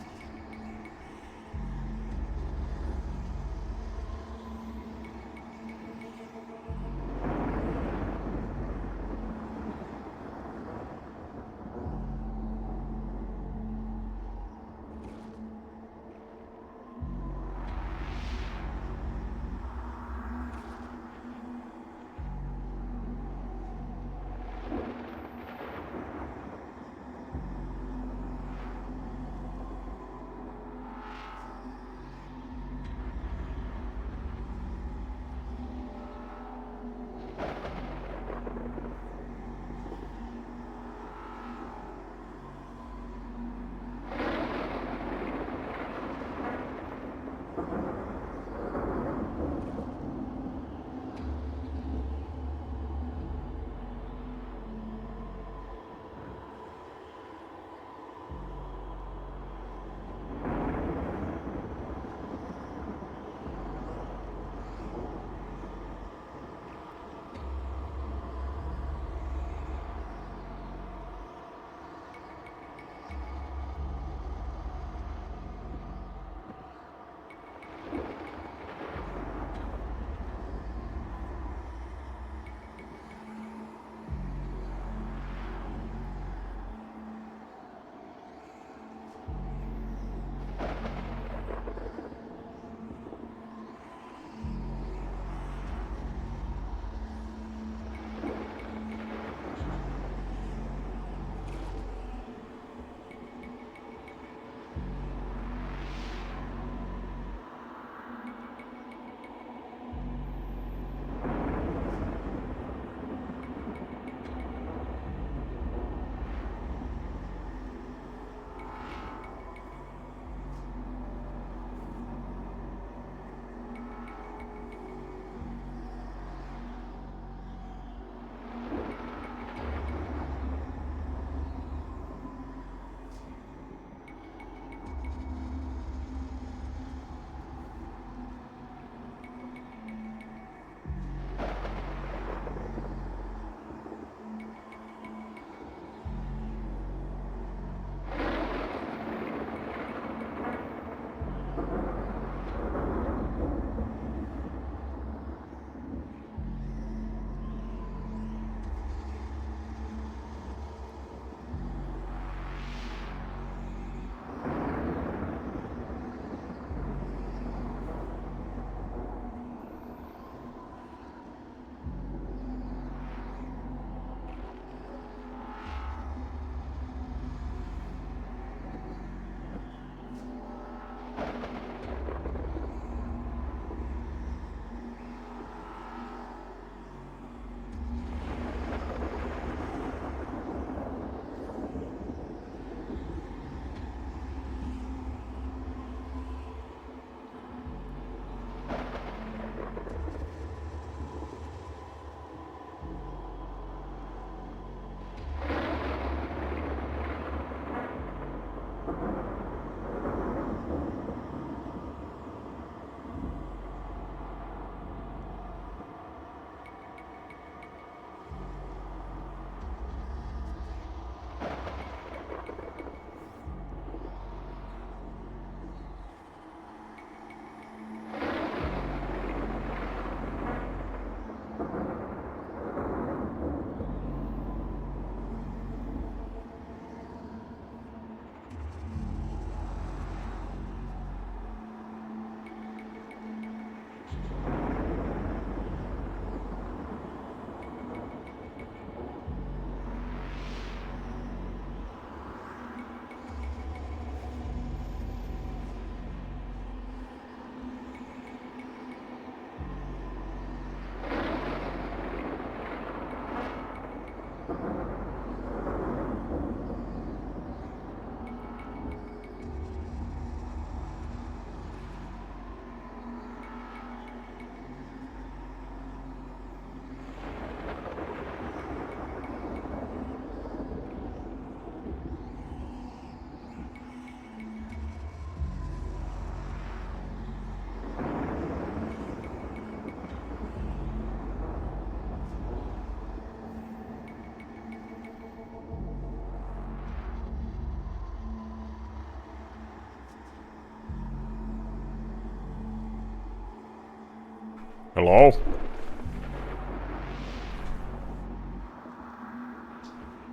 Hello?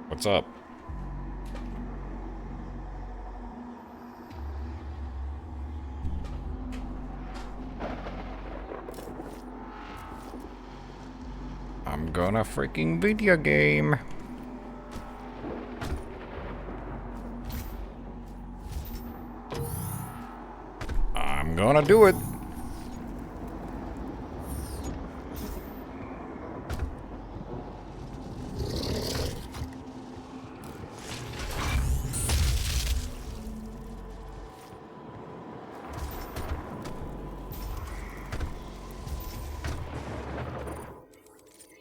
What's up? I'm gonna freaking video game. I'm gonna do it.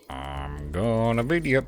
I'm gonna video.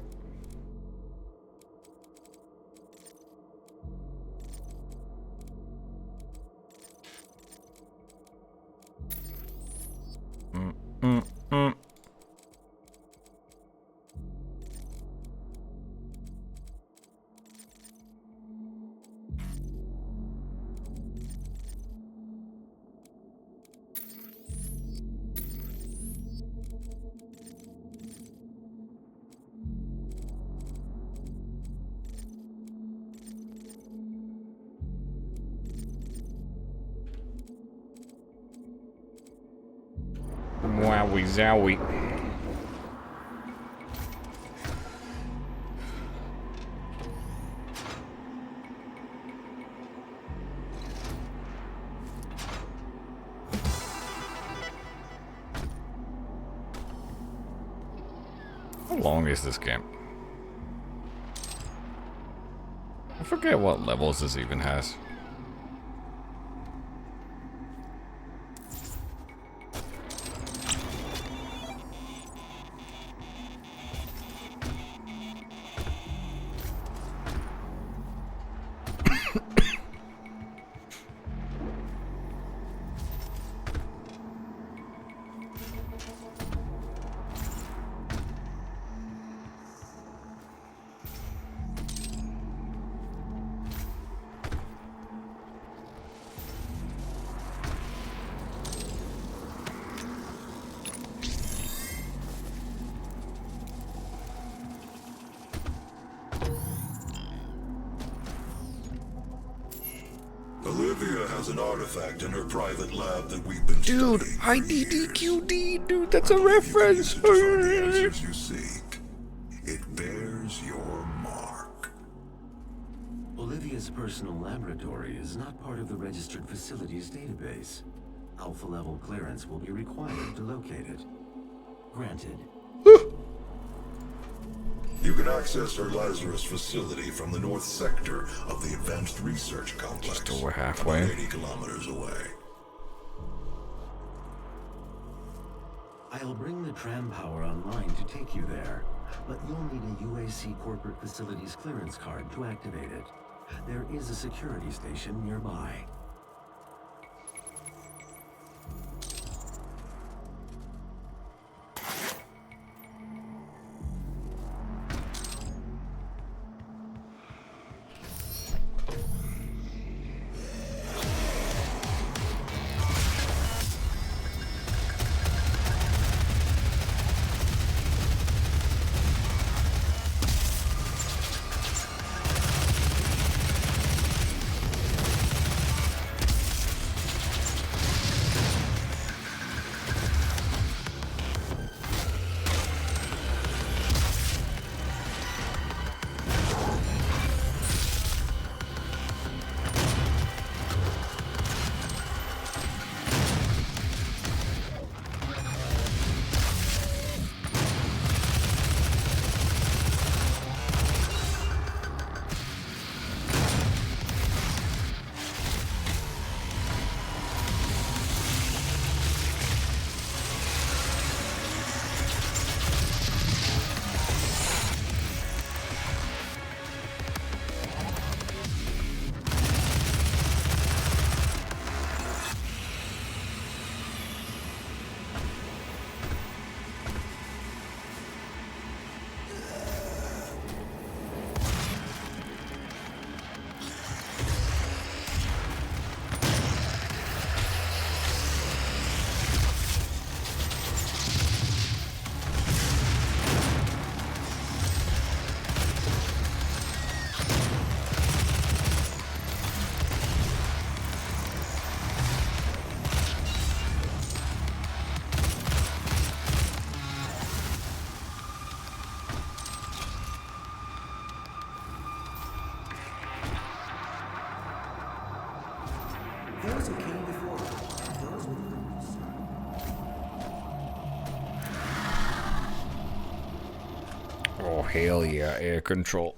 Wowie zowie. How long is this game? I forget what levels this even has. has an artifact in her private lab that we've been Dude, studying. IDDQD, dude, that's a reference. You find the answers you seek. It bears your mark. Olivia's personal laboratory is not part of the registered facilities database. Alpha-level clearance will be required to locate it. Granted. You can access her Lazarus facility from the north sector of the Advanced Research Complex. Just over halfway. About 80 kilometers away. I'll bring the tram power online to take you there, but you'll need a UAC corporate facilities clearance card to activate it. There is a security station nearby. Those who came before and those who lose. Oh, hell yeah, air control.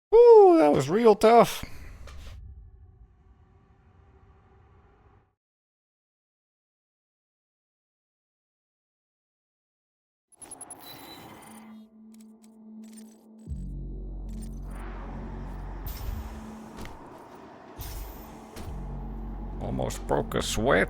Woo, that was real tough. Almost broke a sweat.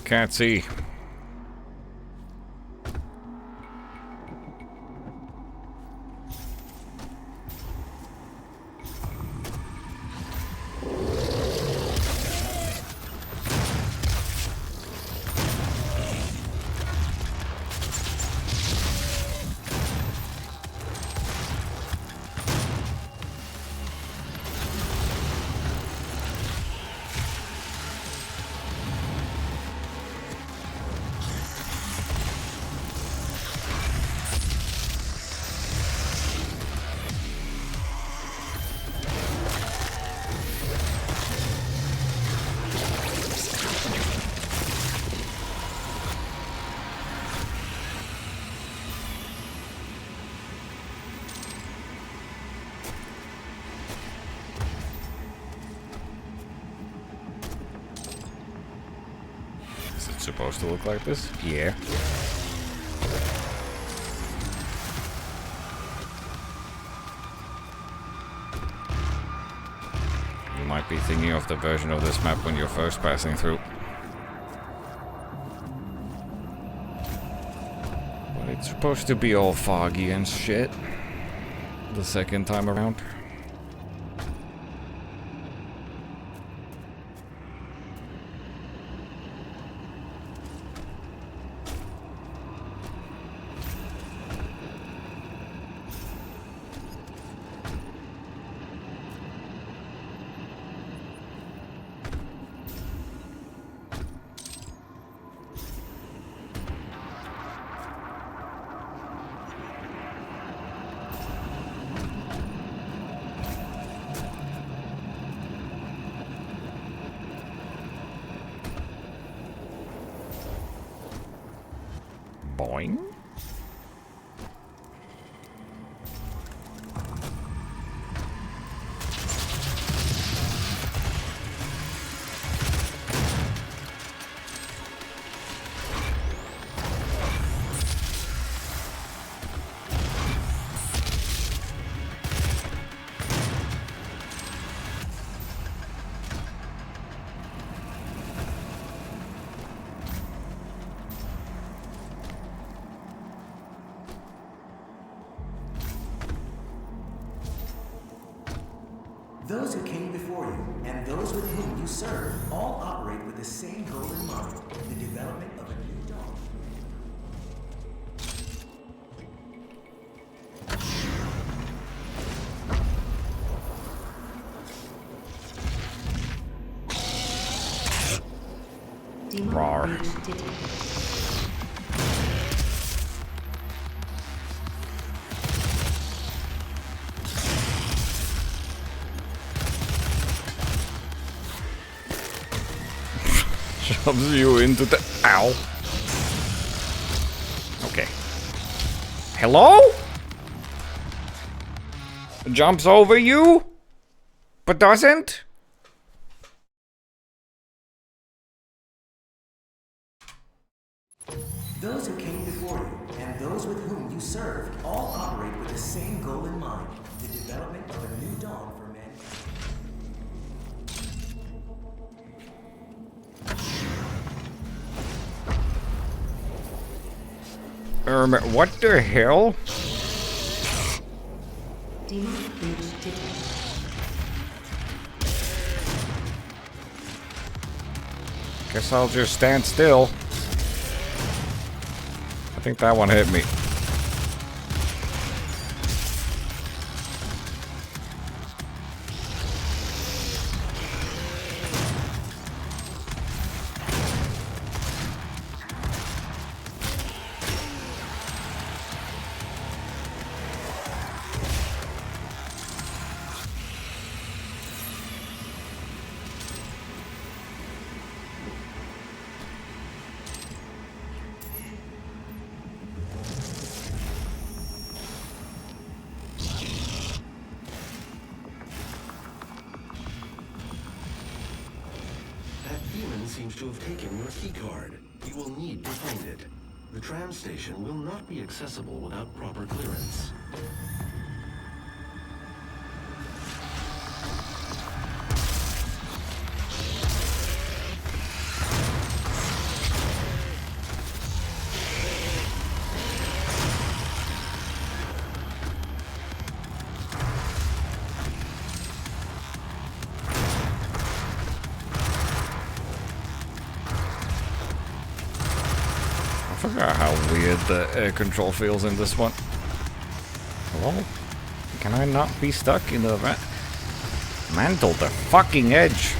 Can't see. supposed to look like this? Yeah. You might be thinking of the version of this map when you're first passing through. But it's supposed to be all foggy and shit the second time around. Boing. Those who came before you and those with whom you serve all operate with the same goal in mind, the development of a new dawn. Rawr. Shoves you into the... Ow. Okay. Hello? Jumps over you? But doesn't? Those who came before you and those with whom you serve all operate with the same goal in mind, the development of a new dawn for mankind. What the hell? Guess I'll just stand still. I think that one hit me. Seems to have taken your keycard. You will need to find it. The tram station will not be accessible without proper clearance. I forgot how weird the air control feels in this one. Hello? Can I not be stuck in the mantle the fucking edge?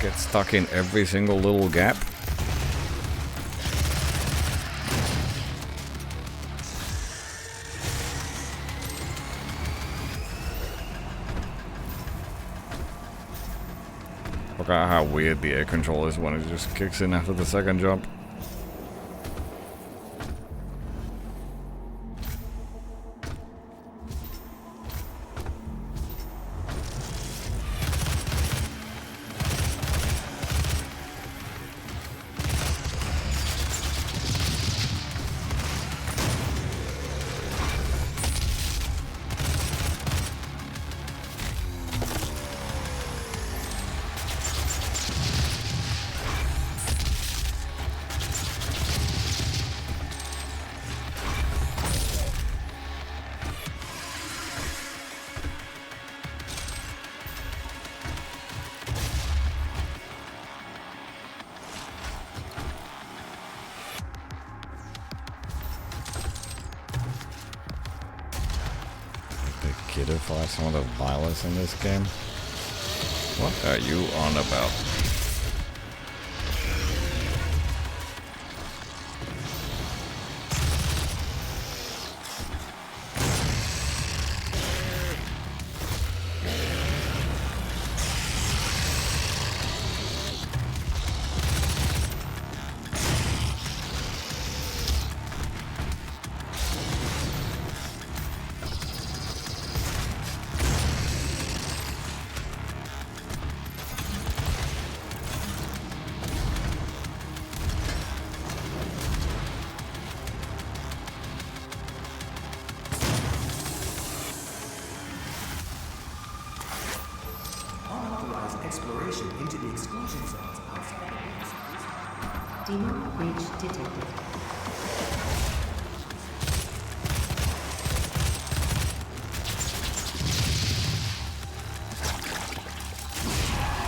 Get stuck in every single little gap. Forgot how weird the air control is when it just kicks in after the second jump. kidify some of the violence in this game? What are you on about? Unauthorized exploration into the exclusion zones outside of the Demon breach detected.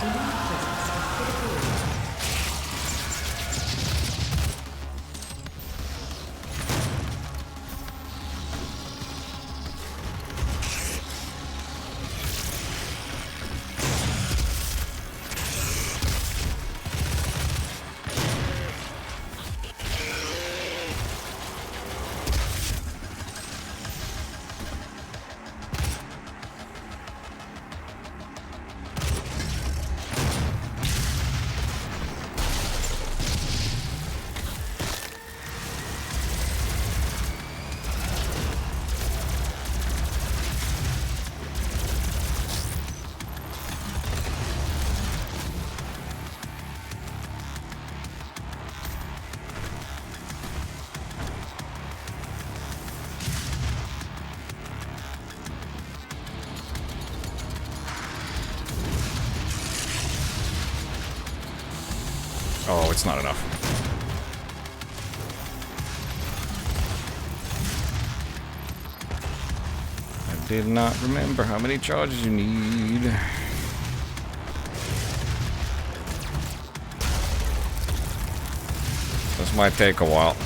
Demon presence in critical area. Oh, it's not enough. I did not remember how many charges you need. This might take a while.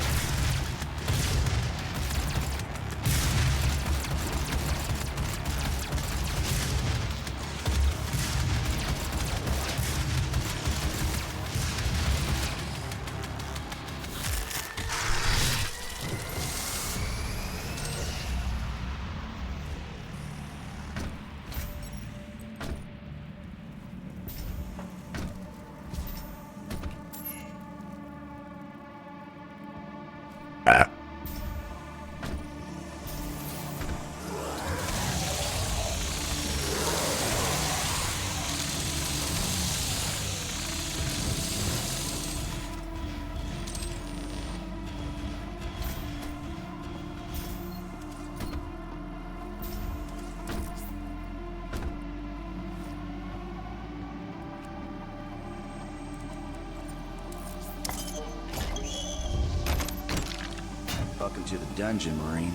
Welcome to the dungeon, Marine.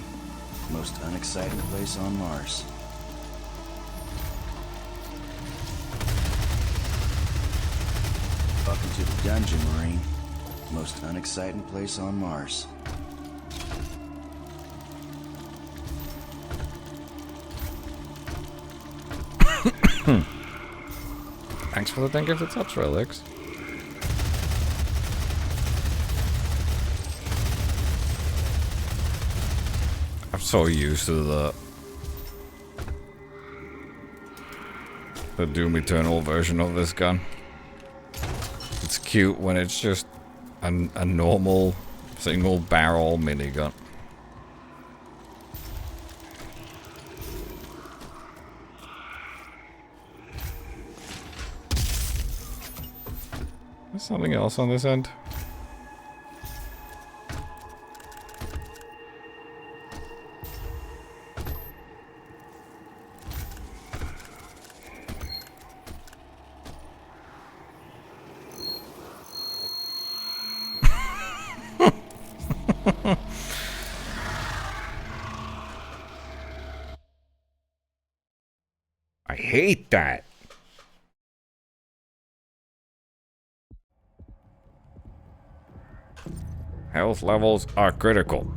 Most unexciting place on Mars. Welcome to the dungeon, Marine. Most unexciting place on Mars. Thanks for the 10 gifted subs, Relics. I'm so used to the Doom Eternal version of this gun. It's cute when it's just a normal single barrel minigun. There's something else on this end. I hate that. Health levels are critical.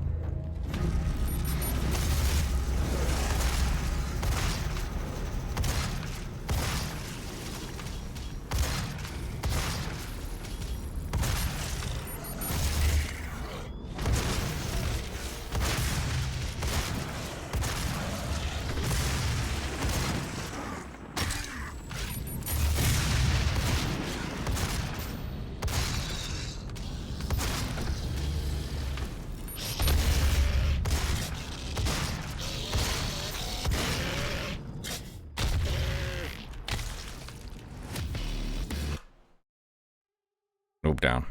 Move down.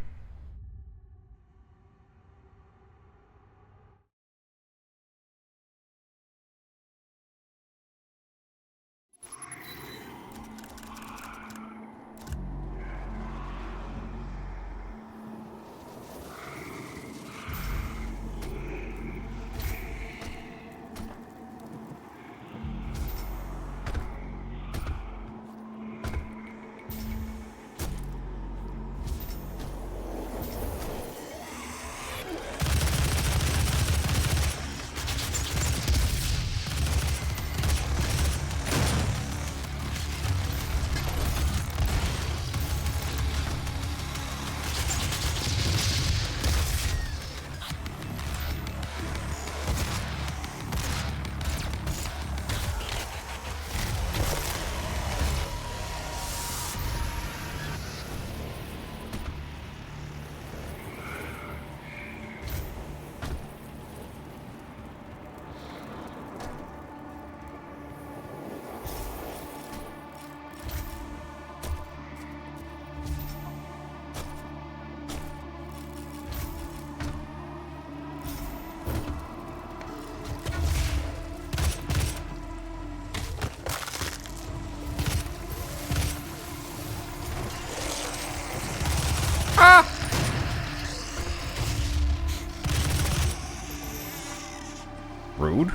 Rude.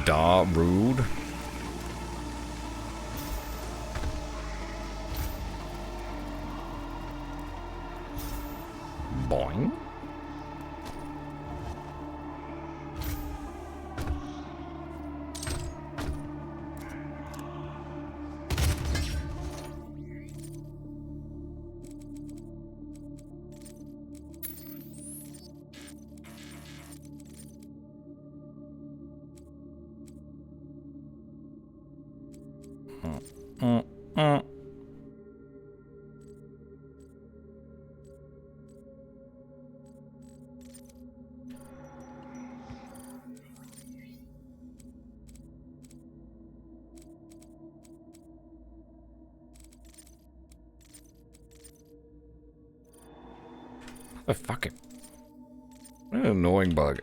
Da rude. Boing. Oh, fuck it. What an annoying bug.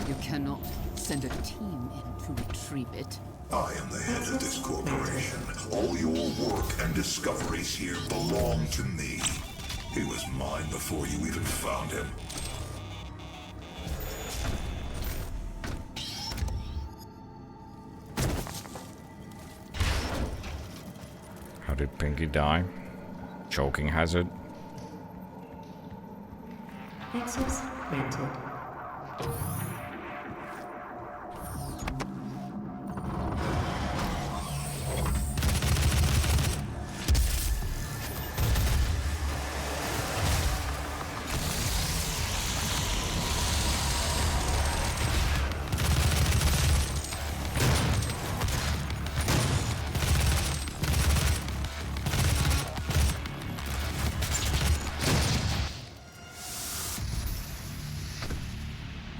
You cannot send a team in to retrieve it. I am the head of this corporation. All your work and discoveries here belong to me. He was mine before you even found him. How did Pinky die? Choking hazard? Access granted.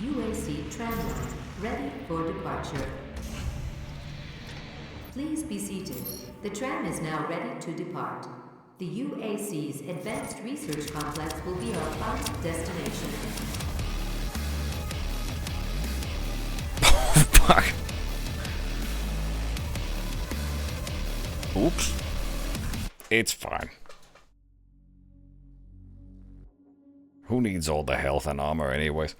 UAC tramline ready for departure. Please be seated. The tram is now ready to depart. The UAC's Advanced Research Complex will be our final destination. Fuck. Oops. It's fine. Who needs all the health and armor anyways?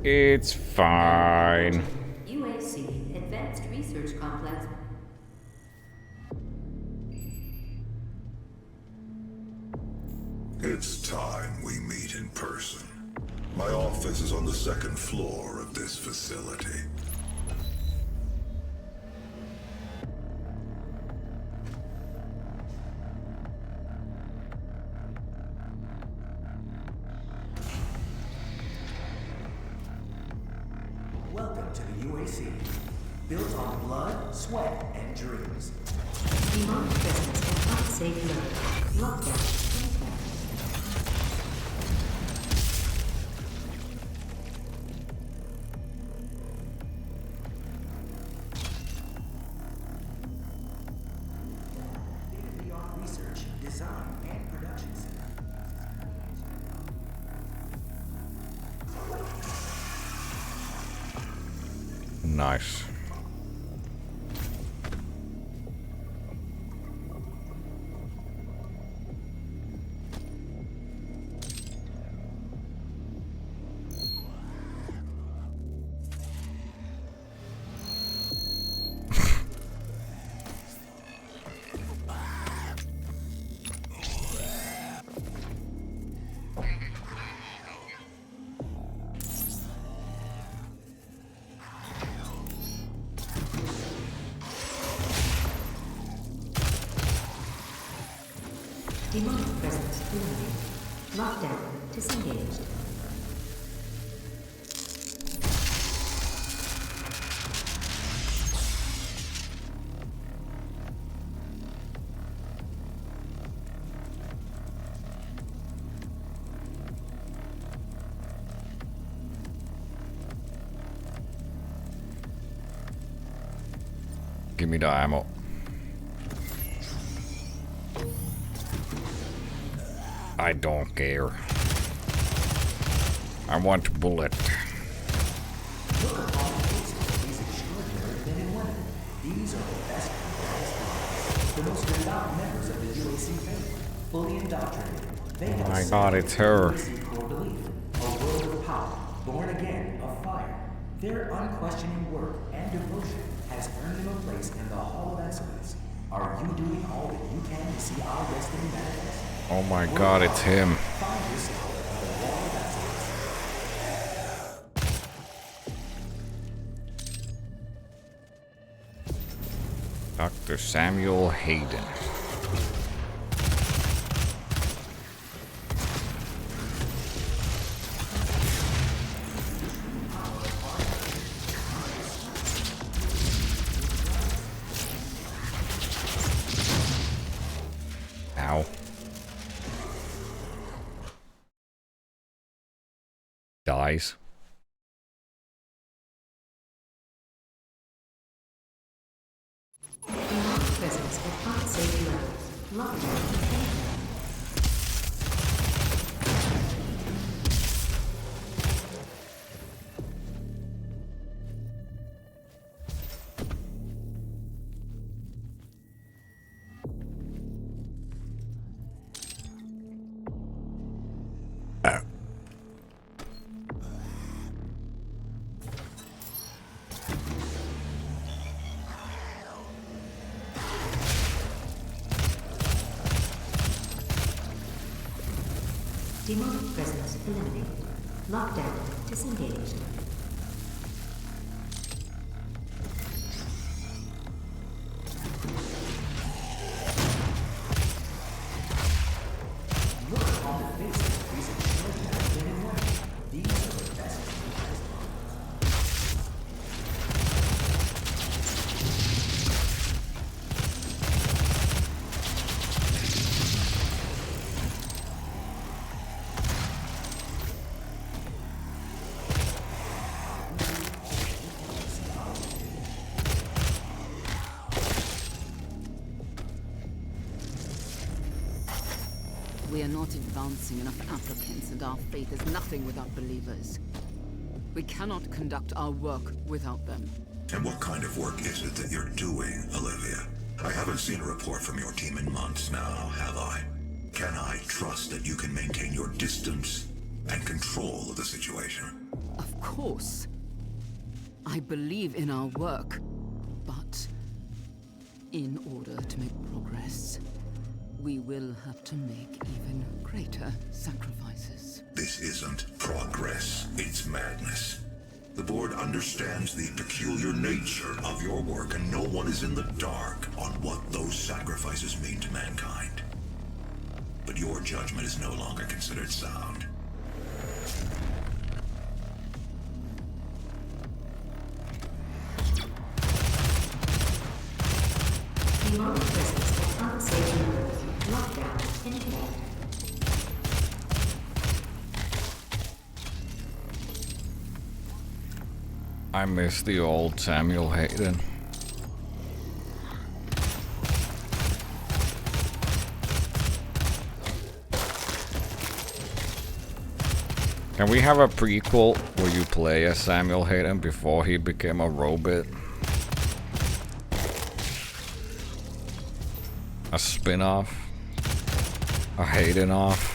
It's fine. UAC Advanced Research Complex. It's time we meet in person. My office is on the second floor of this facility. Welcome to the UAC. Built on blood, sweat, and dreams. Demonic presence at unsafe level. Lockdown. State-of-the-art research, design, and production center. Nice. Demonic presence eliminated. Lockdown disengaged. Give me the ammo. I don't care. I want bullet. Look at all the faces of these extraordinary men and women. These are the best and brightest minds. The most devout members of the UAC faith. Fully indoctrinated. They Oh have my a God, single it's her. UAC core belief. A world of power. Born again of fire. Their unquestioning work and devotion has earned them a place in the Hall of Excellence. Are you doing all that you can to see our destiny manifest? Oh my God, it's him. Find yourself at the Wall of Excellence. Dr. Samuel Hayden. Ow. Dies. Demonic presence at unsafe levels. Lockdown disengaged. Demonic presence eliminated. Lockdown disengaged. Look upon the faces of these extraordinary We are not advancing enough applicants, and our faith is nothing without believers. We cannot conduct our work without them. And what kind of work is it that you're doing, Olivia? I haven't seen a report from your team in months now, have I? Can I trust that you can maintain your distance and control of the situation? Of course. I believe in our work, but in order to make progress, we will have to make even greater sacrifices. This isn't progress, it's madness. The board understands the peculiar nature of your work, and no one is in the dark on what those sacrifices mean to mankind. But your judgment is no longer considered sound. Demonic presence at unsafe levels. Lockdown in effect. I miss the old Samuel Hayden. Can we have a prequel where you play as Samuel Hayden before he became a robot? A spin-off? A Hayden-off?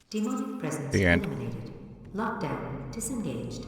Demonic presence The end. eliminated. Lockdown disengaged.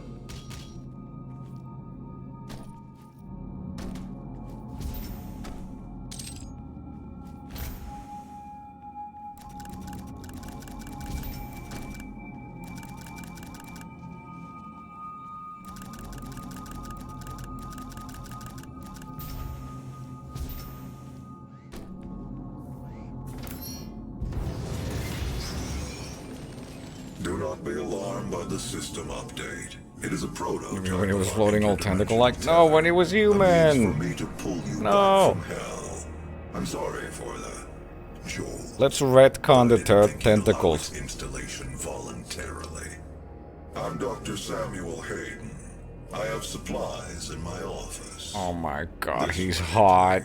Do not be alarmed by the system update. It is a prototype. When he was floating all tentacle-like? No, when he was human! For me to pull you No! back from hell. I'm sorry for that, Joel. Let's retcon the tentacles. Installation voluntarily. I'm Dr. Samuel Hayden. I have supplies in my office. Oh my god, he's hot.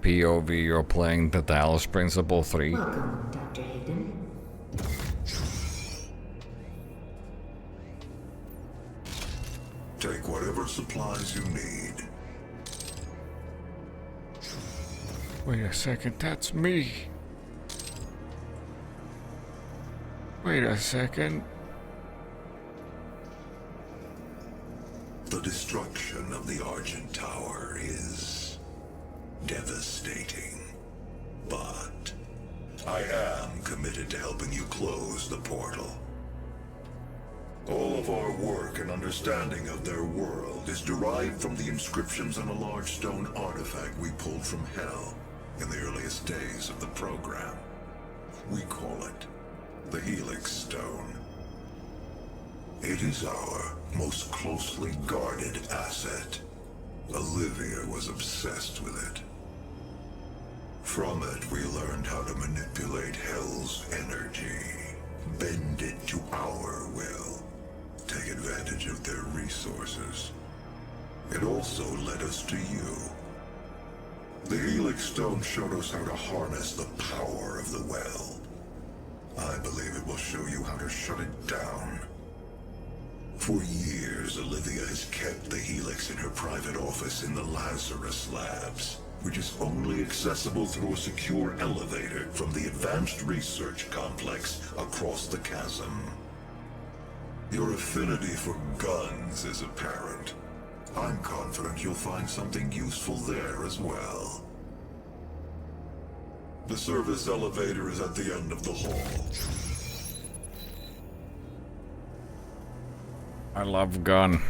POV, you're playing the Dallas Principle 3. Welcome, Dr. Hayden. Take whatever supplies you need. Wait a second, that's me. Wait a second. The destruction of the Argent Tower is devastating, but I am committed to helping you close the portal. All of our work and understanding of their world is derived from the inscriptions on a large stone artifact we pulled from Hell in the earliest days of the program. We call it the Helix Stone. It is our most closely guarded asset. Olivia was obsessed with it. From it, we learned how to manipulate Hell's energy, bend it to our will, take advantage of their resources. It also led us to you. The Helix Stone showed us how to harness the power of the well. I believe it will show you how to shut it down. For years, Olivia has kept the Helix in her private office in the Lazarus Labs, which is only accessible through a secure elevator from the Advanced Research Complex across the chasm. Your affinity for guns is apparent. I'm confident you'll find something useful there as well. The service elevator is at the end of the hall. I love gun.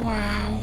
Wow.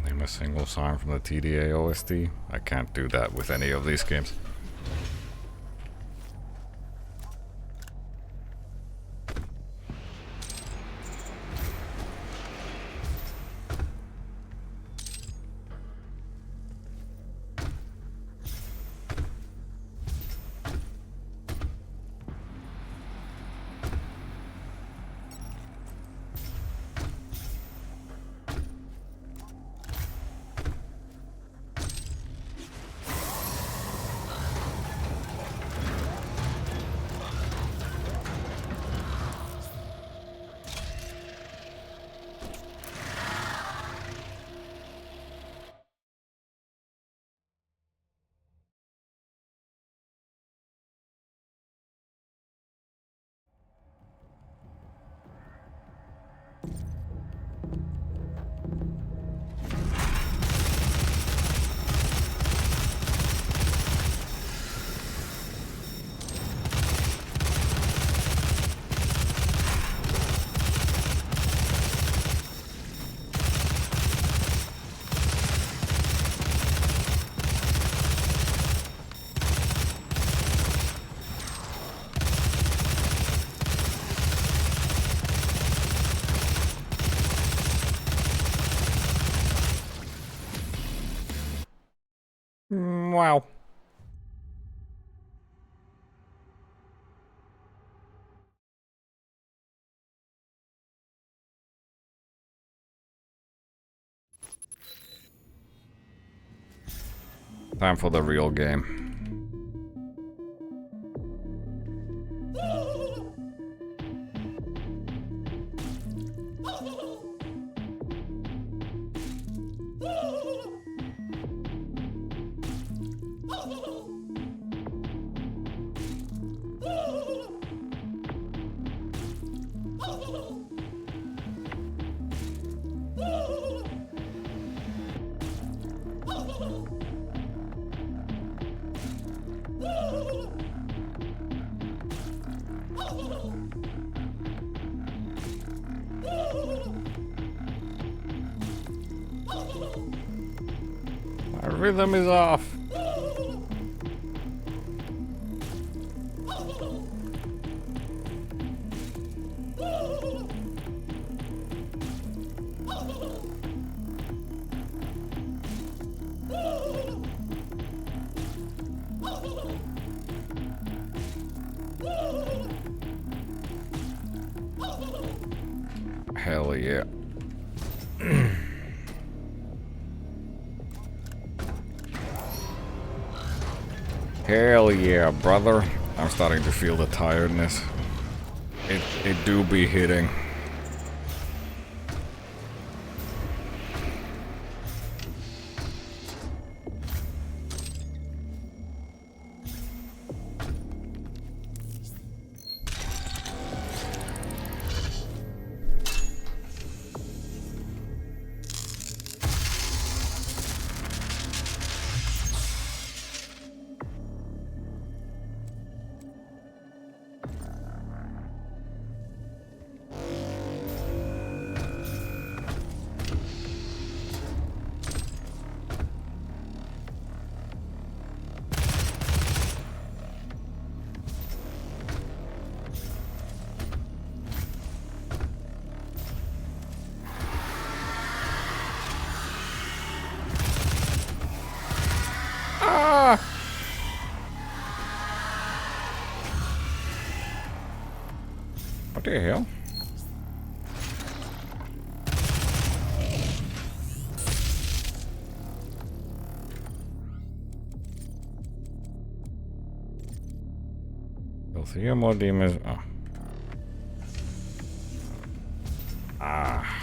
Name a single song from the TDA OST. I can't do that with any of these games. Wow. Time for the real game. My rhythm is off. Hell yeah. Hell yeah, brother. I'm starting to feel the tiredness. It do be hitting. What the hell? So 3 more demons. Oh. Ah.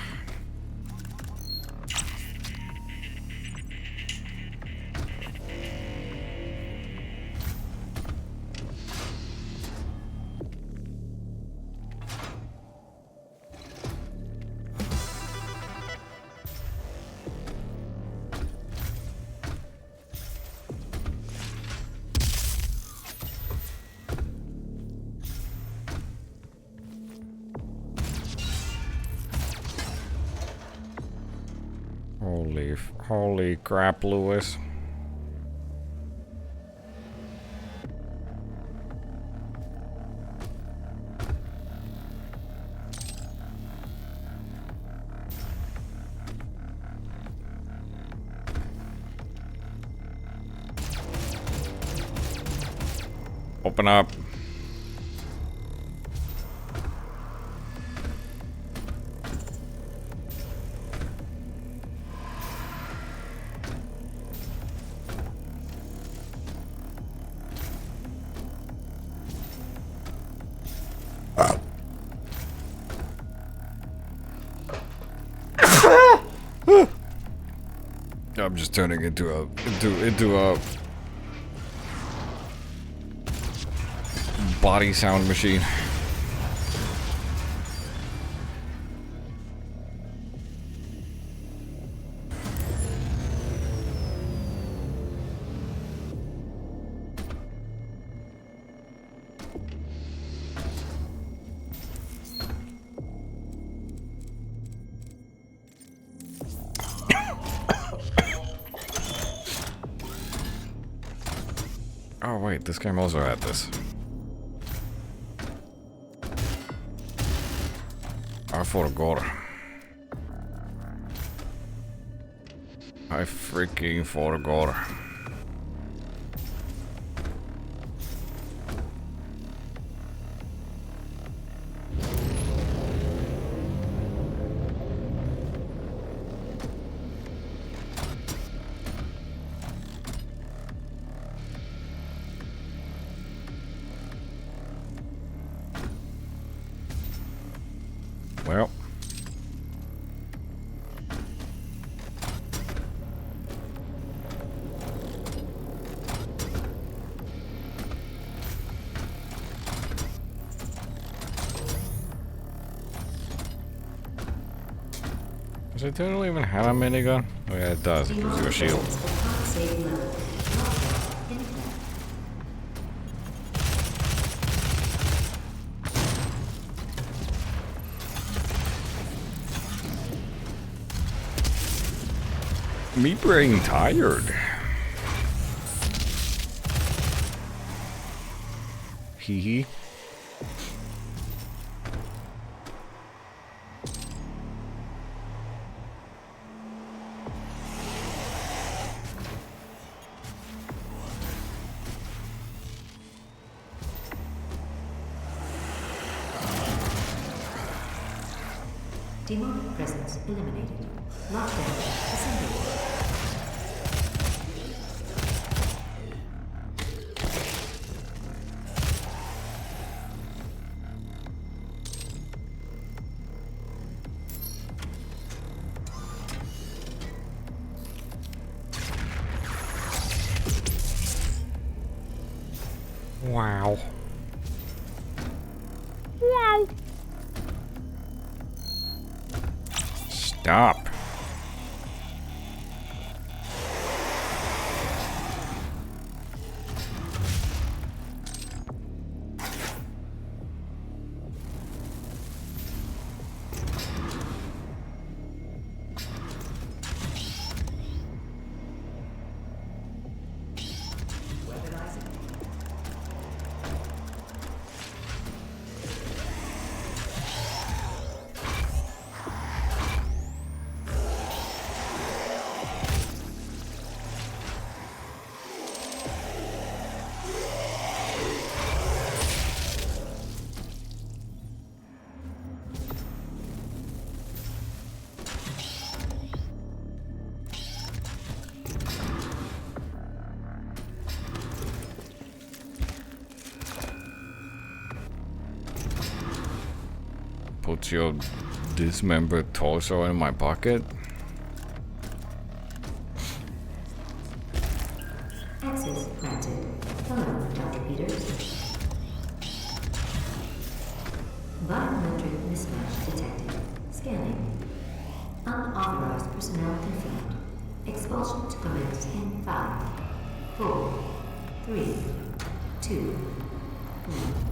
Holy crap, Lewis. Open up. I'm just turning into a body sound machine. Oh wait, this game also had this. I forgot. I freaking forgot. Does it totally even have a minigun? Oh yeah, it does. It gives you a shield. Me brain tired. Hee hee. Demonic presence eliminated. Lockdown disengaged. Wow. Wow. Stop. Put your dismembered torso in my pocket. Access granted. Hello, Dr. Peters. Biometric mismatch detected. Scanning. Unauthorized personnel confirmed. Expulsion to commence in 5, 4, 3, 2, 1.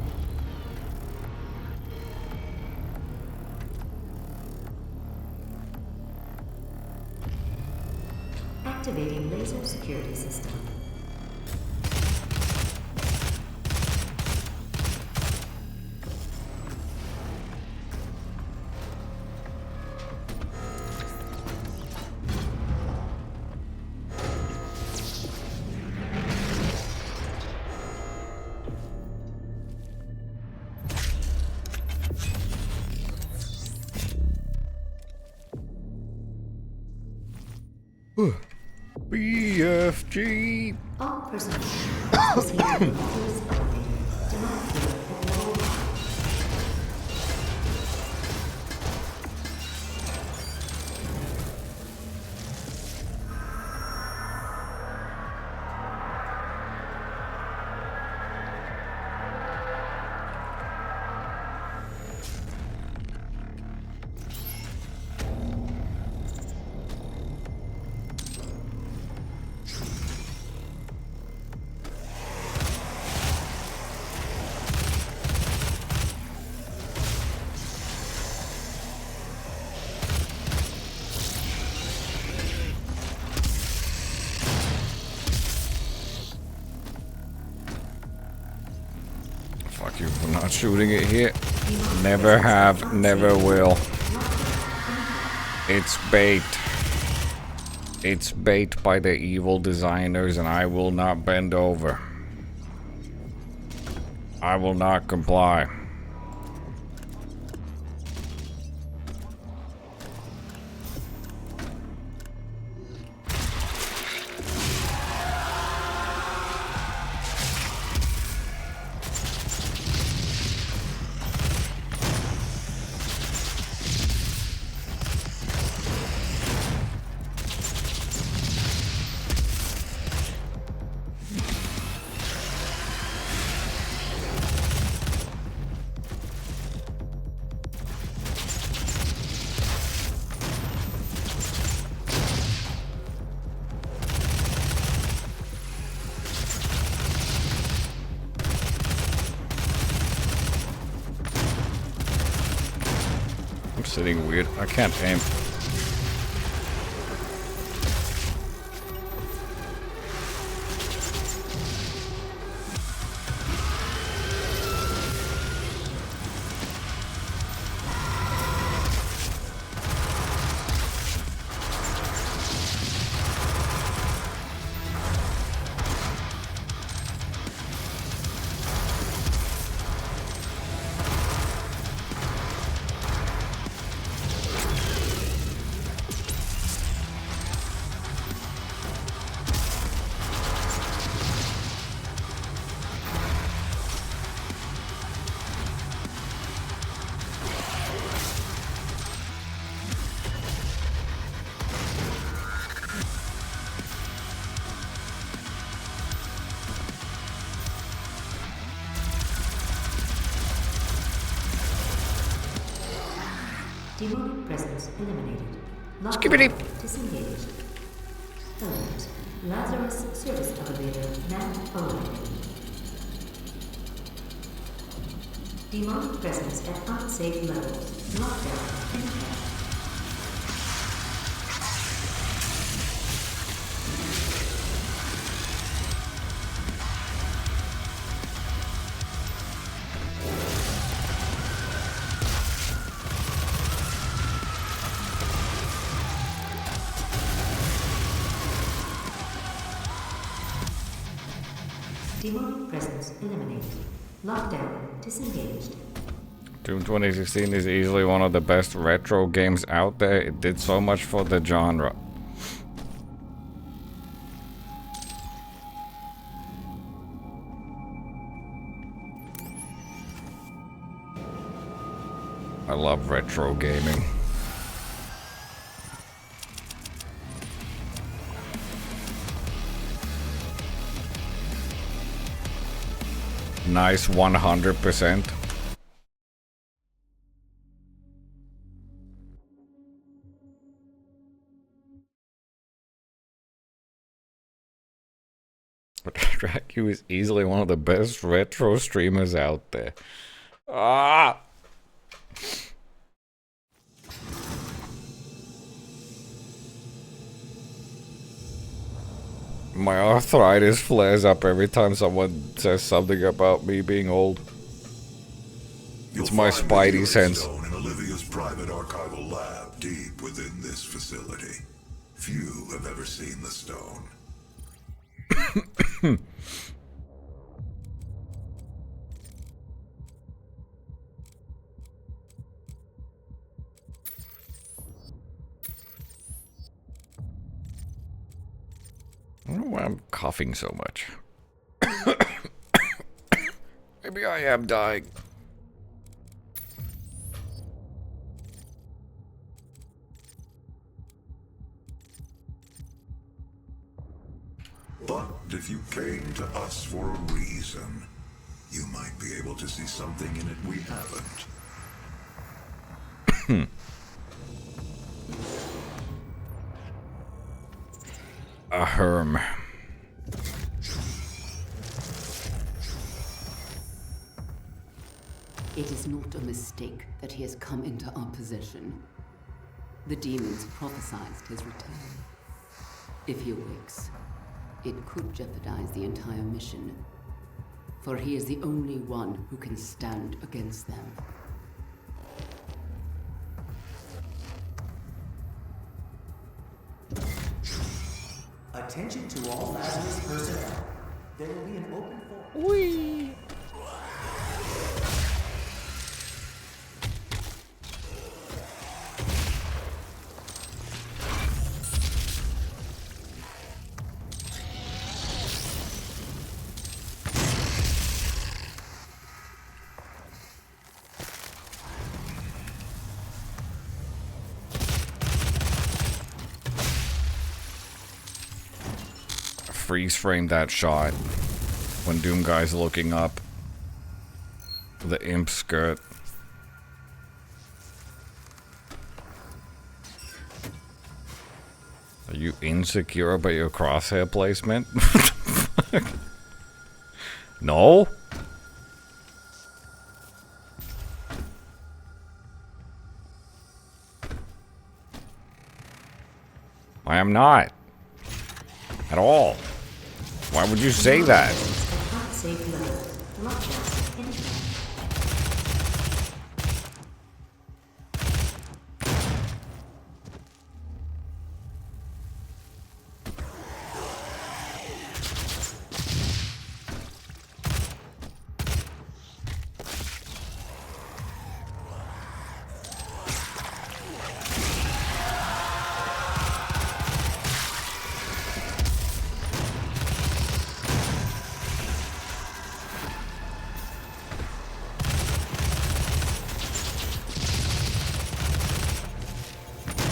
Activating laser security system. BFG. All personnel proceed to the first elevator. Do not fear at low rise. Fuck you for not shooting it here. Never have, never will. It's bait. It's bait by the evil designers, and I will not bend over. I will not comply. sitting weird. I can't aim. Demonic presence eliminated. Skibbity. Lockdown disengaged. Alert. Lazarus service elevator now open. Demonic presence at unsafe levels. Lockdown in effect. Demonic presence eliminated. Lockdown disengaged. Doom 2016 is easily one of the best retro games out there. It did so much for the genre. I love retro gaming. Nice 100%. DraQu is easily one of the best retro streamers out there. Ah! My arthritis flares up every time someone says something about me being old. It's my spidey sense. In Olivia's private archival lab deep within this facility. Few have ever seen the stone. I don't know why I'm coughing so much. Maybe I am dying. But if you came to us for a reason, you might be able to see something in it we haven't. A herm. It is not a mistake that he has come into our possession. The demons prophesied his return. If he awakes, it could jeopardize the entire mission. For he is the only one who can stand against them. Attention to all Lazarus personnel. There will be an open forum. Whee! Freeze frame that shot when Doom Guy's looking up the imp skirt. Are you insecure about your crosshair placement? No? I am not. At all. Why would you say that? Safe level. Lockdown infinite.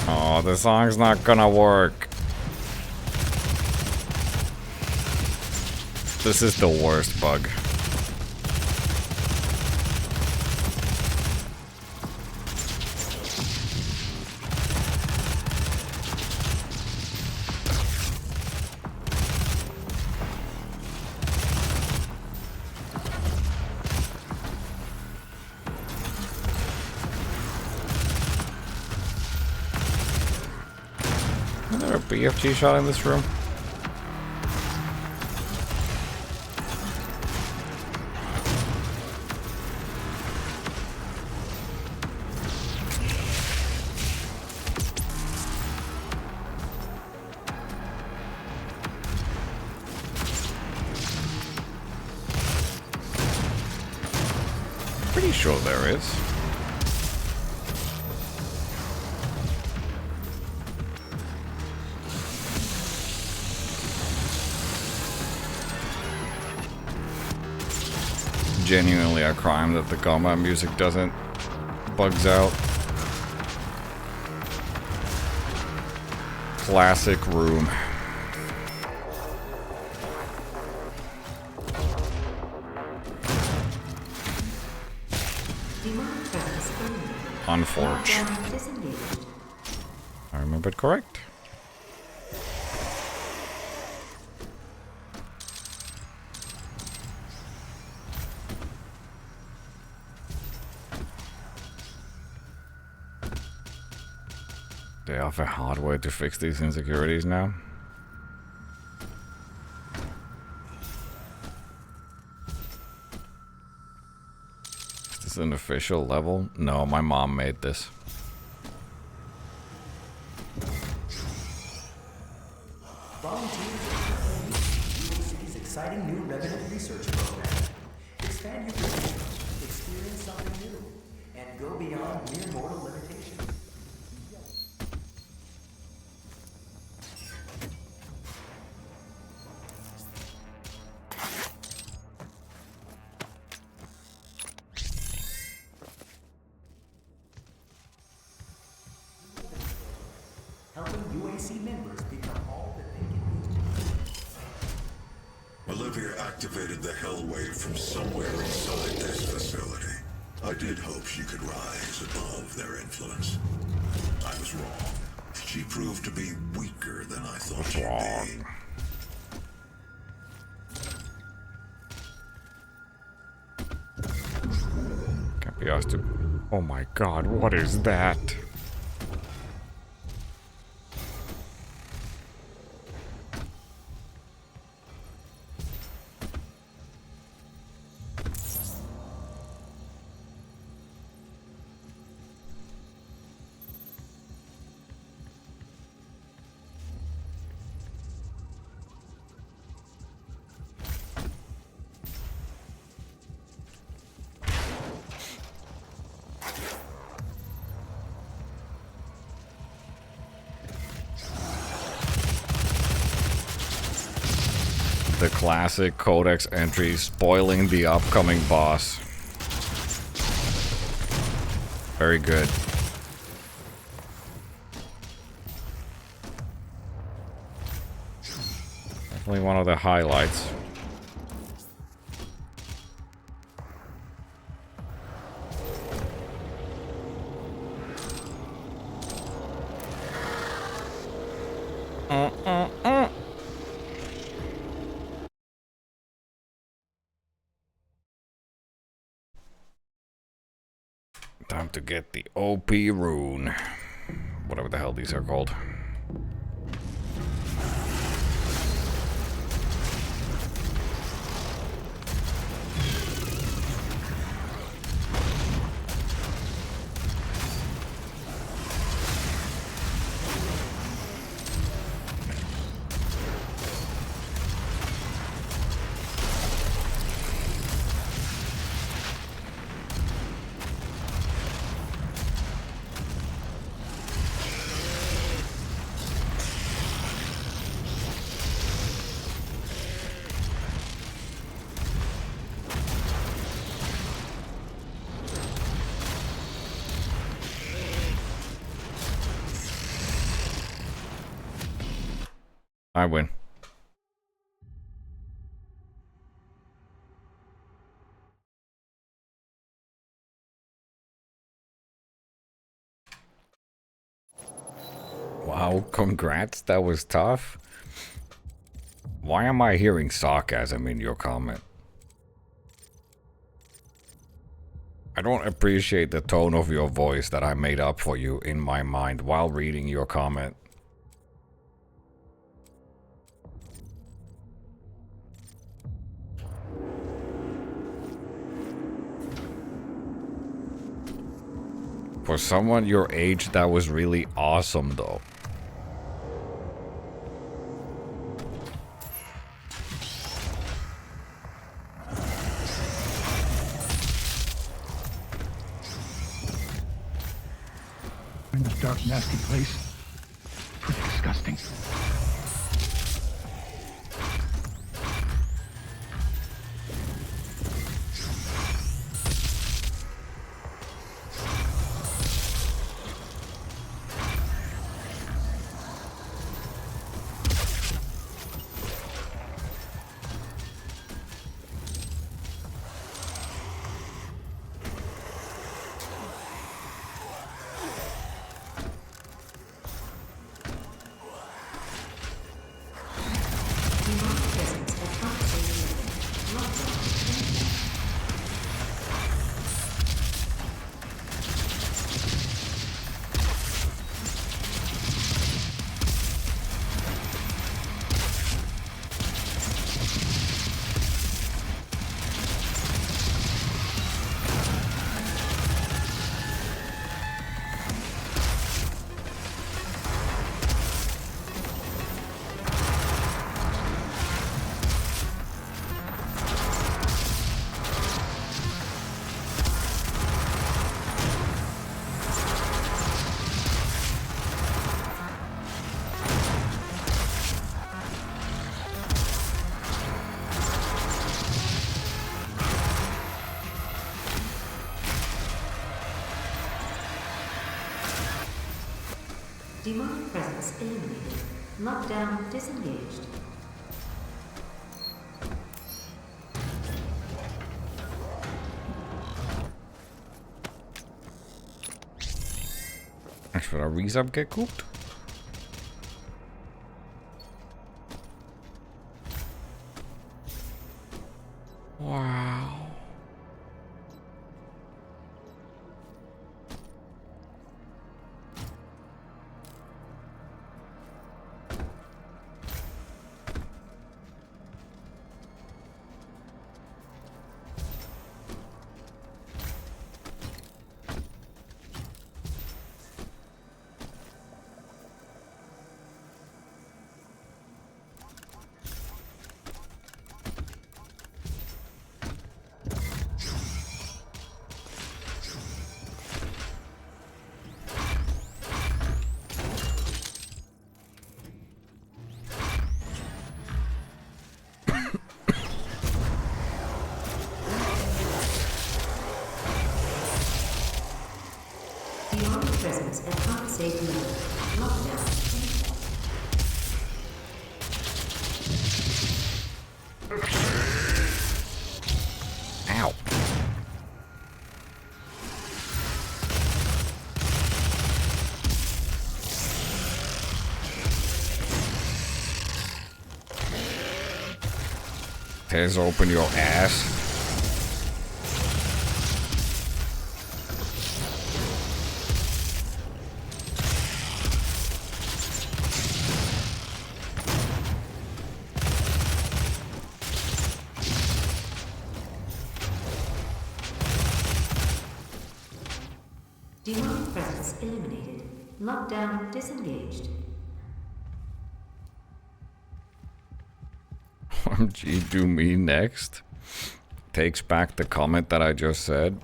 Oh, the song's not gonna work. This is the worst bug. Is there a BFG shot in this room? Pretty sure there is. Genuinely a crime that the combat music doesn't bugs out. Classic room. Demonic presence eliminated. Unforge. Lockdown disengaged. I remembered correct. They offer hardware to fix these insecurities now. Is this an official level? No, my mom made this. UAC's exciting new Revenant research program. Expand your vision, experience something new, and go beyond mere mortal limitations. Helping UAC members become all that they can be. Olivia activated the Hell Wave from somewhere inside this facility. I did hope she could rise above their influence. I was wrong. She proved to be weaker than I thought she'd be. Can't be asked to. Oh my god, what is that? The classic codex entry spoiling the upcoming boss. Very good. Definitely one of the highlights. Time to get the OP rune. Whatever the hell these are called. I win. Wow, congrats, that was tough. Why am I hearing sarcasm in your comment? I don't appreciate the tone of your voice that I made up for you in my mind while reading your comment. For someone your age, that was really awesome though. In this dark, nasty place. Pretty disgusting. Demonic presence eliminated. Lockdown disengaged. Should our resub get cooked? Wow. Demonic presence at unsafe level. Lockdown. Ow. Tears open your ass. Demonic presence eliminated. Lockdown disengaged. OMG, do me next. Takes back the comment that I just said.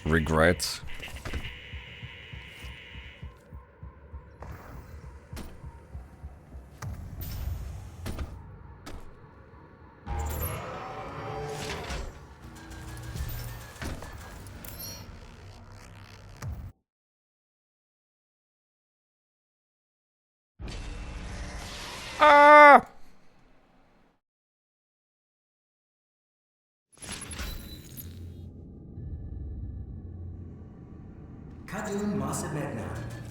Regrets. Ah! Kadun Masamedna,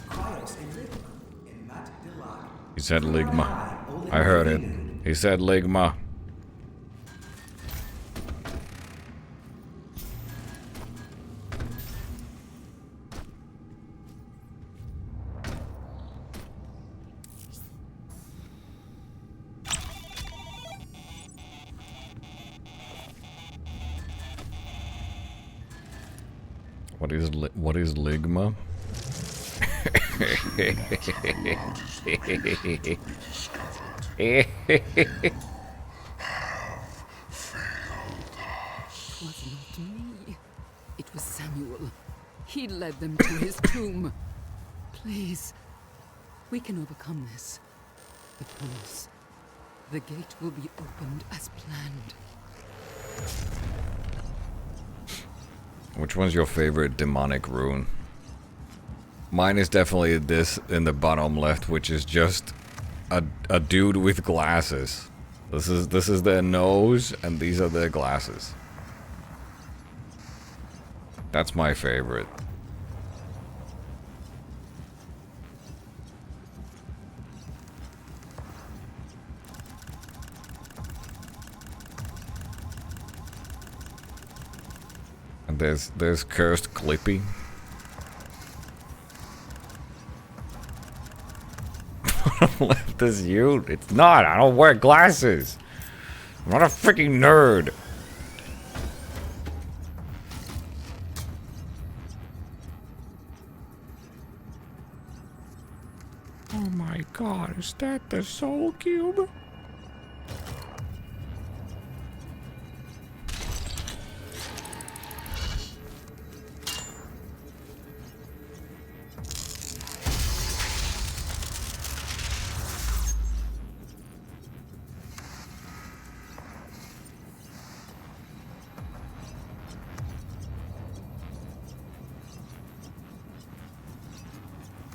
Kryos and Ligma, and Mat Dilak. He said Ligma. I heard it. He said Ligma. What is Ligma? It was not me. It was Samuel. He led them to his tomb. Please, we can overcome this. I promise. The gate will be opened as planned. Which one's your favorite demonic rune? Mine is definitely this in the bottom left, which is just a dude with glasses. This is their nose, and these are their glasses. That's my favorite. And there's Cursed Clippy. Left is you. It's not. I don't wear glasses. I'm not a freaking nerd. Oh my god, is that the Soul Cube?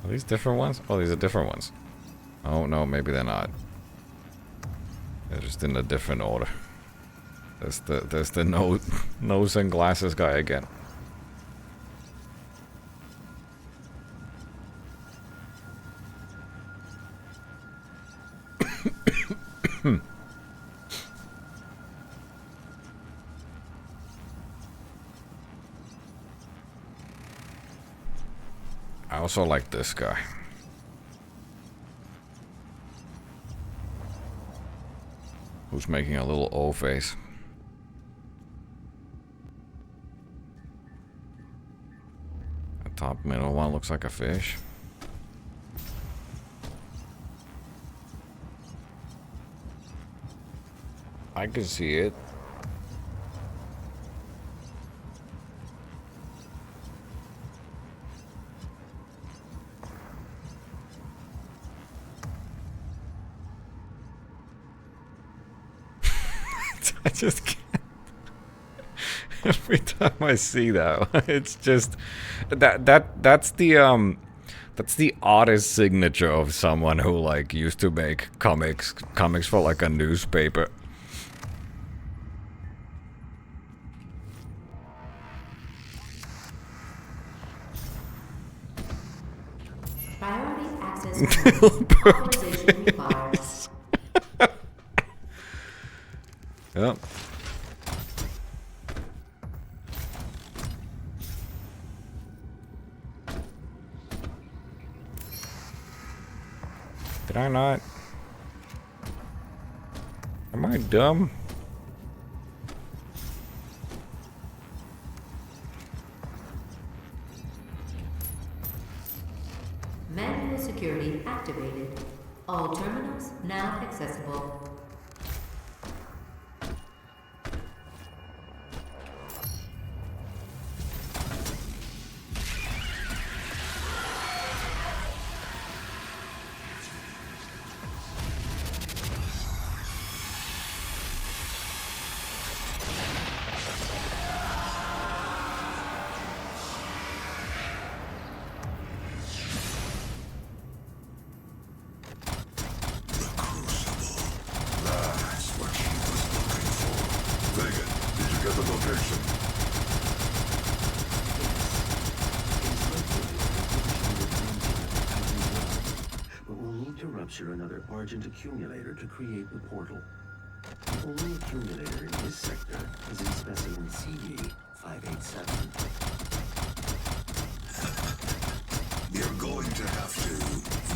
Are these different ones? Oh, these are different ones. Oh, no, maybe they're not. They're just in a different order. There's the nose and glasses guy again. I also like this guy. Who's making a little O face. The top middle one looks like a fish. I can see it. I just can't. Every time I see that, it's just that's the oddest signature of someone who like used to make comics for like a newspaper. Priority access authorization required. Yep. Did I not? Am I dumb? Manual security activated. All terminals now accessible. The Crucible to rupture another Argent accumulator to create the portal. The only accumulator in this sector is in specimen CV-587. You're going to have to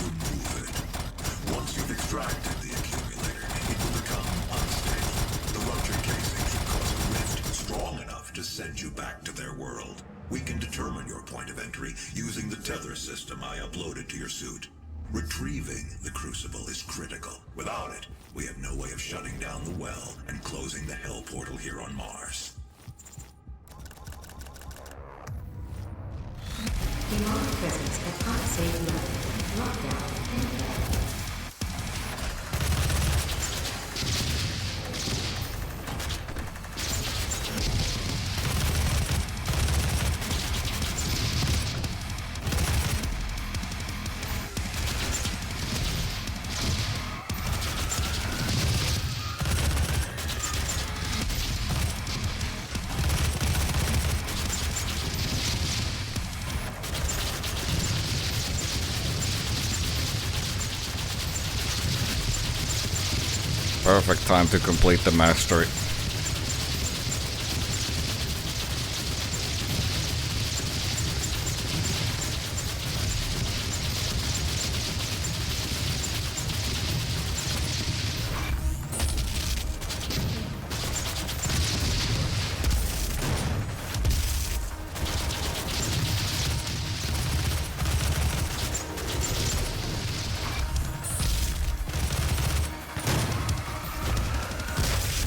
remove it. Once you've extracted the accumulator, it will become unstable. The ruptured casing should cause a rift strong enough to send you back to their world. We can determine your point of entry using the tether system I uploaded to your suit. Retrieving the crucible is critical. Without it, we have no way of shutting down the well and closing the hell portal here on Mars. Demonic presence at unsafe level. Lockdown in effect. Perfect time to complete the mastery.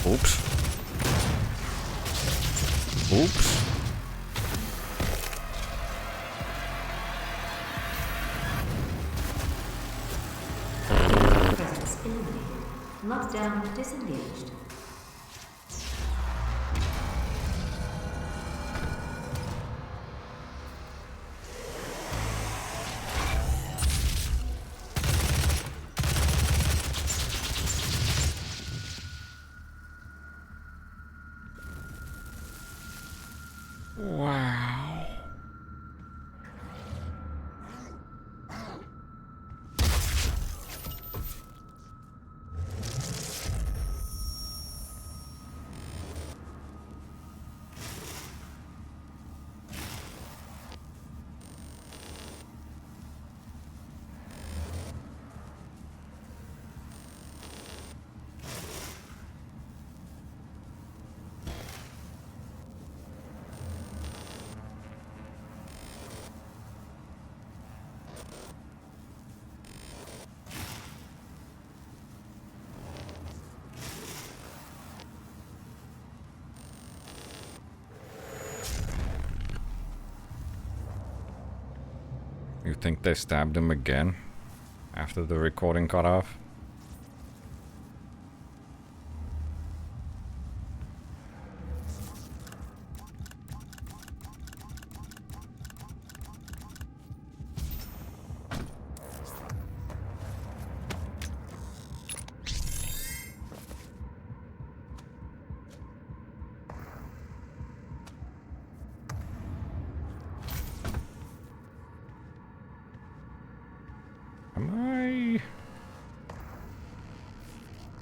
Oops. Oops. Presence eliminated. Lockdown disengaged. Wow. You think they stabbed him again after the recording cut off?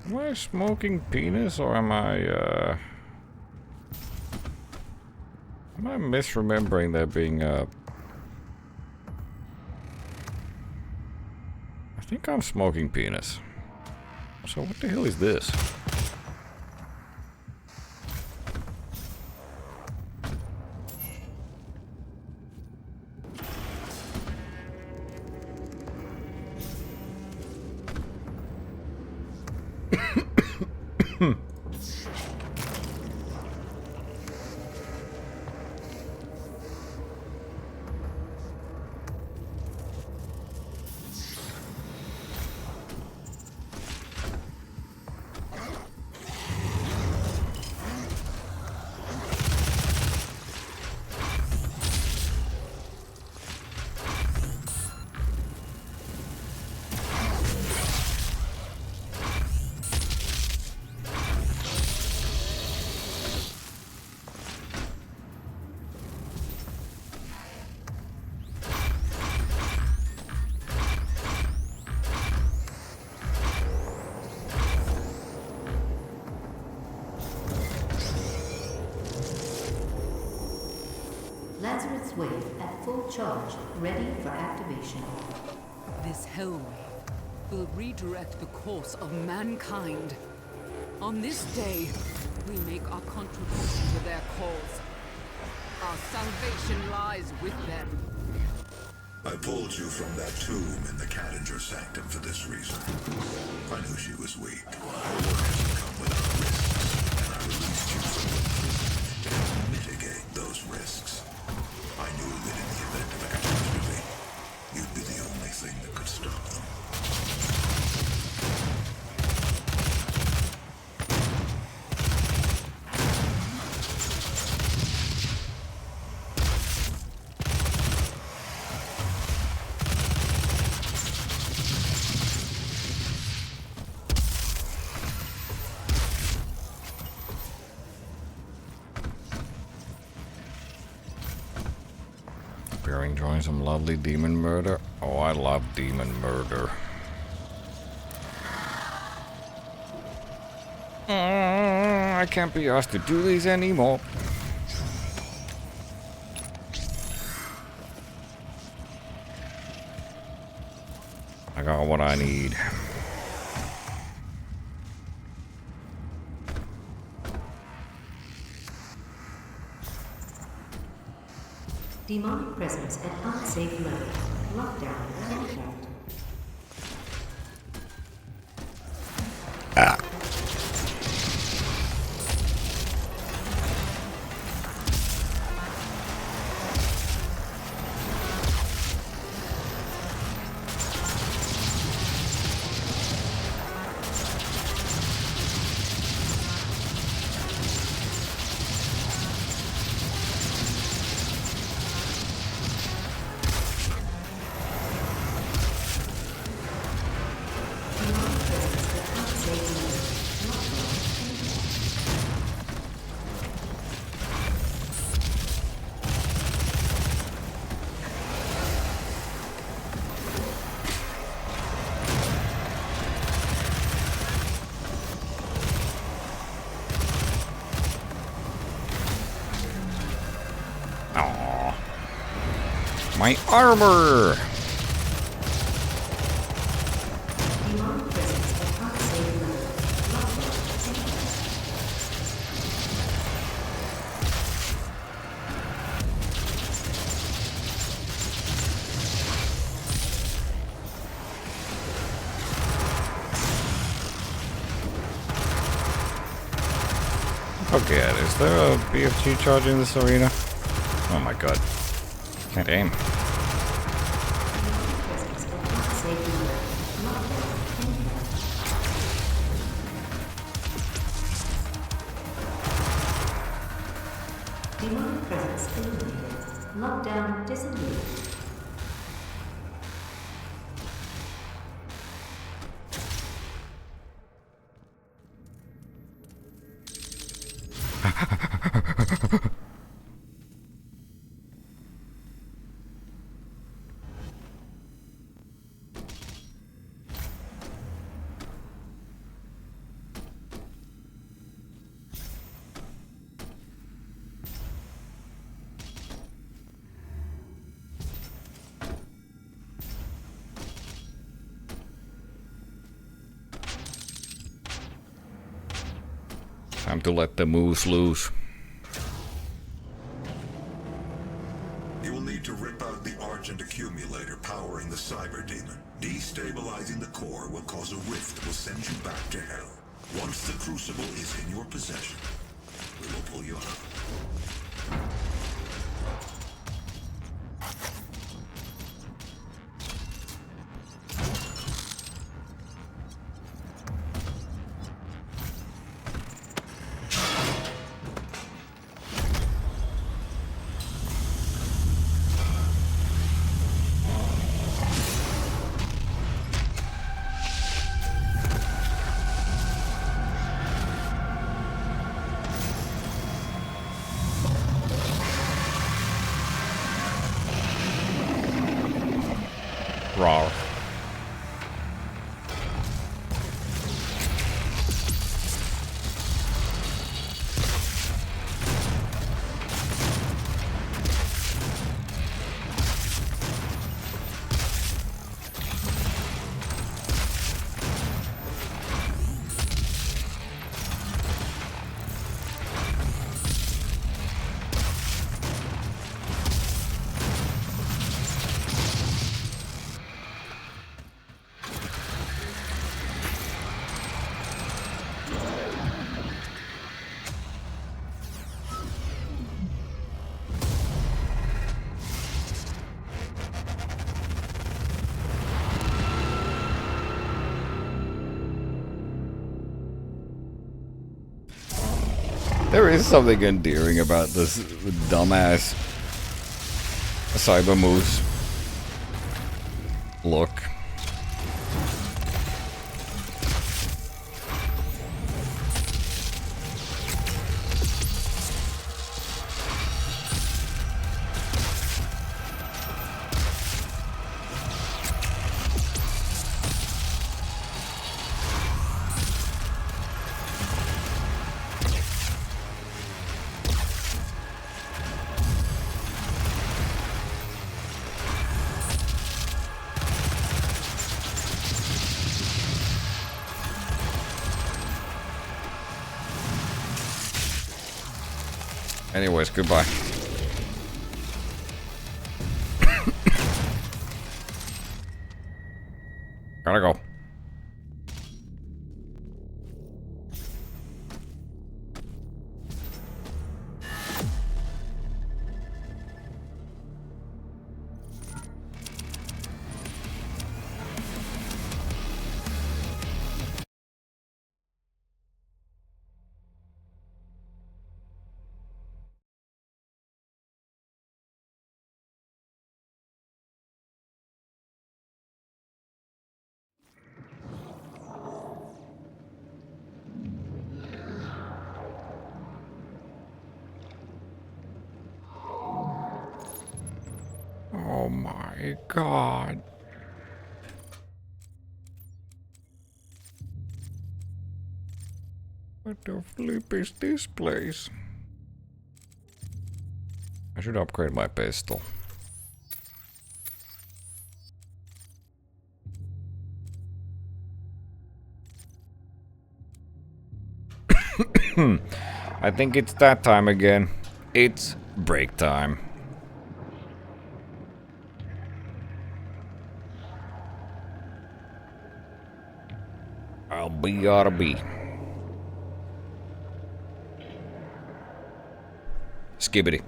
Am I smoking penis, or am I misremembering there being I think I'm smoking penis. So what the hell is this? next wave at full charge, ready for activation. This hell wave will redirect the course of mankind. On this day, we make our contribution to their cause. Our salvation lies with them. I pulled you from that tomb in the Cadinger Sanctum for this reason. I knew she was weak. Her work doesn't come without risks, and I released you from the prison to mitigate those risks. I knew that in the event of a catastrophe, you'd be the only thing that could stop them. Enjoying some lovely demon murder. Oh, I love demon murder. I can't be asked to do these anymore. I got what I need. Demonic presence at unsafe level. Lockdown in effect. Ah. My armor! Okay, is there a BFG charge in this arena? Oh my god. Can't aim. Demonic presence eliminated. Lockdown disengaged. Time to let the moose loose. You will need to rip out the Argent accumulator powering the Cyber Demon. Destabilizing the core will cause a rift that will send you back to hell. Once the Crucible is in your possession, we will pull you out. There is something endearing about this dumbass Cyber Moose look. Anyways, goodbye. Gotta go. Oh my god. What the flip is this place? I should upgrade my pistol. I think it's that time again. It's break time. I'll be RB. Skibbity.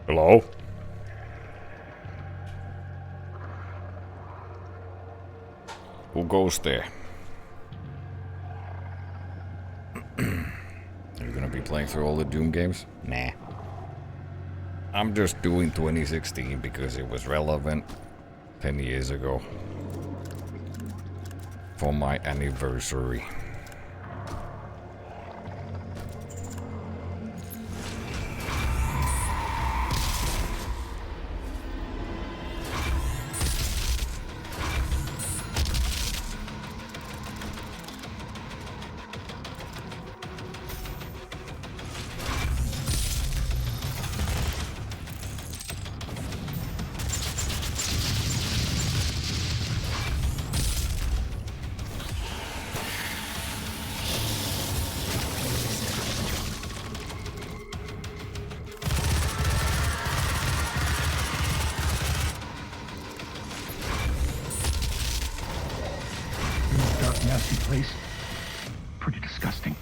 Hello? Who goes there? Are you gonna be playing through all the Doom games? Nah. I'm just doing 2016 because it was relevant 10 years ago. For my anniversary. Nasty place. Pretty disgusting.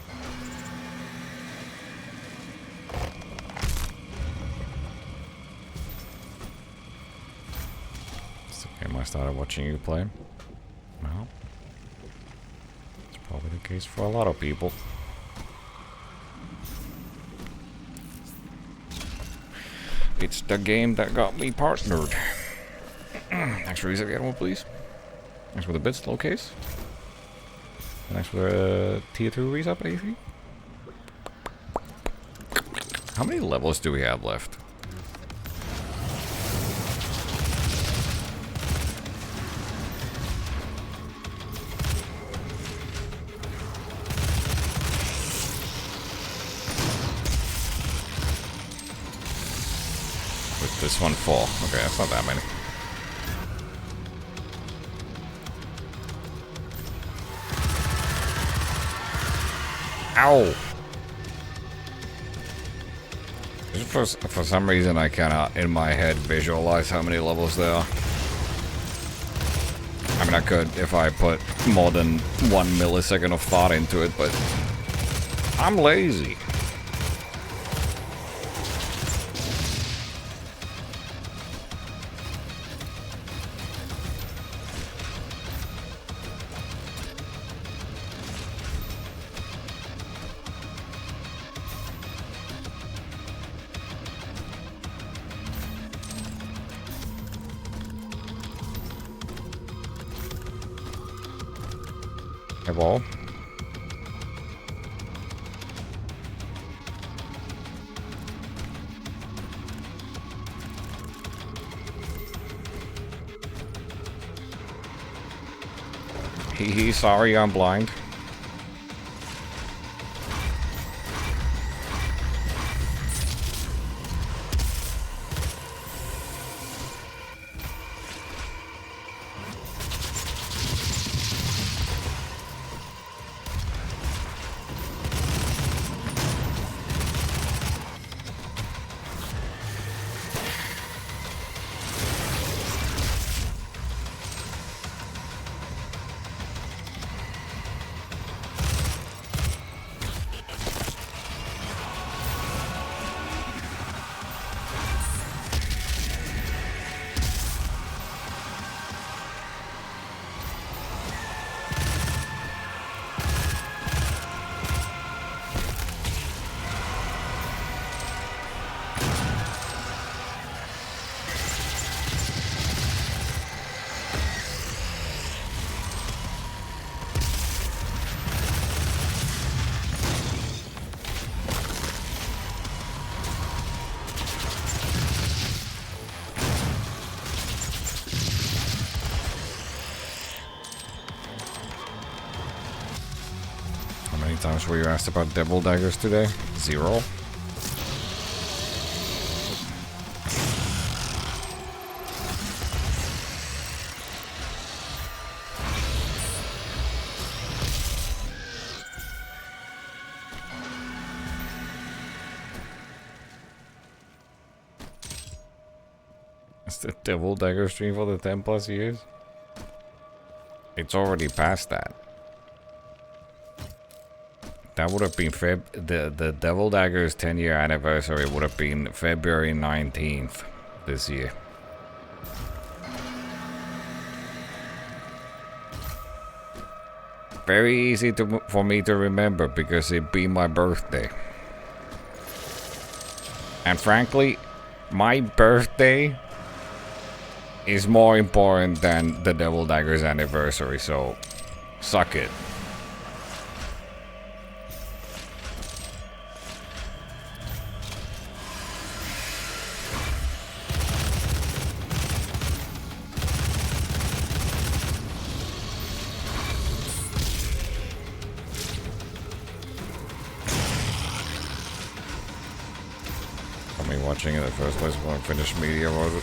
It's the game I started watching you play. Well, it's probably the case for a lot of people. It's the game that got me partnered. Thanks for reset, get one, please. Thanks for the bits, low case. Thanks for the tier 2 reset, AC. How many levels do we have left? With this one full. Okay, that's not that many. Ow! For some reason I cannot in my head visualize how many levels there are. I mean I could if I put more than 1 millisecond of thought into it, but I'm lazy. Hello? Hee sorry I'm blind. Times were you asked about devil daggers today? 0. It's the devil dagger stream for the 10+ years? It's already past that. That would have been the Devil Dagger's 10-year anniversary would have been February 19th this year. Very easy for me to remember because it'd be my birthday. And frankly, my birthday is more important than the Devil Dagger's anniversary, so suck it. Watching in the first place when I finished media was it?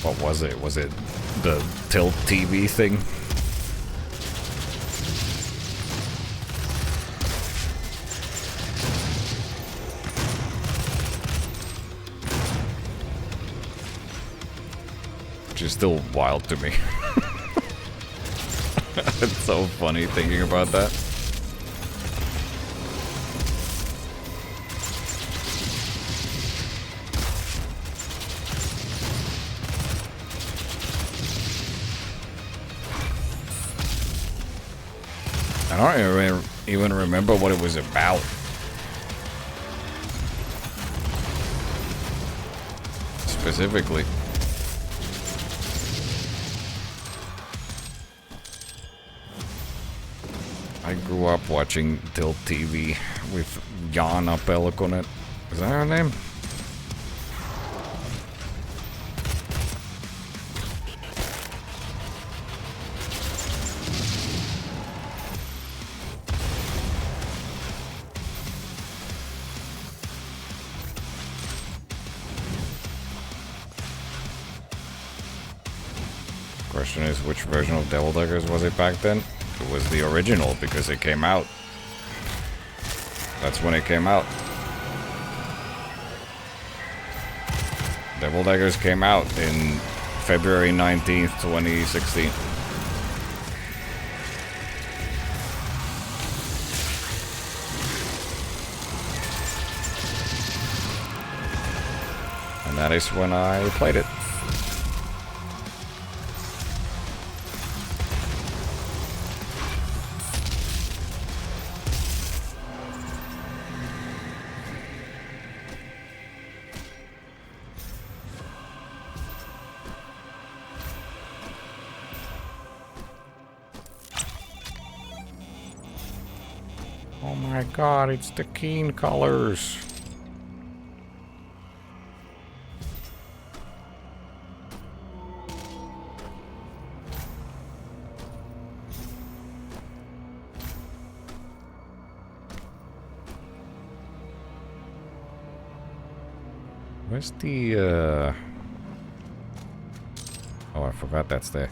What was it? Was it the Tilt TV thing? Which is still wild to me. It's so funny thinking about that. I don't even remember what it was about. Specifically. I grew up watching Tilt TV with Jana Pelkonen. Is that her name? Question is, which version of Devil Daggers was it back then? It was the original because it came out. That's when it came out. Devil Daggers came out in February 19th, 2016. And that is when I played it. Oh my god, it's the Keen colors. Where's the oh, I forgot that's there.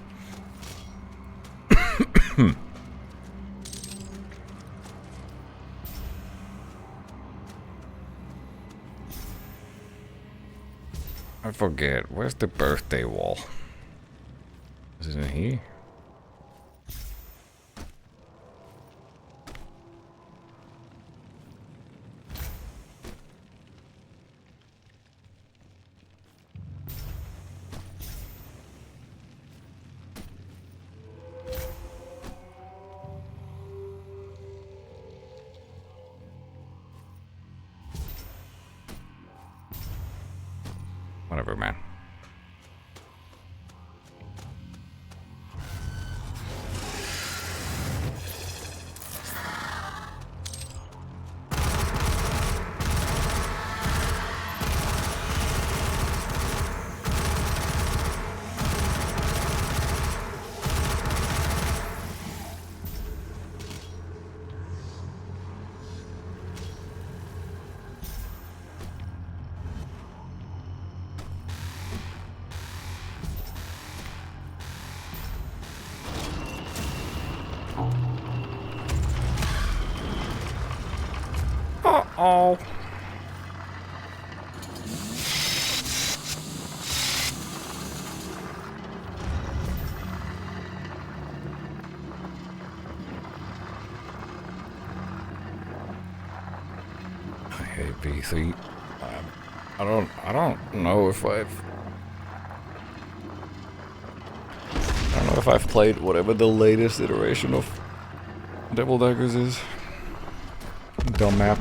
I forget. Where's the birthday wall? Is it in here? Whatever, man. Uh-oh. Hey, PC. I don't know if I've... I don't know if I've played whatever the latest iteration of Devil Daggers is. Dumb map.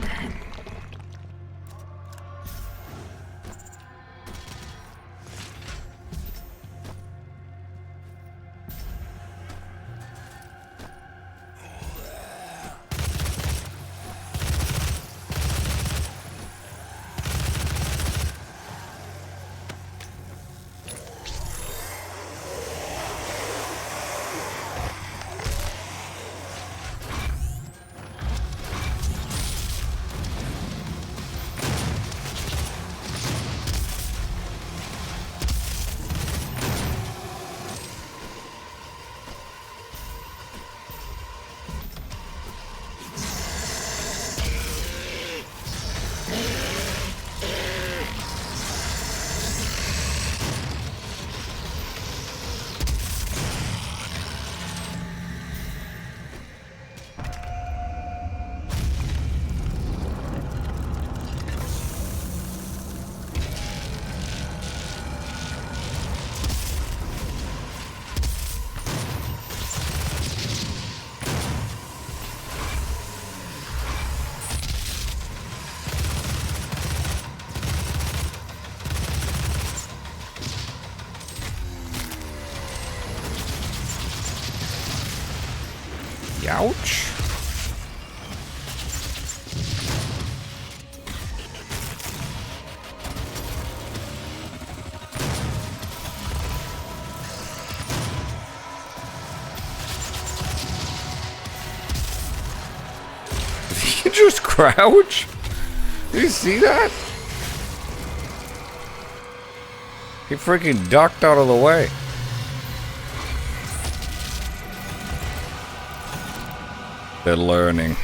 Ouch. Did he just crouch? Did you see that? He freaking ducked out of the way. They're learning.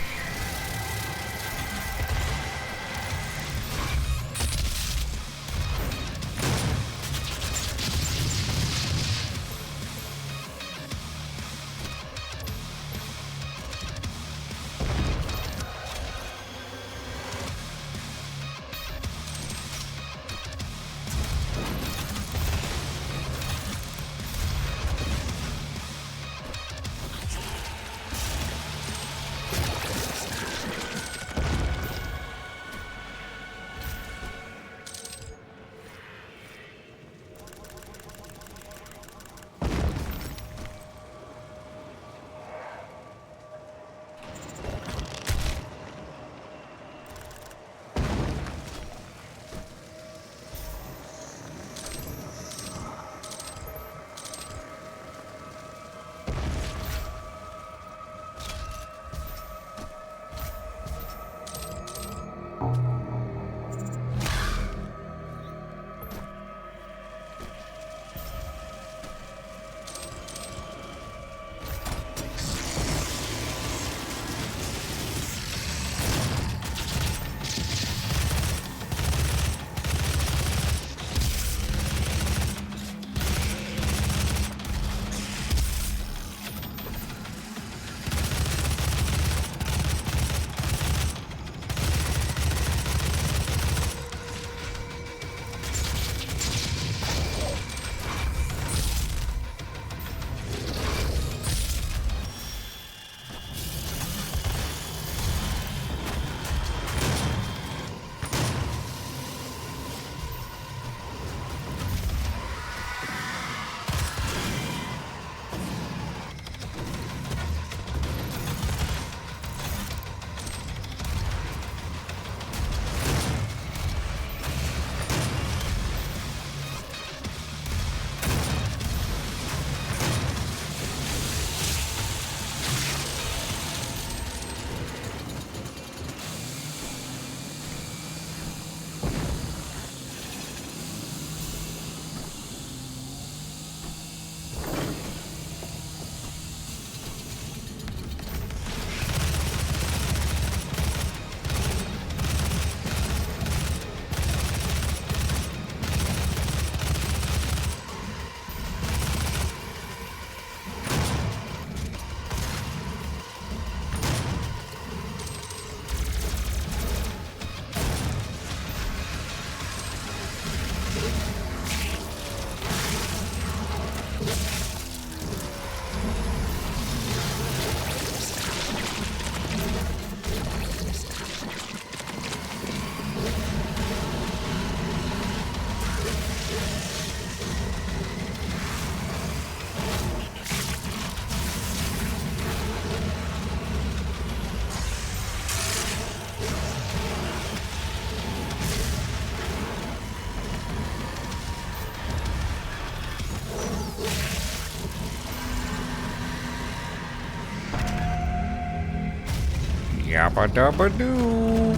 Yabba dabba doo.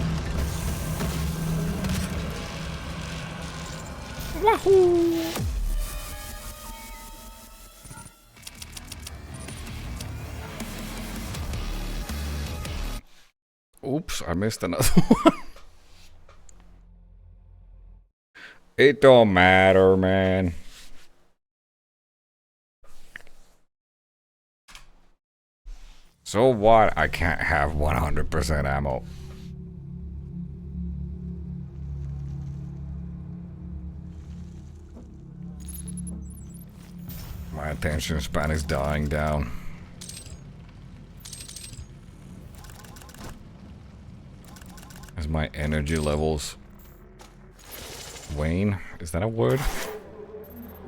Wahoo! Oops, I missed another one. It don't matter, man. So what? I can't have 100% ammo. My attention span is dying down. As my energy levels wane. Is that a word?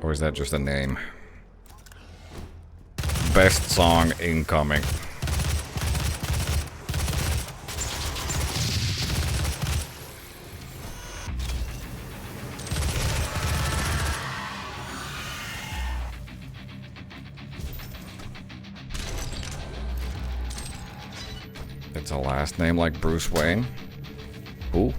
Or is that just a name? Best song incoming. It's a last name like Bruce Wayne. Ooh.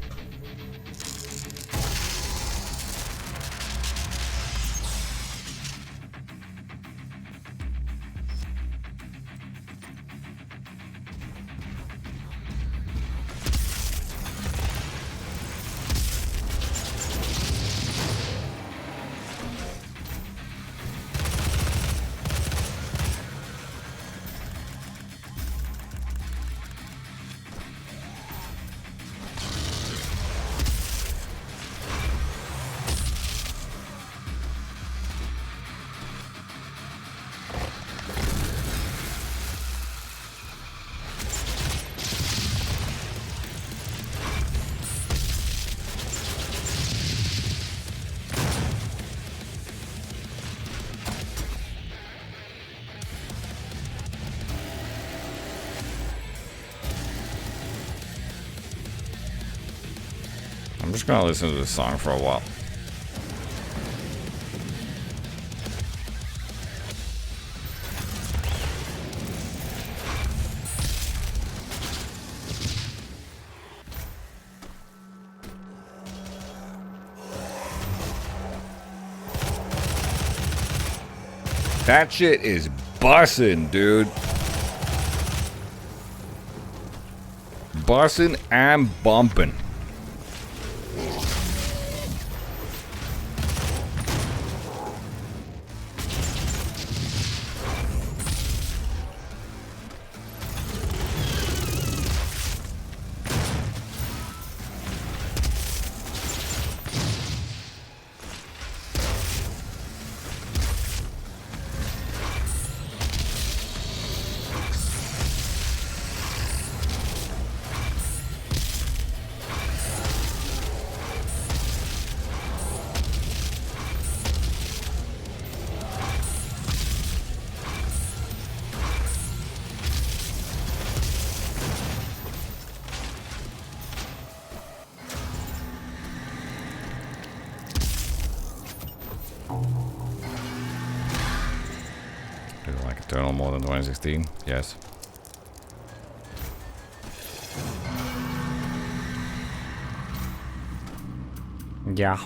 I'm just gonna listen to this song for a while. That shit is bussin', dude. Bussin' and bumpin'. Eternal more than 2016? Yes. Yeah.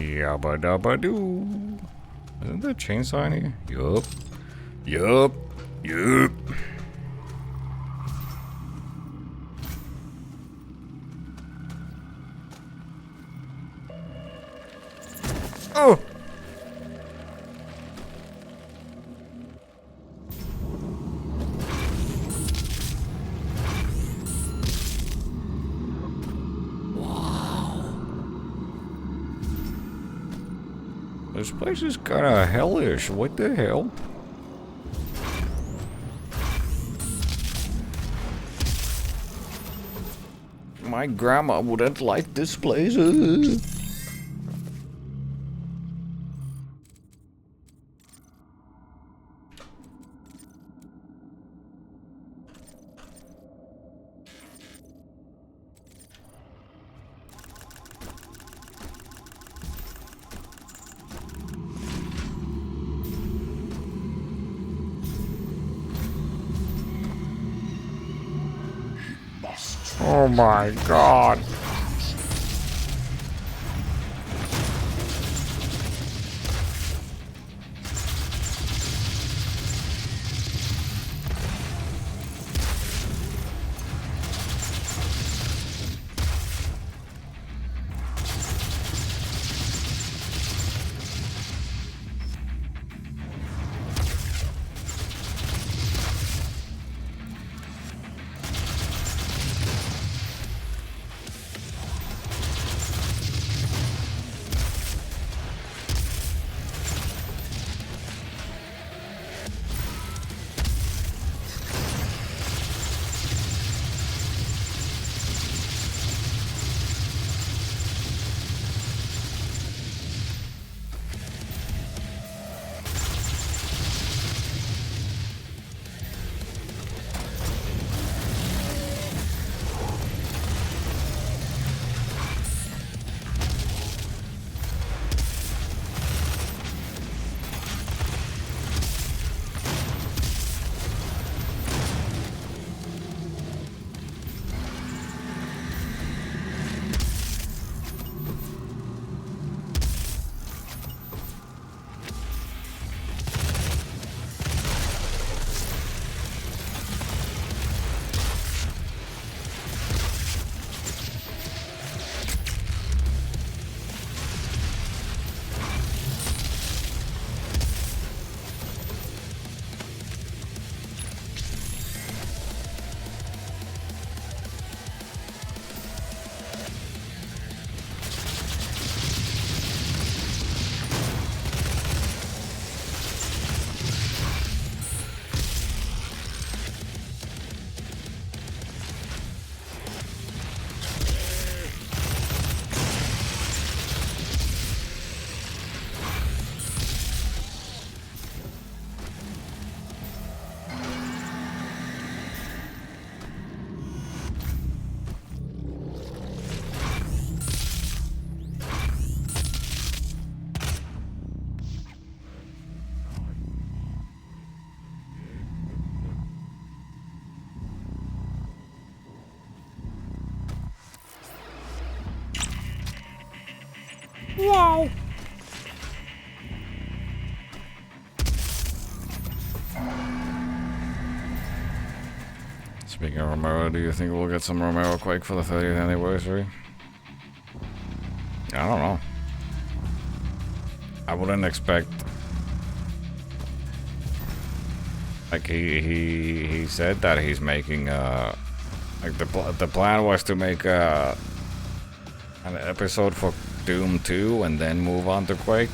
Yabba dabba doo. Isn't there a chainsaw in here? Yup. Yup. Yup. Oh! This place is kinda hellish. What the hell? My grandma wouldn't like this place. Oh my god. Wow. Speaking of Romero, do you think we'll get some Romero Quake for the 30th anniversary? I don't know. I wouldn't expect. Like he said that he's making like the plan was to make an episode for Doom 2 and then move on to Quake.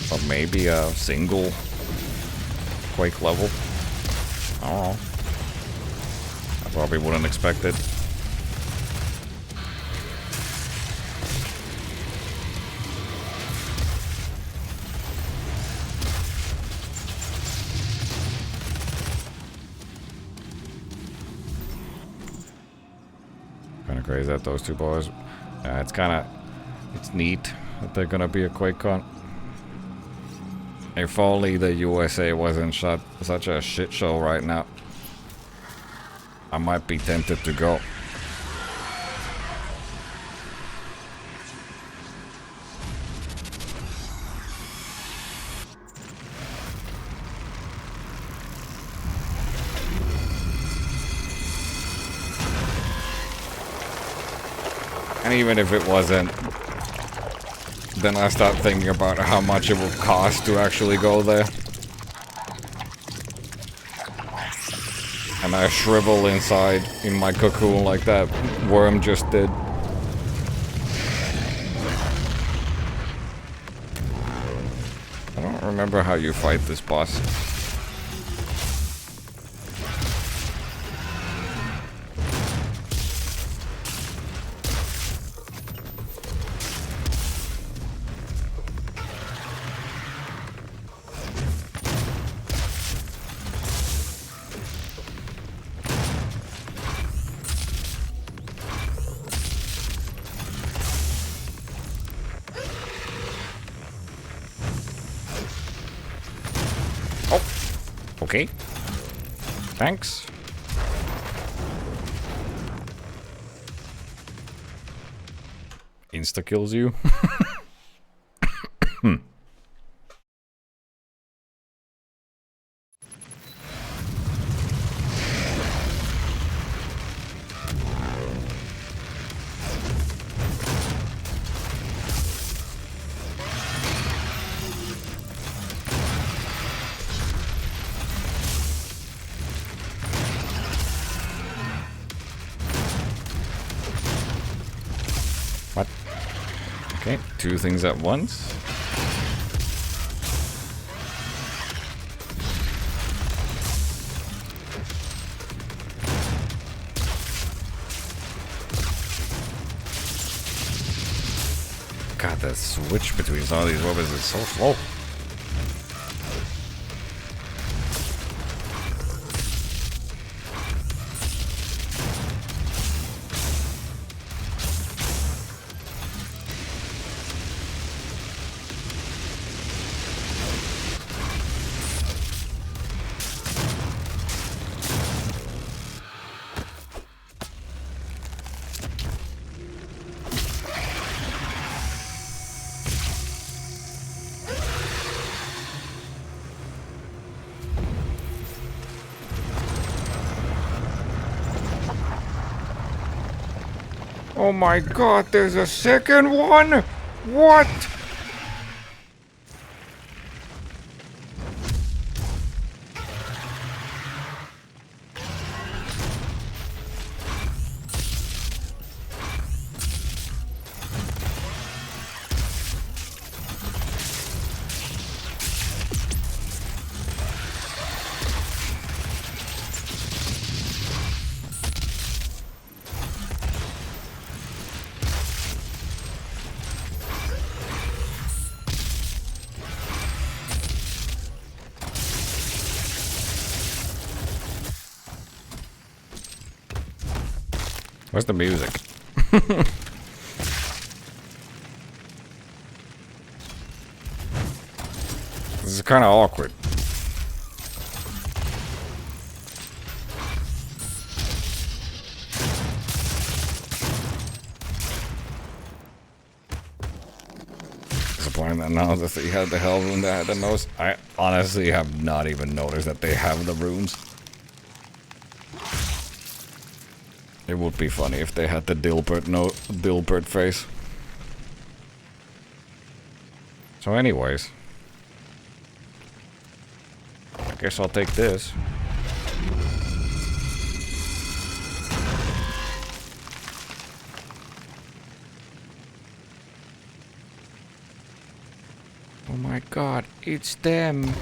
Or maybe a single Quake level. I don't know. I probably wouldn't expect it. Kind of crazy that those two boys. It's neat that they're gonna be a QuakeCon. If only the USA wasn't such a shit show right now. I might be tempted to go. And even if it wasn't, then I start thinking about how much it would cost to actually go there. And I shrivel inside in my cocoon like that worm just did. I don't remember how you fight this boss. Okay. Thanks. Insta kills you. What? Okay, two things at once. God, the switch between all these weapons is so slow. Oh my god, there's a second one? What? Where's the music? This is kind of awkward. Disappointing that now that they had the hell rune that had the nose. I honestly have not even noticed that they have the runes. It would be funny if they had the Dilbert face. So anyways. I guess I'll take this. Oh my god, it's them.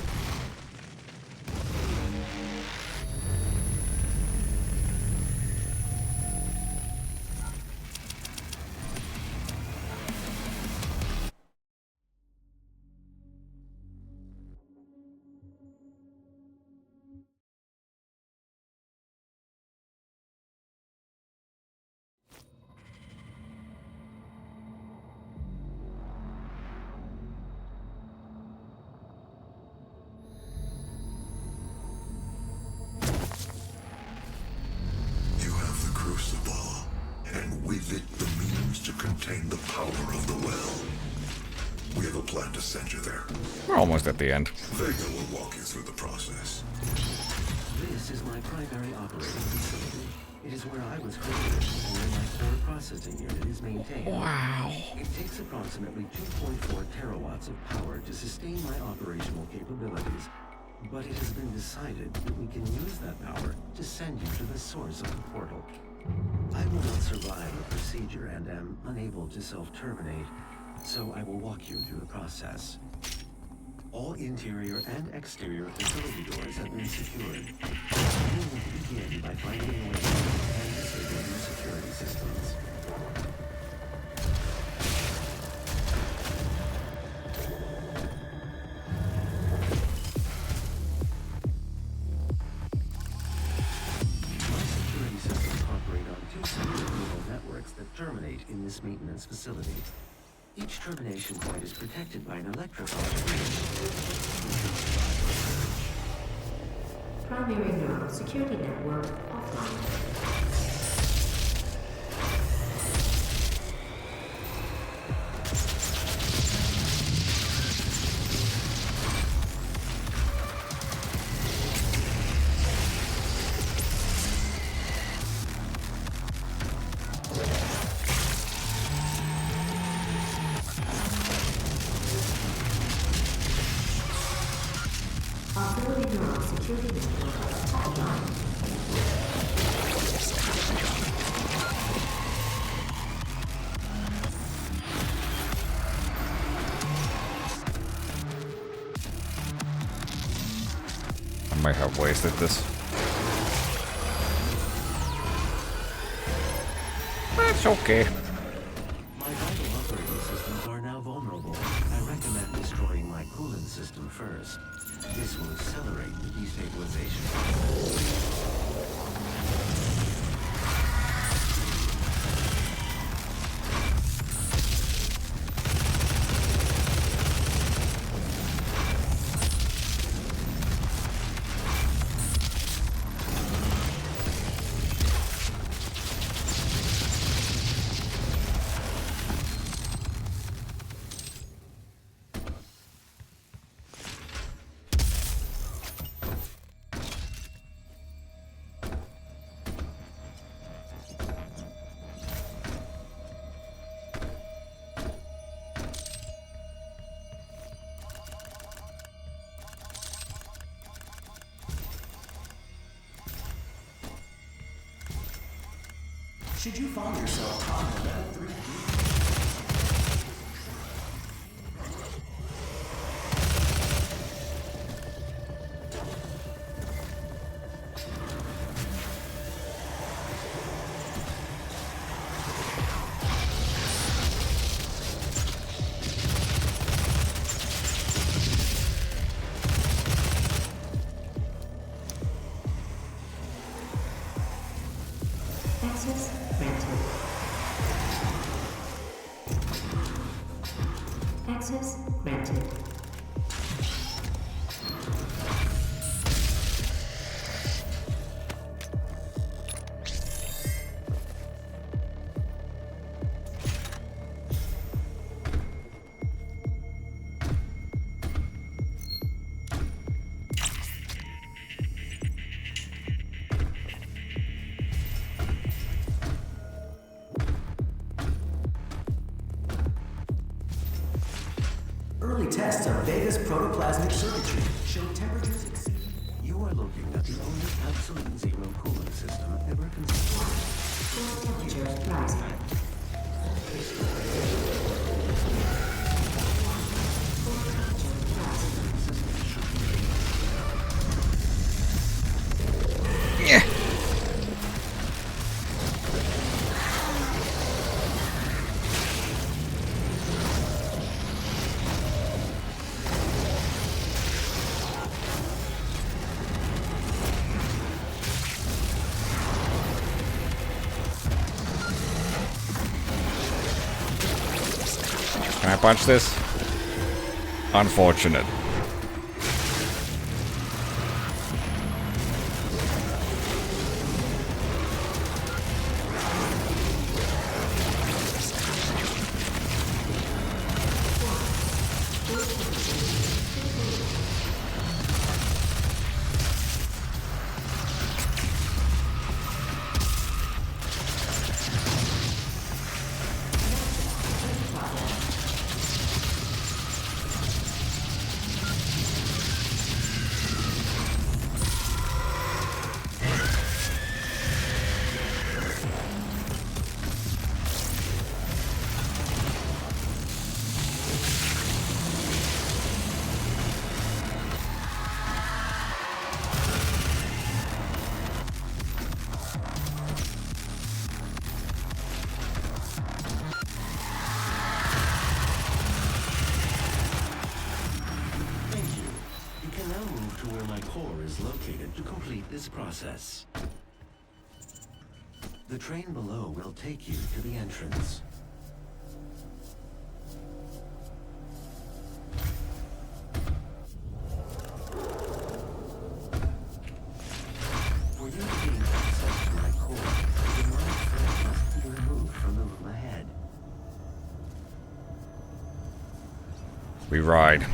glad to send you there. We're almost at the end. Vega will walk you through the process. This is my primary operating facility. It is where I was created and where my core processing unit is maintained. Wow. It takes approximately 2.4 terawatts of power to sustain my operational capabilities, but it has been decided that we can use that power to send you to the source of the portal. I will not survive a procedure and am unable to self-terminate, so I will walk you through the process. All interior and exterior facility doors have been secured. You will begin by finding a way and disabling your security systems. My security systems operate on two separate neural networks that terminate in this maintenance facility. Each termination point is protected by an electrified Primary neural security network offline. Auxiliary neural security network offline. I might have wasted this. That's okay. My vital operating systems are now vulnerable. I recommend destroying my coolant system first. This will accelerate the destabilization. Should you find yourself caught in a level 3 Access granted. Access granted. Early tests of Vega's protoplasmic circuitry show temperatures exceed. You are looking at the only absolute zero coolant system ever constructed. Core temperature rising. Can I punch this? Unfortunate. located to complete this process. The train below will take you to the entrance. For you to gain access to my core, the demonic threat must be removed from the room ahead. We ride.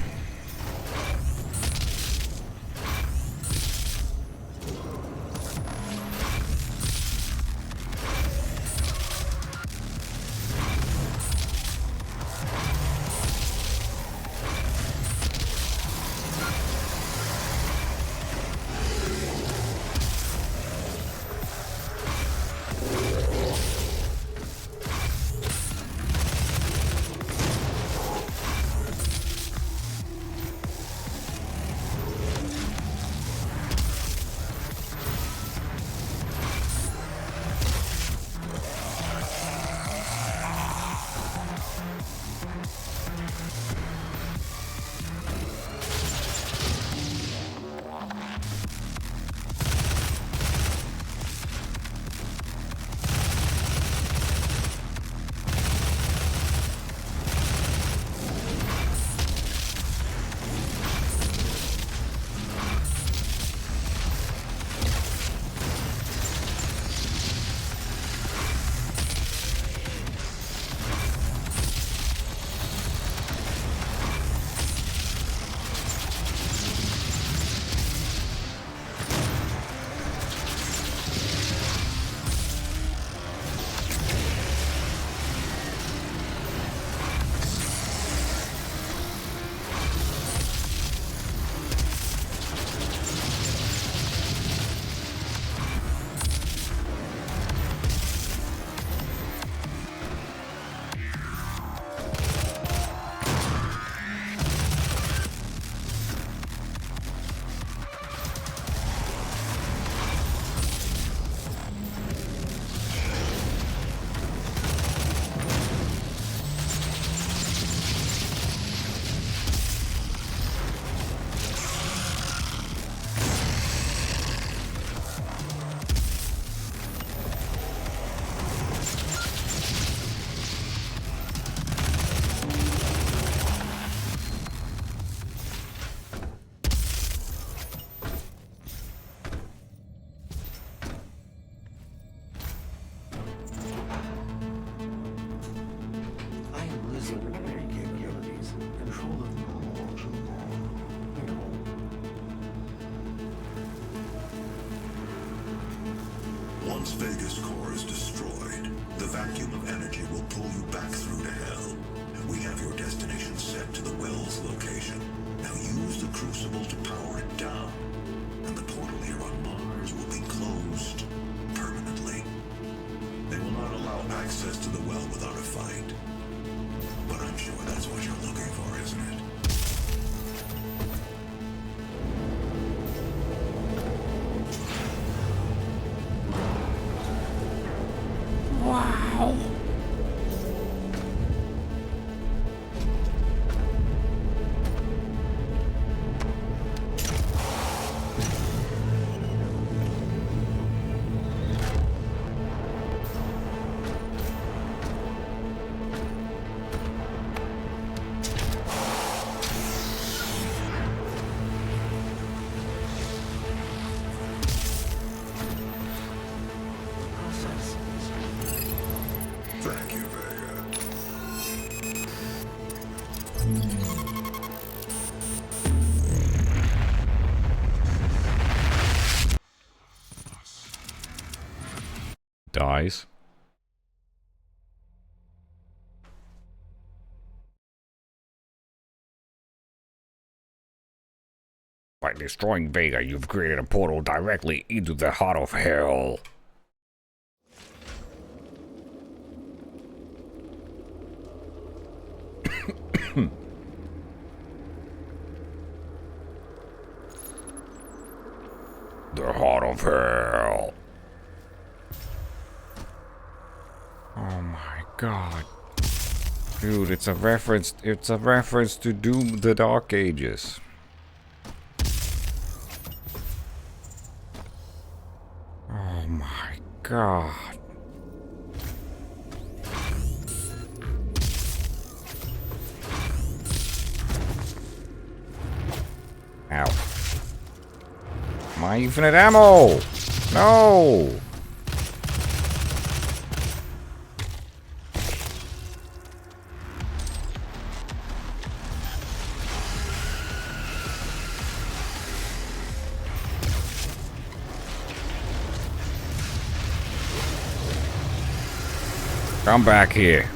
Once Vega's core is destroyed, the vacuum of energy will pull you back through to hell. We have your destination set to the well's location. Now use the crucible to power it down, and the portal here on Mars will be closed permanently. They will not allow access to the well without a fight. But I'm sure that's what you're looking for, isn't it? Wow. Thank you, Vega. Dies. By destroying Vega, you've created a portal directly into the heart of hell. The heart of hell. Oh my god. Dude, it's a reference to Doom the Dark Ages. my god. Ow. My infinite ammo! No! Come back here.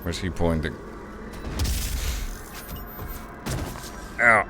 Where's he pointing? Ow.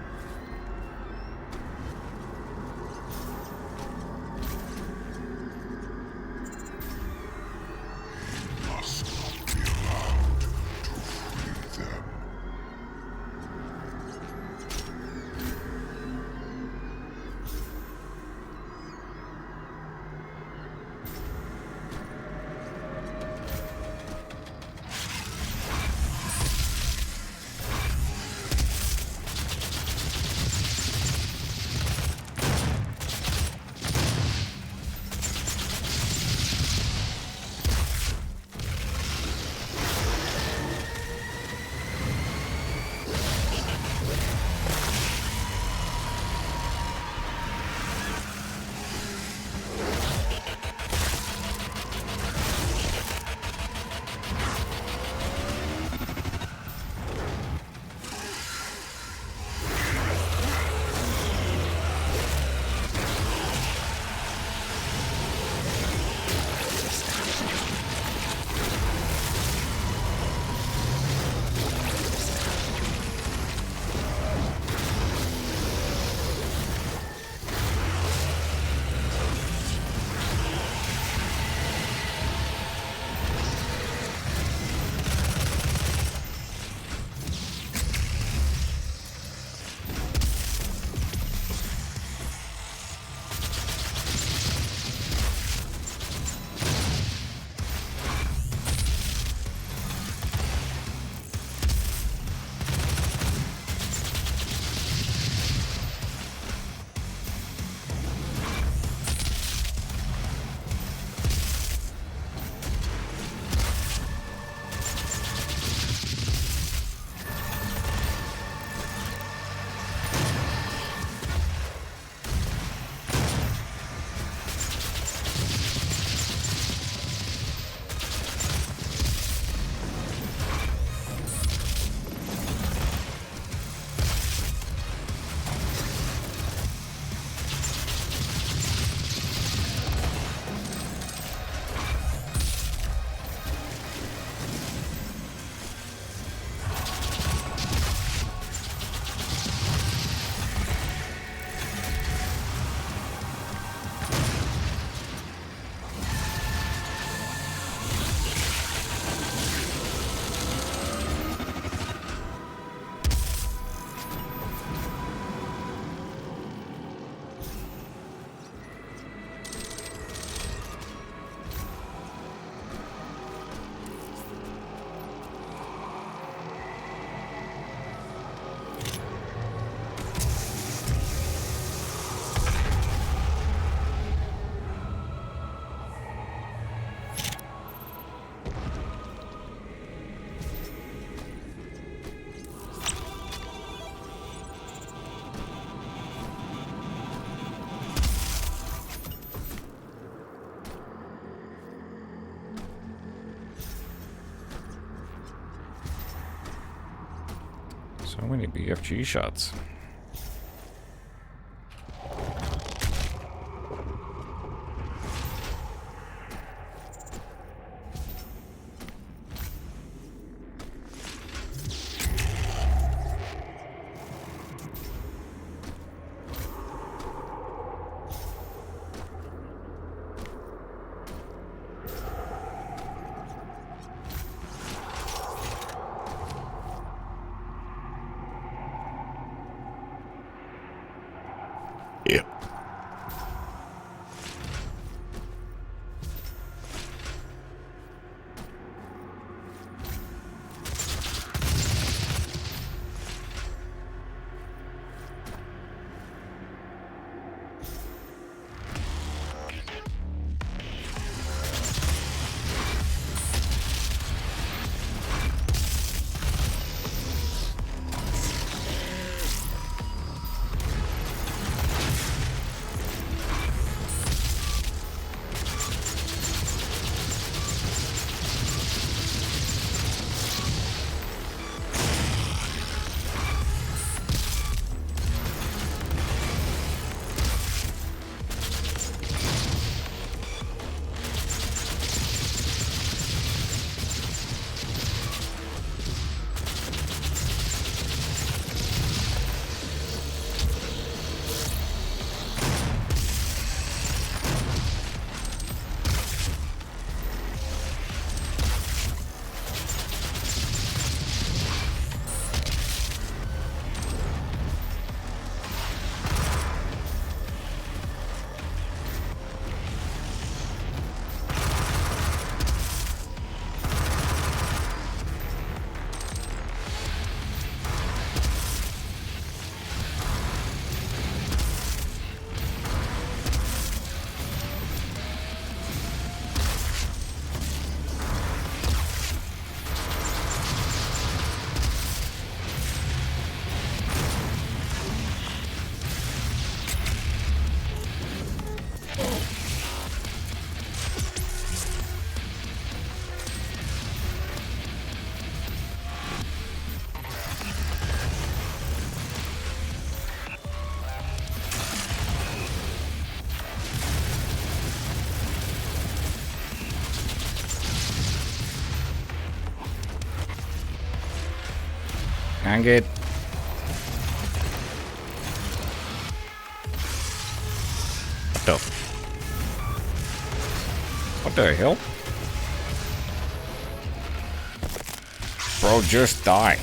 So many BFG shots. Hang it. What the hell? Bro, just die.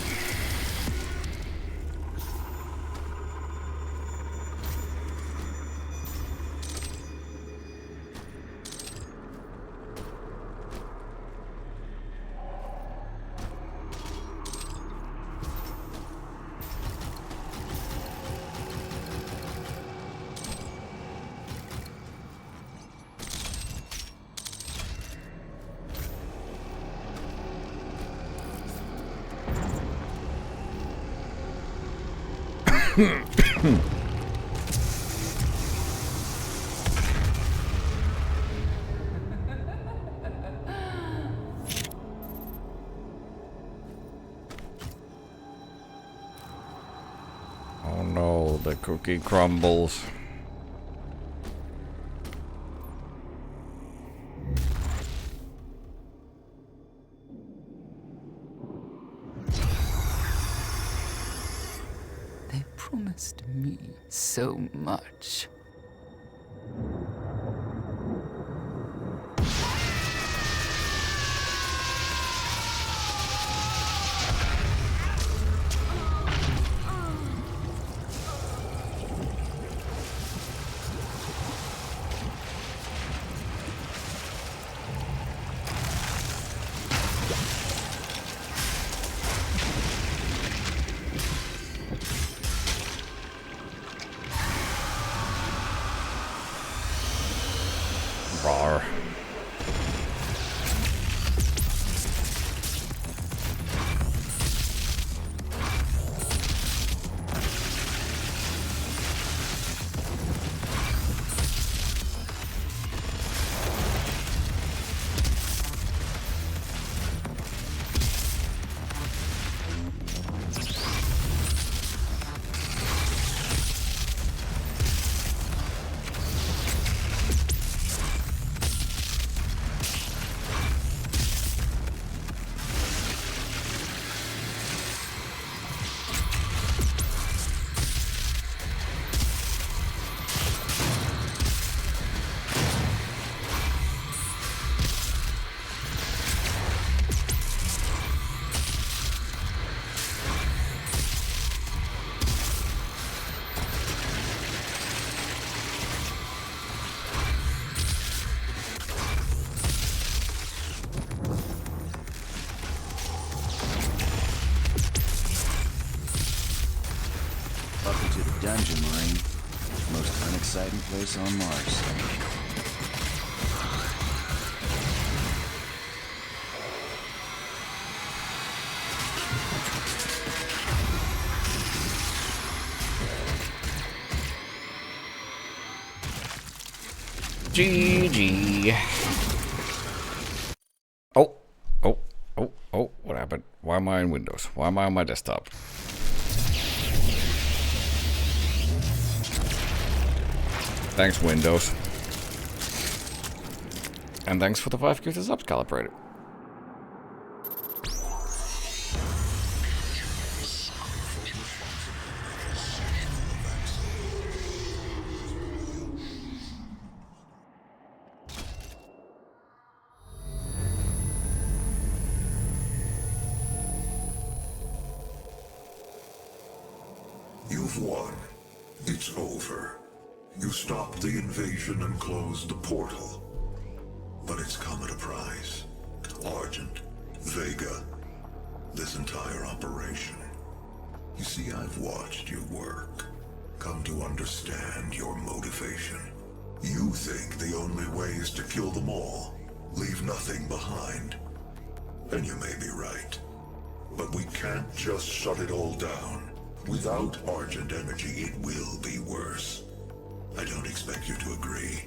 Oh no, the cookie crumbles. They promised me so much. Rawr. Welcome to the dungeon, Marine. Most unexciting place on Mars. GG. Oh, what happened? Why am I in Windows? Why am I on my desktop? Thanks, Windows. And thanks for the 5 gifted subs, Calibrated. You've won. It's over. You stopped the invasion and closed the portal. But it's come at a price. Argent, Vega, this entire operation. You see, I've watched you work. Come to understand your motivation. You think the only way is to kill them all, leave nothing behind. And you may be right. But we can't just shut it all down. Without Argent energy, it will be worse. I don't expect you to agree.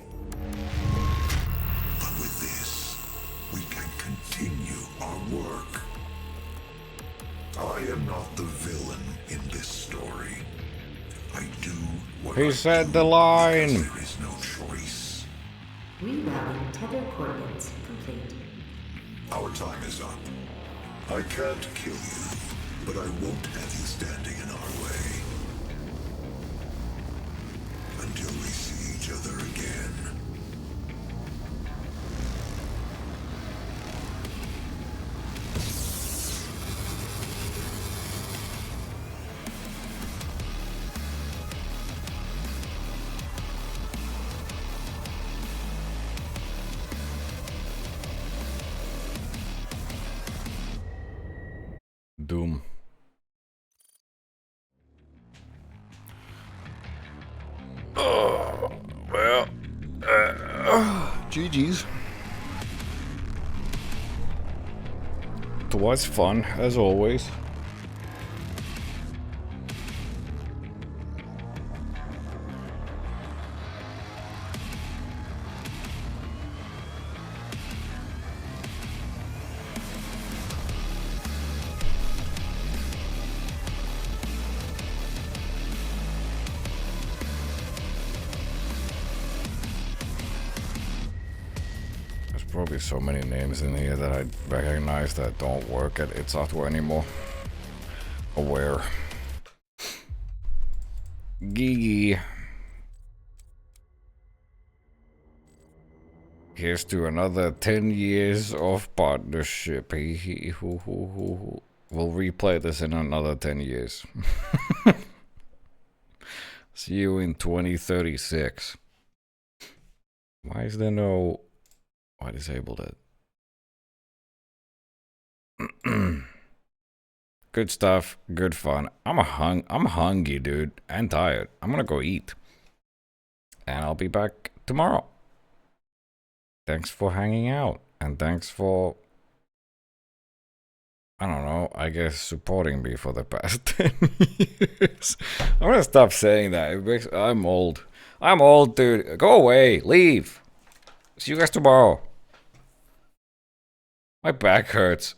But with this, we can continue our work. I am not the villain in this story. I do what He said the line. There is no choice. Rerouting tether coordinates complete. Our time is up. I can't kill you, but I won't have you standing in our way. Until we see each other again. Doom. Oh, well, GG's. It was fun, as always. Probably so many names in here that I recognize that don't work at id Software anymore. Aware. Gigi. Here's to another 10 years of partnership. We'll replay this in another 10 years. See you in 2036. Why is there no... I disabled it. Good stuff, good fun. I'm hungry, dude, and tired. I'm gonna go eat. And I'll be back tomorrow. Thanks for hanging out. And thanks for, I don't know, I guess supporting me for the past 10 years. I'm gonna stop saying that. I'm old. I'm old, dude. Go away. Leave. See you guys tomorrow. My back hurts.